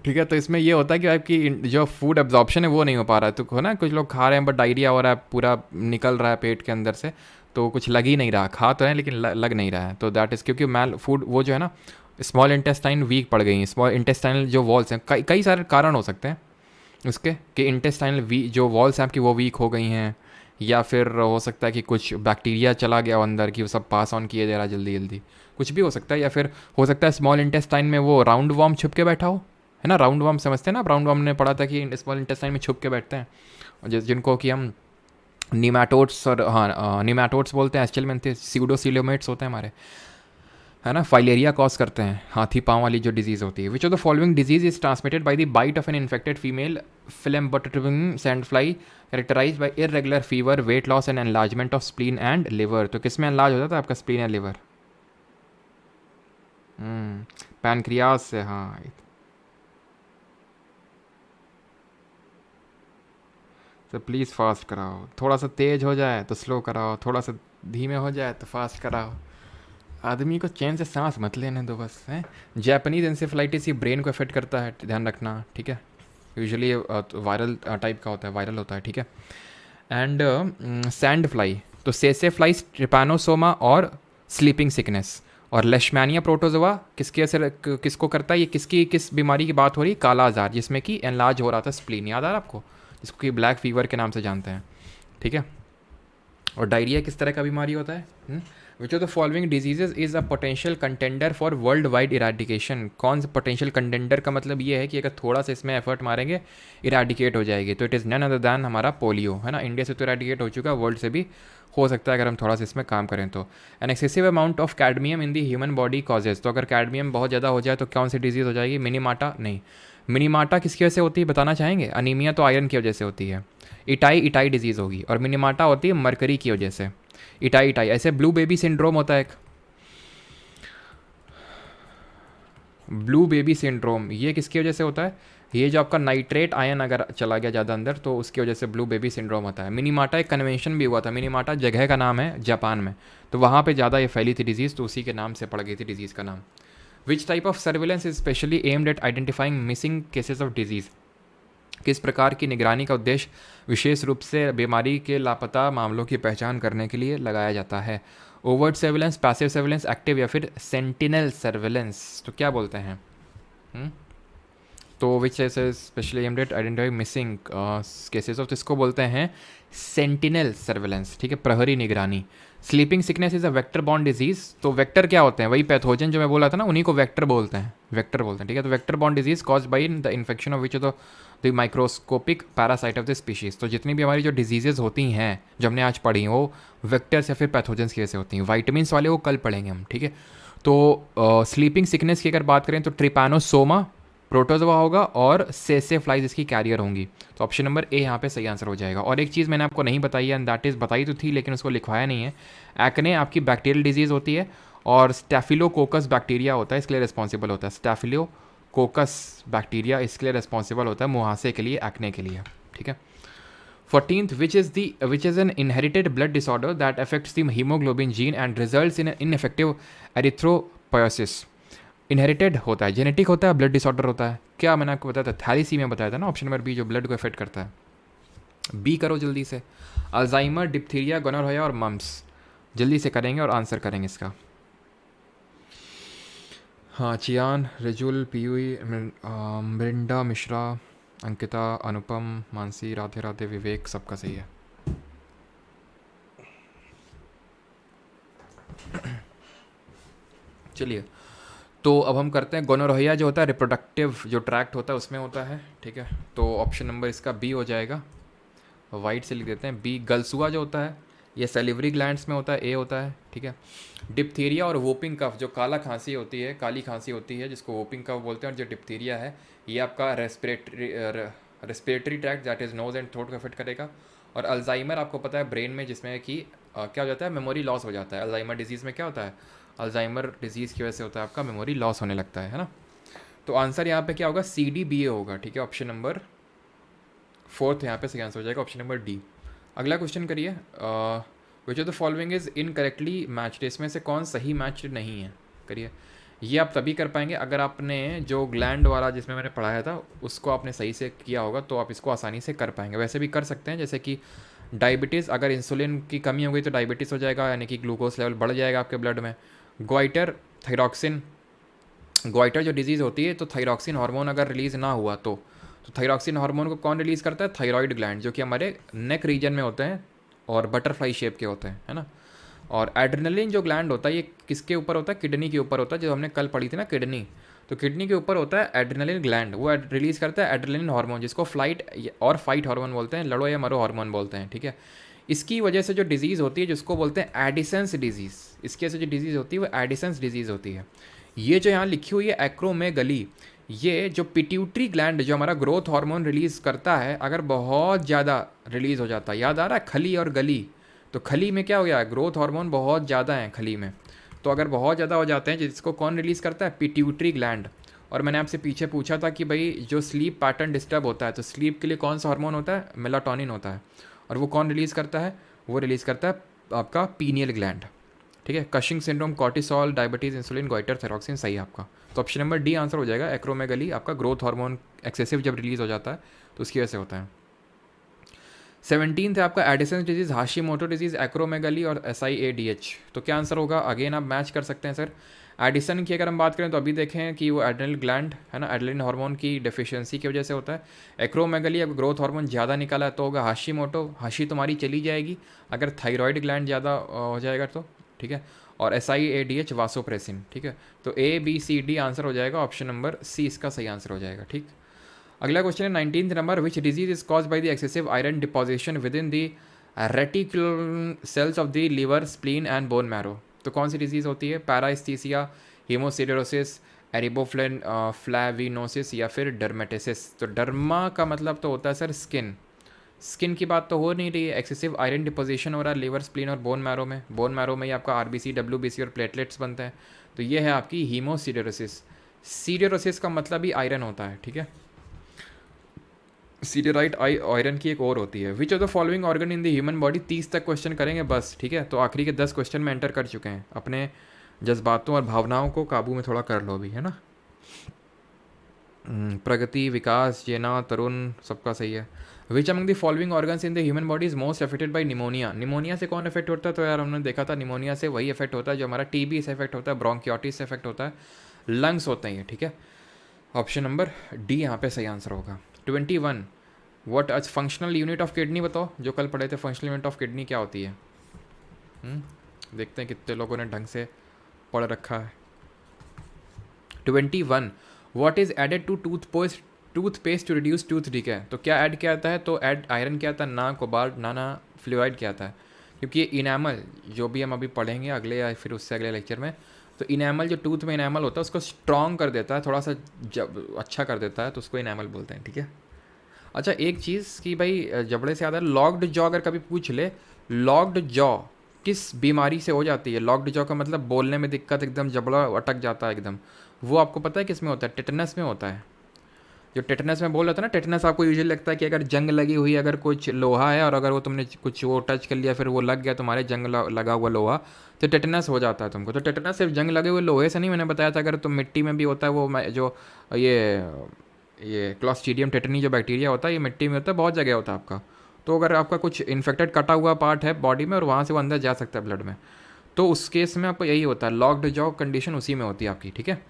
ठीक है, तो इसमें ये होता है कि आपकी जो फूड एब्जॉर्प्शन है वो नहीं हो पा रहा है। तो है ना, कुछ लोग खा रहे हैं बट डायरिया हो रहा है, पूरा निकल रहा है पेट के अंदर से, तो कुछ लग ही नहीं रहा। खा तो है लेकिन लग नहीं रहा है। तो दैट इज़ क्योंकि मैल फूड वो जो है ना, स्मॉल इंटेस्टाइन वीक पड़ गई हैं। स्मॉल इंटेस्टाइनल जो वॉल्स हैं, कई सारे कारण हो सकते हैं उसके, कि इंटेस्टाइनल जो वॉल्स हैं आपकी वो वीक हो गई हैं, या फिर हो सकता है कि कुछ बैक्टीरिया चला गया हो अंदर कि वो सब पास ऑन किए जा रहा जल्दी जल्दी, कुछ भी हो सकता है। या फिर हो सकता है स्मॉल इंटेस्टाइन में वो राउंड वॉर्म छुप के बैठा हो, है ना। राउंड वॉर्म समझते हैं ना, राउंड वॉर्म ने पढ़ा था कि स्मॉल इंटेस्टाइन में छुप के बैठते हैं, जिनको कि हम निमाटोड्स, और हाँ निमाटोड्स बोलते हैं, एस्चल में सीडोसिलोमेट्स होते हैं हमारे, है ना। फाइलेरिया कॉज करते हैं, हाथी पाँव वाली जो डिजीज़ होती है। Which of the following disease is transmitted by the bite of an infected female phlebotomine sand fly characterized by irregular fever, weight loss and enlargement of spleen and liver. तो किस में एनलार्ज होता था आपका spleen and liver? Pancreas से, हाँ। तो please fast कराओ, थोड़ा सा तेज़ हो जाए तो स्लो कराओ, थोड़ा सा धीमे हो जाए तो फास्ट कराओ। आदमी को चैन से सांस मत लेने दो बस, हैं। जैपनीज इंसेफ्लाइटिस ये ब्रेन को अफेक्ट करता है, ध्यान रखना, ठीक है। यूजुअली वायरल टाइप का होता है, वायरल होता है, ठीक है। एंड सैंड फ्लाई, तो सेसे फ्लाई, ट्रिपानोसोमा और स्लीपिंग सिकनेस। और लेशमैनिया प्रोटोजोआ किसके असर किसको करता है, ये किस बीमारी की बात हो रही है? काला आजार, जिसमें कि एनलार्ज हो रहा था स्प्लीन, याद आ रहा है आपको, जिसको कि ब्लैक फीवर के नाम से जानते हैं, ठीक है। और डायरिया किस तरह का बीमारी होता है? Which of the following diseases is a potential contender for world wide eradication. कौन सा पोटेंशियल कंटेंडर का मतलब ये है कि अगर थोड़ा सा इसमें एफर्ट मारेंगे इराडिकेट हो जाएगी। तो it is none other than हमारा पोलियो, है ना। इंडिया से तो इराडिकेट हो चुका, वर्ल्ड से भी हो सकता है अगर हम थोड़ा सा इसमें काम करें तो। An excessive amount of cadmium in the human body causes, तो अगर कैडमियम बहुत ज़्यादा हो जाए तो कौन सी डिजीज़ हो जाएगी? मिनीमाटा नहीं, मिनीमाटा किसकी वजह से होती है बताना चाहेंगे? अनीमिया तो आयरन की वजह से होती है। इटाई डिजीज़ होगी, और मिनीमाटा होती है मरकरी की वजह से। इटाई ऐसे ब्लू बेबी सिंड्रोम होता है एक, ब्लू बेबी सिंड्रोम, ये किसकी वजह से होता है? ये जो आपका नाइट्रेट आयन अगर चला गया ज़्यादा अंदर तो उसकी वजह से ब्लू बेबी सिंड्रोम होता है। मिनीमाटा एक कन्वेंशन भी हुआ था, मिनीमाटा जगह का नाम है जापान में, तो वहाँ पे ज़्यादा ये फैली थी डिजीज़, तो उसी के नाम से पड़ गई थी डिजीज़ का नाम। Which type of surveillance is specially aimed eight identifying missing cases of disease, किस प्रकार की निगरानी का उद्देश्य विशेष रूप से बीमारी के लापता मामलों की पहचान करने के लिए लगाया जाता है? Overt surveillance, passive surveillance, active या फिर सेंटिनल सर्विलेंस। तो क्या बोलते हैं? तो which is especially aimed at identify missing cases of, इसको बोलते हैं सेंटिनल सर्वेलेंस, ठीक है, प्रहरी निगरानी। Sleeping sickness is a vector borne disease, तो वेक्टर क्या होते हैं, वही पैथोजन जो मैं बोला था ना, उन्हीं को वेक्टर बोलते हैं, वेक्टर बोलते हैं, ठीक है। तो vector borne disease cause by the infection of which the microscopic parasite of the species. तो जितनी भी हमारी जो डिजीजेज होती हैं जो हमने आज पढ़ी वो वेक्टर्स या फिर पैथोजेंस की वजह से होती हैं। वाइटामिन्स वाले वो कल पढ़ेंगे हम, ठीक है। तो स्लीपिंग सिकनेस की अगर बात करें तो ट्रिपैनोसोमा प्रोटोजोआ होगा और सेसे फ्लाइज इसकी कैरियर होंगी। तो ऑप्शन नंबर ए यहाँ पे सही आंसर हो जाएगा। और एक चीज़ मैंने आपको नहीं बताई है, एंड दैट इज़, बताई तो थी लेकिन उसको लिखवाया नहीं है, एक्ने आपकी बैक्टीरियल डिजीज़ होती है और स्टैफिलोकोकस बैक्टीरिया होता है इसके लिए रिस्पॉन्सिबल होता है। स्टैफिलोकोकस बैक्टीरिया इसके लिए रिस्पॉन्सिबल होता है मुहासे के लिए, एक्ने के लिए, ठीक है। 14th, which is an inherited blood disorder that affects the hemoglobin gene and results in an ineffective erythropoiesis। Inherited होता है, जेनेटिक होता है, ब्लड डिसऑर्डर होता है। क्या मैंने आपको बताया था, थैलीसीमिया बताया था ना, ऑप्शन नंबर बी, जो ब्लड को इफेक्ट करता है। बी करो जल्दी से। अल्जाइमर, डिप्थीरिया, गोनोरिया और मम्स, जल्दी से करेंगे और आंसर करेंगे इसका। हाँ, चियान, रिजुल, पीयूई, मिरिंडा, मिश्रा, अंकिता, अनुपम, मानसी, राधे राधे, विवेक, सबका सही है। चलिए, तो अब हम करते हैं गोनोरिया जो होता है रिप्रोडक्टिव जो ट्रैक्ट होता है उसमें होता है, ठीक है। तो ऑप्शन नंबर इसका बी हो जाएगा, वाइट से लिख देते हैं बी। गलसुआ जो होता है ये सैलिवरी ग्लैंड्स में होता है, ए होता है, ठीक है। डिप्थीरिया और वोपिंग कफ जो काला खांसी होती है, काली खांसी होती है जिसको वोपिंग कफ बोलते हैं, और जो डिप्थीरिया है ये आपका respiratory tract that is nose and throat को इफेक्ट करेगा। और अल्जाइमर आपको पता है ब्रेन में, जिसमें कि क्या हो जाता है, मेमोरी लॉस हो जाता है। अल्जाइमर डिजीज़ में क्या होता है, अल्जाइमर डिजीज़ की वजह से होता है आपका मेमोरी लॉस होने लगता है ना। तो आंसर यहाँ पे क्या होगा, सी डी बी ए होगा, ठीक है। ऑप्शन नंबर 4 यहाँ पे सही आंसर हो जाएगा, ऑप्शन नंबर डी। अगला क्वेश्चन करिए, विच of the following is incorrectly matched, इसमें से कौन सही मैच नहीं है, करिए। ये आप तभी कर पाएंगे अगर आपने जो ग्लैंड वाला जिसमें मैंने पढ़ाया था उसको आपने सही से किया होगा, तो आप इसको आसानी से कर पाएंगे। वैसे भी कर सकते हैं, जैसे कि डायबिटीज़, अगर इंसुलिन की कमी हो गई तो डायबिटीज़ हो जाएगा, यानी कि ग्लूकोज लेवल बढ़ जाएगा आपके ब्लड में। ग्वाइटर, थायरॉक्सिन, ग्वाइटर जो डिजीज़ होती है तो थायरॉक्सिन हार्मोन अगर रिलीज़ ना हुआ तो थायरॉक्सिन हार्मोन को कौन रिलीज़ करता है, थायराइड ग्लैंड, जो कि हमारे नेक रीजन में होते हैं और बटरफ्लाई शेप के होते हैं, है ना। और एड्रेनलिन जो ग्लैंड होता है ये किसके ऊपर होता है, किडनी के ऊपर होता है, जो हमने कल पढ़ी थी ना किडनी, तो किडनी के ऊपर होता है एड्रेनलिन ग्लैंड, वो रिलीज़ करता है एड्रेनलिन हार्मोन, जिसको फ्लाइट और फाइट हार्मोन बोलते हैं, लड़ो या मरो हार्मोन बोलते हैं, ठीक है। इसकी वजह से जो डिजीज़ होती है जिसको बोलते हैं एडिसन्स डिजीज़, इसकी वजह से जो डिजीज़ होती है वो एडिसन्स डिजीज़ होती है। ये जो यहाँ लिखी हुई है एक्रोमेगली, ये जो पिट्यूटरी ग्लैंड जो हमारा ग्रोथ हार्मोन रिलीज़ करता है, अगर बहुत ज़्यादा रिलीज़ हो जाता है, याद आ रहा है खली और गली, तो खली में क्या हो गया, ग्रोथ हार्मोन बहुत ज़्यादा है खली में, तो अगर बहुत ज़्यादा हो जाते हैं जिसको कौन रिलीज़ करता है, पिट्यूटरी ग्लैंड। और मैंने आपसे पीछे पूछा था कि भाई जो स्लीप पैटर्न डिस्टर्ब होता है तो स्लीप के लिए कौन सा हार्मोन होता है, मेलाटोनिन होता है, और वो कौन रिलीज़ करता है, वो रिलीज़ करता है आपका पीनियल ग्लैंड, ठीक है। Cushing syndrome, cortisol, diabetes, insulin, goitre, thyroxine, सही आपका। तो ऑप्शन नंबर डी आंसर हो जाएगा, एक्रोमेगली आपका ग्रोथ हार्मोन एक्सेसिव जब रिलीज़ हो जाता है तो उसकी वजह से होता है। 17th है आपका Edison disease, Hashimoto disease, acromegaly और SIADH। तो क्या आंसर होगा, अगेन आप मैच कर सकते हैं सर। एडिसन की अगर हम बात करें तो अभी देखें कि वो एड्रेनल ग्लैंड है ना, एड्रेनलिन हार्मोन की डेफिशिएंसी की वजह से होता है। एक्रोमेगली अगर ग्रोथ हार्मोन ज़्यादा निकाला तो होगा हाशिमोटो, हाशी तुम्हारी चली जाएगी अगर थायराइड ग्लैंड ज़्यादा हो जाएगा तो, ठीक है। और SIADH वासोप्रेसिन, ठीक है। तो ABCD आंसर हो जाएगा, ऑप्शन नंबर सी इसका सही आंसर हो जाएगा, ठीक। अगला क्वेश्चन है 19th number, which disease is cause by the excessive iron deposition with in the reticular cells of the liver, spleen and bone marrow. तो कौन सी डिजीज़ होती है, पैरास्थीसिया, हीमोसिडेरोसिस, एरिबोफ्लेन फ्लैविनोसिस या फिर डर्मेटेसिस। तो डर्मा का मतलब तो होता है सर स्किन, स्किन की बात तो हो नहीं रही है, एक्सेसिव आयरन डिपोजिशन हो रहा है लिवर, स्प्लीन और बोन मैरो में। बोन मैरो में ही आपका RBC, WBC और प्लेटलेट्स बनते हैं। तो ये है आपकी हीमोसिडेरोसिस। सीडेरोसिस का मतलब ही आयरन होता है, ठीक है। सीडेराइट आयरन की एक और होती है। Which of the following organ in the human body, 30 तक क्वेश्चन करेंगे बस, ठीक है। तो आखिरी के 10 क्वेश्चन में एंटर कर चुके हैं, अपने जज्बातों और भावनाओं को काबू में थोड़ा कर लो अभी, है ना। प्रगति, विकास, जेना, तरुण, सबका सही है। विच among the following organs in the human body is most affected by pneumonia. Pneumonia से कौन अफेक्ट होता है, तो यार हमने देखा था निमोनिया से वही अफेक्ट होता है जो हमारा TB से अफेक्ट होता है, ब्रोंकियोटिस से अफेक्ट होता है, लंग्स होते हैं ये, ठीक है। ऑप्शन नंबर डी यहाँ पे सही आंसर होगा। 21 व्हाट आज फंक्शनल यूनिट ऑफ किडनी बताओ, जो कल पढ़े थे फंक्शनल यूनिट ऑफ किडनी क्या होती है। देखते हैं कितने लोगों ने ढंग से पढ़ रखा है। 21 what is added to toothpaste to reduce tooth decay, तो क्या ऐड किया आता है, तो ऐड आयरन क्या आता है, ना कोबाल्ट ना फ्लोराइड क्या आता है, क्योंकि ये इनेमल जो भी हम अभी पढ़ेंगे अगले या फिर उससे अगले लेक्चर में, तो इनेमल जो टूथ में इनेमल होता है उसको स्ट्रॉन्ग कर देता है, थोड़ा सा जब अच्छा कर देता है, तो उसको इनेमल बोलते हैं। ठीक है, अच्छा एक चीज़ कि भाई जबड़े से याद है, लॉक्ड जॉ अगर कभी पूछ ले, लॉक्ड जॉ किस बीमारी से हो जाती है। लॉक्ड जॉ का मतलब बोलने में दिक्कत, एकदम जबड़ा अटक जाता है एकदम, वो आपको पता है किस में होता है, टेटनस में होता है। जो टेटनस में बोल रहा था ना, टेटनस आपको यूजुअली लगता है कि अगर जंग लगी हुई, अगर कुछ लोहा है और अगर वो तुमने कुछ वो टच कर लिया फिर वो लग गया तुम्हारे जंग लगा हुआ लोहा, तो टेटनस हो जाता है तुमको। तो टेटनस सिर्फ जंग लगे हुए लोहे से नहीं, मैंने बताया था अगर तुम मिट्टी में भी होता है वो जो ये क्लॉस्ट्रीडियम टेटनी जो बैक्टीरिया होता है, ये मिट्टी में होता है, बहुत जगह होता है आपका। तो अगर आपका कुछ इन्फेक्टेड कटा हुआ पार्ट है बॉडी में और वहाँ से वो अंदर जा सकता है ब्लड में, तो उस केस में आपको यही होता है, लॉक्ड जॉ कंडीशन उसी में होती है आपकी। ठीक है,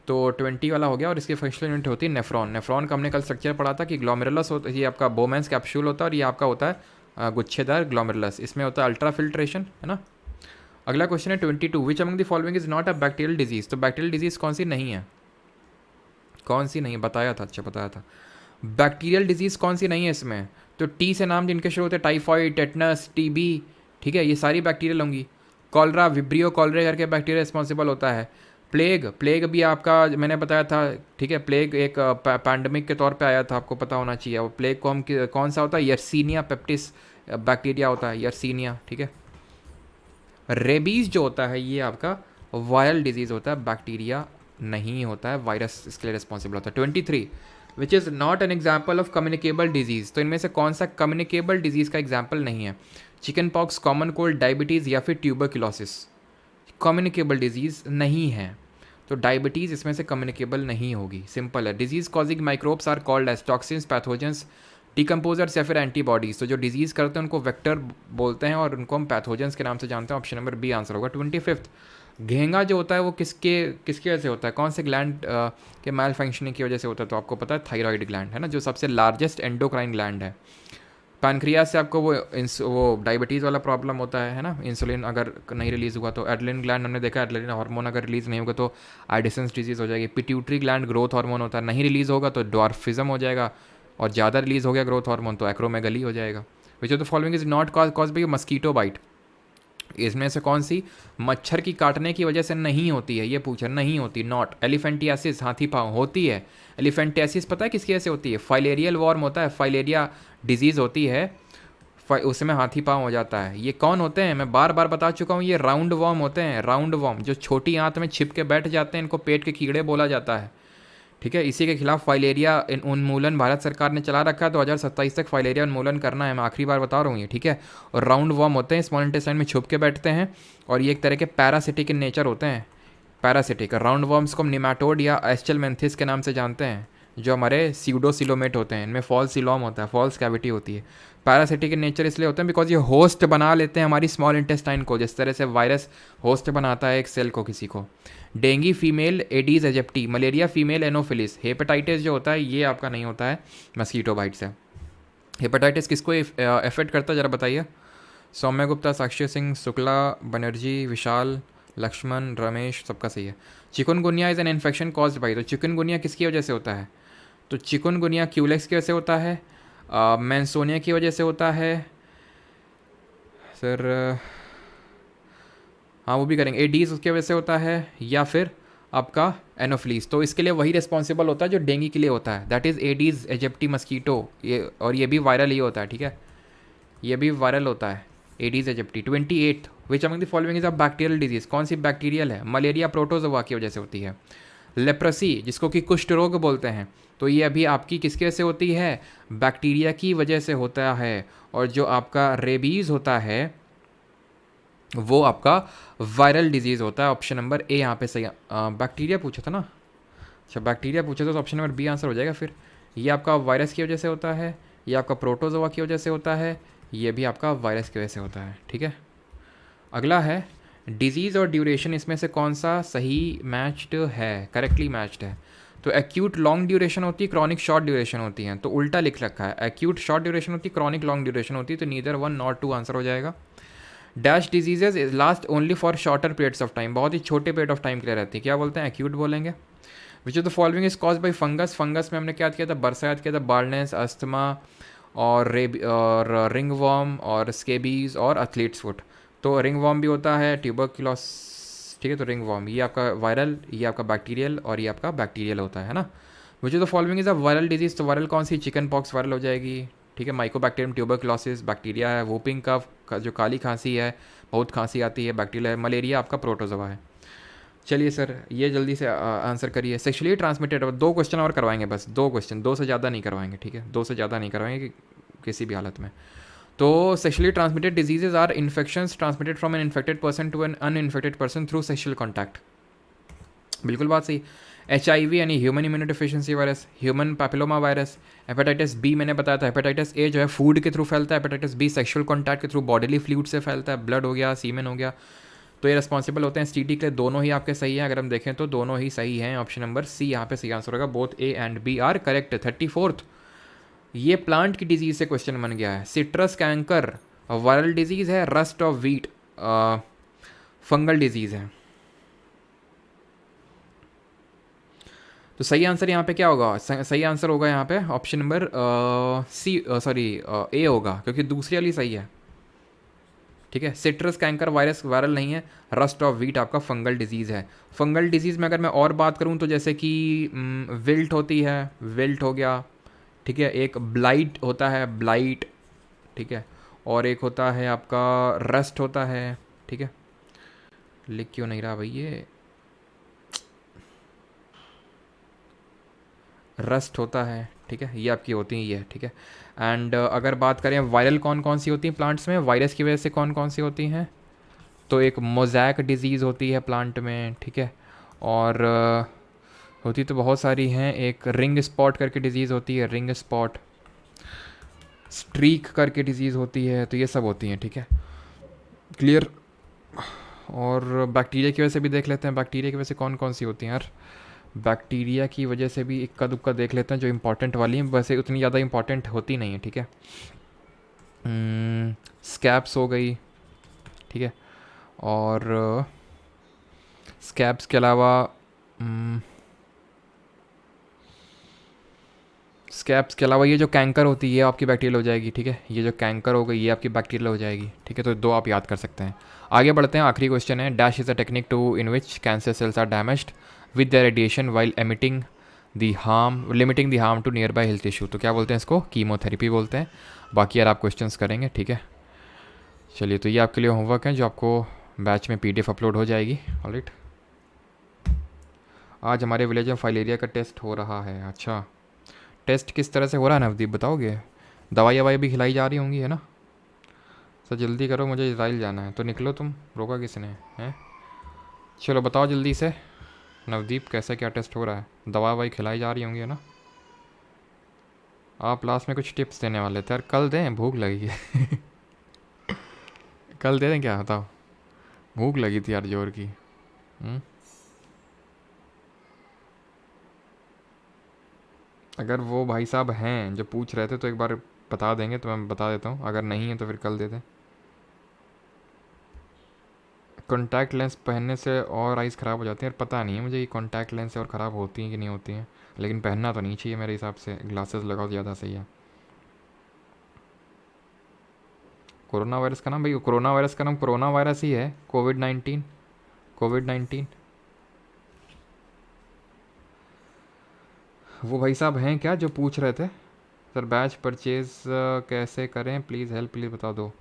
तो 20 वाला हो गया। और इसकी फंक्शनल यूनिट होती है नेफ्रॉन। नेफ्रॉन का हमने कल स्ट्रक्चर पढ़ा था कि ग्लोमेरुलस होता है, ये आपका बोमेंस कैप्सूल होता है, और ये आपका होता है गुच्छेदार ग्लोमेरुलस, इसमें होता है अल्ट्रा फिल्ट्रेशन, है ना। अगला क्वेश्चन है 22 विच among the following is not a bacterial disease, तो बैक्टीरियल डिजीज कौन सी नहीं है, कौन सी नहीं, बताया था, अच्छा बताया था। बैक्टीरियल डिजीज़ कौन सी नहीं है इसमें, तो टी से नाम जिनके शुरू होते हैं, टाइफॉइड, टेटनस, टीबी, ठीक है, ये सारी बैक्टीरियल होंगी। कॉलरा, विब्रियो कॉलरे करके बैक्टीरिया रिस्पॉन्सिबल होता है। प्लेग भी आपका मैंने बताया था, ठीक है, प्लेग एक पैंडमिक के तौर पे आया था, आपको पता होना चाहिए। वो प्लेग को हम कौन सा होता है, यर्सीनिया पेप्टिस बैक्टीरिया होता है, यर्सीनिया। ठीक है, रेबीज़ जो होता है ये आपका वायरल डिजीज़ होता है, बैक्टीरिया नहीं होता है, वायरस इसके लिए रिस्पॉन्सिबल होता है। 23 विच is not an example of communicable disease, तो इनमें से कौन सा कम्युनिकेबल डिजीज़ का एग्जाम्पल नहीं है। Chicken pox, common cold, diabetes या फिर ट्यूबरक्लोसिस, कम्युनिकेबल डिजीज़ नहीं है, तो डायबिटीज़ इसमें से कम्युनिकेबल नहीं होगी, सिंपल है। Disease causing microbes are called as toxins, pathogens, decomposers या फिर एंटीबॉडीज़, तो जो डिजीज़ करते हैं उनको वेक्टर बोलते हैं और उनको हम पैथोजेंस के नाम से जानते हैं। ऑप्शन नंबर बी आंसर होगा। 25 घेंगा जो होता है वो किसके वजह से होता है, कौन से ग्लैंड के मैल फंक्शनिंग की वजह से होता है, तो आपको पता है थायराइड ग्लैंड है ना, जो सबसे लार्जेस्ट एंडोक्राइन ग्लैंड है। पैनक्रियाज से आपको वो डायबिटीज़ वाला प्रॉब्लम होता है ना, इंसुलिन अगर नहीं रिलीज़ हुआ तो। एड्रेनलिन ग्लैंड हमने देखा, एड्रेनलिन हार्मोन अगर रिलीज़ नहीं होगा तो एडिसन्स डिजीज़ हो जाएगी। पिट्यूटरी ग्लैंड ग्रोथ हार्मोन होता है, नहीं रिलीज़ होगा तो ड्वार्फिज्म हो जाएगा, और ज़्यादा रिलीज़ हो गया ग्रोथ हार्मोन तो एक्रोमेगली हो जाएगा। Which of the following is not cause by mosquito bite, इसमें से कौन सी मच्छर की काटने की वजह से नहीं होती है, ये पूछा, नहीं होती, नॉट। एलिफेंटियासिस, हाथी पाँव, होती है। एलिफेंटियासिस पता है किसकी वजह से होती है, फाइलेरियल वॉर्म होता है, फाइलेरिया डिजीज़ होती है, उसमें हाथी पाँव हो जाता है। ये कौन होते हैं, मैं बार बार बता चुका हूँ, ये राउंड वॉर्म होते हैं, राउंड वॉर्म जो छोटी आंत में छिप के बैठ जाते हैं, इनको पेट के कीड़े बोला जाता है। ठीक है, इसी के खिलाफ फाइलेरिया उन्मूलन भारत सरकार ने चला रखा है, 2027 तक फाइलेरिया उन्मूलन करना है, मैं आखिरी बार बता रहा हूँ ये। ठीक है, और राउंड वॉर्म होते हैं, स्मॉल इंटेस्टाइन में छुप के बैठते हैं, और ये एक तरह के पैरासिटिक इन नेचर होते हैं। पैरासिटिक राउंड वॉर्म्स को हम निमाटोड या एस्चेलमेंथिस के नाम से जानते हैं, जो हमारे सीडोसिलोमेट होते हैं, इनमें फॉल्स सिलोम होता है, फॉल्स कैविटी होती है। पैरासिटिक इन नेचर इसलिए होते हैं बिकॉज ये होस्ट बना लेते हैं हमारी स्मॉल इंटेस्टाइन को, जिस तरह से वायरस होस्ट बनाता है एक सेल को किसी को। Dengue female aedes aegypti, malaria female anopheles. Hepatitis जो होता है ये आपका नहीं होता है मस्कीटो बाइट से। हेपेटाइटिस किसको इफेक्ट करता है जरा बताइए। सौम्य गुप्ता, साक्षी सिंह, शुक्ला बनर्जी, विशाल, लक्ष्मण, रमेश, सबका सही है। Chikungunya is an infection caused by, तो चिकनगुनिया किसकी वजह से होता है, तो चिकनगुनिया क्यूलेक्स की वजह से होता है, मैंसोनिया की वजह से होता है सर, हाँ वो भी करेंगे, एडीज उसकी वजह से होता है, या फिर आपका एनोफ्लीस, तो इसके लिए वही रिस्पॉन्सिबल होता है जो डेंगी के लिए होता है, that is aedes aegypti mosquito. ये और ये भी वायरल ही होता है, ठीक है, ये भी वायरल होता है aedes aegypti. 28 which among the following is a bacterial disease, कौन सी बैक्टीरियल है, मलेरिया प्रोटोजोआ की वजह से होती है। लेप्रेसी जिसको कि कुष्ठ रोग बोलते हैं, तो ये अभी आपकी किसकी वजह से होती है, बैक्टीरिया की वजह से होता है। और जो आपका रेबीज़ होता है वो आपका वायरल डिजीज़ होता है। ऑप्शन नंबर ए यहाँ पे सही। बैक्टीरिया पूछा था ना, अच्छा बैक्टीरिया पूछा था तो ऑप्शन नंबर बी आंसर हो जाएगा फिर। ये आपका वायरस की वजह से होता है, ये आपका प्रोटोजोआ की वजह से होता है, ये भी आपका वायरस की वजह से होता है। ठीक है, अगला है डिजीज़ और ड्यूरेशन, इसमें से कौन सा सही मैच्ड है, करेक्टली मैच्ड है। तो एक्यूट लॉन्ग ड्यूरेशन होती है, क्रॉनिक शॉर्ट ड्यूरेशन होती है, तो उल्टा लिख रखा है, एक्यूट शॉर्ट ड्यूरेशन होती है, क्रॉनिक लॉन्ग ड्यूरेशन होती है, तो neither one not two answer हो जाएगा। Dash diseases last only for shorter periods of time, बहुत ही छोटे पीरियड ऑफ टाइम के लिए रहती है, क्या बोलते हैं, एक्यूट बोलेंगे। विच of the following is cause by fungus, fungus में हमने क्या किया था, बरसा याद किया था, बार्डनेस, अस्थमा और रिंग वॉर्म और स्केबीज और एथलीट्स फुट। तो रिंग वॉर्म भी होता है, ट्यूबरक्लोस, ठीक है, तो रिंग वॉर्म ये आपका वायरल, ये आपका बैक्टीरियल और ये आपका बैक्टीरियल होता है ना। विच of the following is a viral disease, तो वायरल कौन सी, चिकन पॉक्स वायरल हो जाएगी, ठीक है, माइकोबैक्टीरियम ट्यूबरक्लोसिस बैक्टीरिया है, वोपिंग कफ जो काली खांसी है, बहुत खांसी आती है, बैक्टीरिया है, मलेरिया आपका प्रोटोजोआ है। चलिए सर ये जल्दी से आंसर करिए। सेक्शुअली ट्रांसमिटेड, 2 क्वेश्चन और करवाएंगे बस, 2 क्वेश्चन, 2 से ज़्यादा नहीं करवाएंगे, ठीक है, 2 से ज़्यादा नहीं करवाएंगे किसी भी हालत में। तो sexually transmitted diseases are infections transmitted from an infected person to an uninfected person through sexual contact, बिल्कुल बात सही। HIV यानी human immunodeficiency virus, human papilloma virus, hepatitis B मैंने बताया था, हेपेटाइटिस A जो है फूड के थ्रू फैलता है, हेपेटाइटिस B सेक्शुअल कॉन्टैक्ट के थ्रू बॉडीली फ्लूइड से फैलता है, ब्लड हो गया, सीमेन हो गया, तो ये रिस्पॉन्सिबल होते हैं STD के लिए। दोनों ही आपके सही हैं, अगर हम देखें तो दोनों ही सही हैं, ऑप्शन नंबर सी यहाँ पे सही आंसर होगा, both A and B are correct. 34th, ये प्लांट की डिजीज से क्वेश्चन बन गया है। सिट्रस कैंकर वायरल डिजीज है, rust of wheat fungal disease है। तो सही आंसर यहाँ पे क्या होगा, सही आंसर होगा यहाँ पे option number C, sorry A होगा, क्योंकि दूसरी वाली सही है, ठीक है। सिट्रस कैंकर वायरस वायरल नहीं है, रस्ट ऑफ व्हीट आपका फंगल डिजीज़ है। फंगल डिजीज़ में अगर मैं और बात करूँ तो जैसे कि विल्ट होती है, विल्ट हो गया, ठीक है, एक ब्लाइट होता है, ब्लाइट, ठीक है, और एक होता है आपका रस्ट होता है, ठीक है, लिख क्यों नहीं रहा भाई ये, रस्ट होता है, ठीक है, ये आपकी होती हैं ये, ठीक है। एंड अगर बात करें वायरल कौन कौन सी होती हैं प्लांट्स में, वायरस की वजह से कौन कौन सी होती हैं, तो एक मोज़ैक डिजीज़ होती है प्लांट में, ठीक है, और होती तो बहुत सारी हैं, एक रिंग स्पॉट करके डिजीज़ होती है, रिंग स्पॉट, स्ट्रीक करके डिजीज़ होती है, तो ये सब होती हैं, ठीक है, क्लियर। और बैक्टीरिया की वजह से भी देख लेते हैं, बैक्टीरिया की वजह से कौन कौन सी होती हैं यार, बैक्टीरिया की वजह से भी इक्का दुक्का देख लेते हैं, जो इंपॉर्टेंट वाली हैं, वैसे उतनी ज़्यादा इंपॉर्टेंट होती नहीं है, ठीक है। स्कैब्स हो गई, ठीक है, और स्कैब्स के अलावा स्कैब्स के अलावा ये जो कैंकर होती है ये आपकी बैक्टीरियल हो जाएगी, ठीक है, ये जो कैंकर हो गई ये आपकी बैक्टीरियल हो जाएगी, ठीक है, तो 2 आप याद कर सकते हैं। आगे बढ़ते हैं, आखिरी क्वेश्चन है, dash is a technique to in which cancer cells are damaged with the radiation while emitting the harm limiting the harm to nearby health issue, तो क्या बोलते हैं इसको, कीमोथेरेपी बोलते हैं। बाकी यार आप क्वेश्चंस करेंगे, ठीक है। चलिए तो ये आपके लिए होमवर्क है जो आपको बैच में PDF अपलोड हो जाएगी, ऑलराइट। आज हमारे विलेज में फाइलेरिया का टेस्ट हो रहा है, अच्छा, टेस्ट किस तरह से हो रहा है नवदीप बताओगे, दवाई ववाई भी खिलाई जा रही होंगी है ना, सर जल्दी करो मुझे इजराइल जाना है, तो निकलो तुम, रोका किसने हैं, चलो बताओ जल्दी से नवदीप कैसे क्या टेस्ट हो रहा है, दवा ववाई खिलाई जा रही होंगी है ना। आप लास्ट में कुछ टिप्स देने वाले थे यार, कल दें, भूख लगी है कल दे दें क्या, बताओ, भूख लगी थी यार जोर की। अगर वो भाई साहब हैं जो पूछ रहे थे तो एक बार बता देंगे तो मैं बता देता हूँ, अगर नहीं है तो फिर कल दे दें। कॉन्टैक्ट लेंस पहनने से और आइज़ ख़राब हो जाती हैं, पता नहीं है मुझे ये कॉन्टैक्ट लेंस से और ख़राब होती हैं कि नहीं होती हैं, लेकिन पहनना तो नहीं चाहिए मेरे हिसाब से, ग्लासेस लगाओ ज़्यादा सही है। कोरोना वायरस का नाम भाई, कोरोना वायरस का नाम कोरोना वायरस ही है, कोविड-19, कोविड-19। वो भाई साहब हैं क्या जो पूछ रहे थे, सर बैच परचेज़ कैसे करें प्लीज़ हेल्प, प्लीज़ बता दो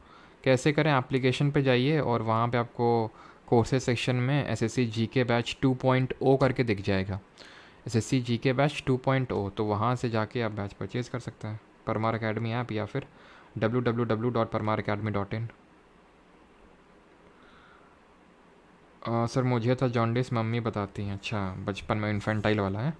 कैसे करें। एप्लीकेशन पे जाइए और वहाँ पे आपको कोर्सेज सेक्शन में SSC GK बैच 2.0 करके दिख जाएगा, SSC GK बैच 2.0, तो वहाँ से जाके आप बैच परचेज़ कर सकते हैं, परमार अकेडमी ऐप या फिर www.parmaracademy.in। सर मुझे था जॉन्डिस, मम्मी बताती हैं, अच्छा बचपन में इन्फेंटाइल वाला है।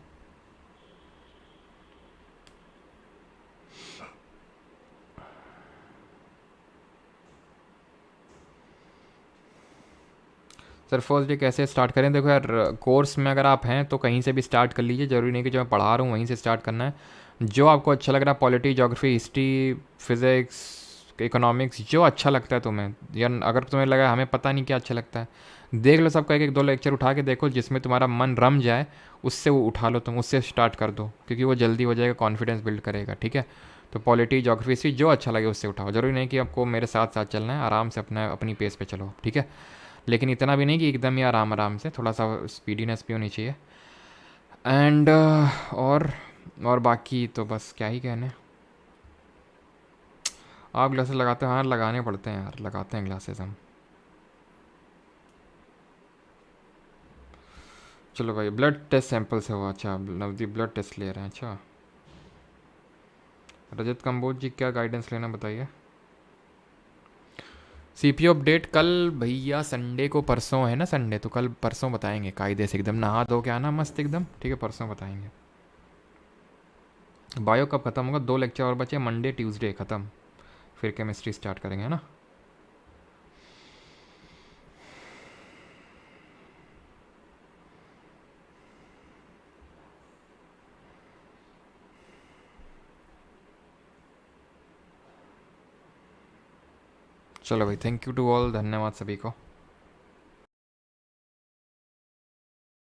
सर फर्स्ट डे कैसे स्टार्ट करें? देखो यार, कोर्स में अगर आप हैं तो कहीं से भी स्टार्ट कर लीजिए, ज़रूरी नहीं कि जो मैं पढ़ा रहा हूँ वहीं से स्टार्ट करना है। जो आपको अच्छा लग रहा है, polity, geography, history, physics, economics, जो अच्छा लगता है तुम्हें, या अगर तुम्हें लगा हमें पता नहीं क्या अच्छा लगता है, देख लो सबका एक एक दो लेक्चर उठा के देखो, जिसमें तुम्हारा मन रम जाए उससे वो उठा लो, तुम उससे स्टार्ट कर दो, क्योंकि वो जल्दी हो जाएगा, कॉन्फिडेंस बिल्ड करेगा, ठीक है। तो पॉलिटी, ज्योग्राफी, हिस्ट्री जो अच्छा लगे उससे उठाओ, ज़रूरी नहीं कि आपको मेरे साथ साथ चलना है, आराम से अपना अपनी पेस पे चलो, ठीक है। लेकिन इतना भी नहीं कि एकदम ही आराम आराम से, थोड़ा सा स्पीडीनेस भी होनी चाहिए। एंड और बाकी तो बस क्या ही कहने। आप ग्लासेस लगाते हो? हाँ लगाने पड़ते हैं यार, लगाते हैं ग्लासेस हम। चलो भाई, ब्लड टेस्ट सैंपल से हुआ? अच्छा, नवदीप ब्लड टेस्ट ले रहे हैं, अच्छा। रजत कंबोज जी, क्या गाइडेंस लेना बताइए। सीपीयू अपडेट कल भैया, संडे को, परसों है ना संडे, तो कल परसों बताएंगे कायदे से, एकदम नहा धो के आना मस्त एकदम, ठीक है, परसों बताएंगे। बायो कब ख़त्म होगा? 2 लेक्चर और बचे, मंडे ट्यूसडे ख़त्म, फिर केमिस्ट्री स्टार्ट करेंगे, है ना। चलो भाई, थैंक यू टू ऑल, धन्यवाद सभी को।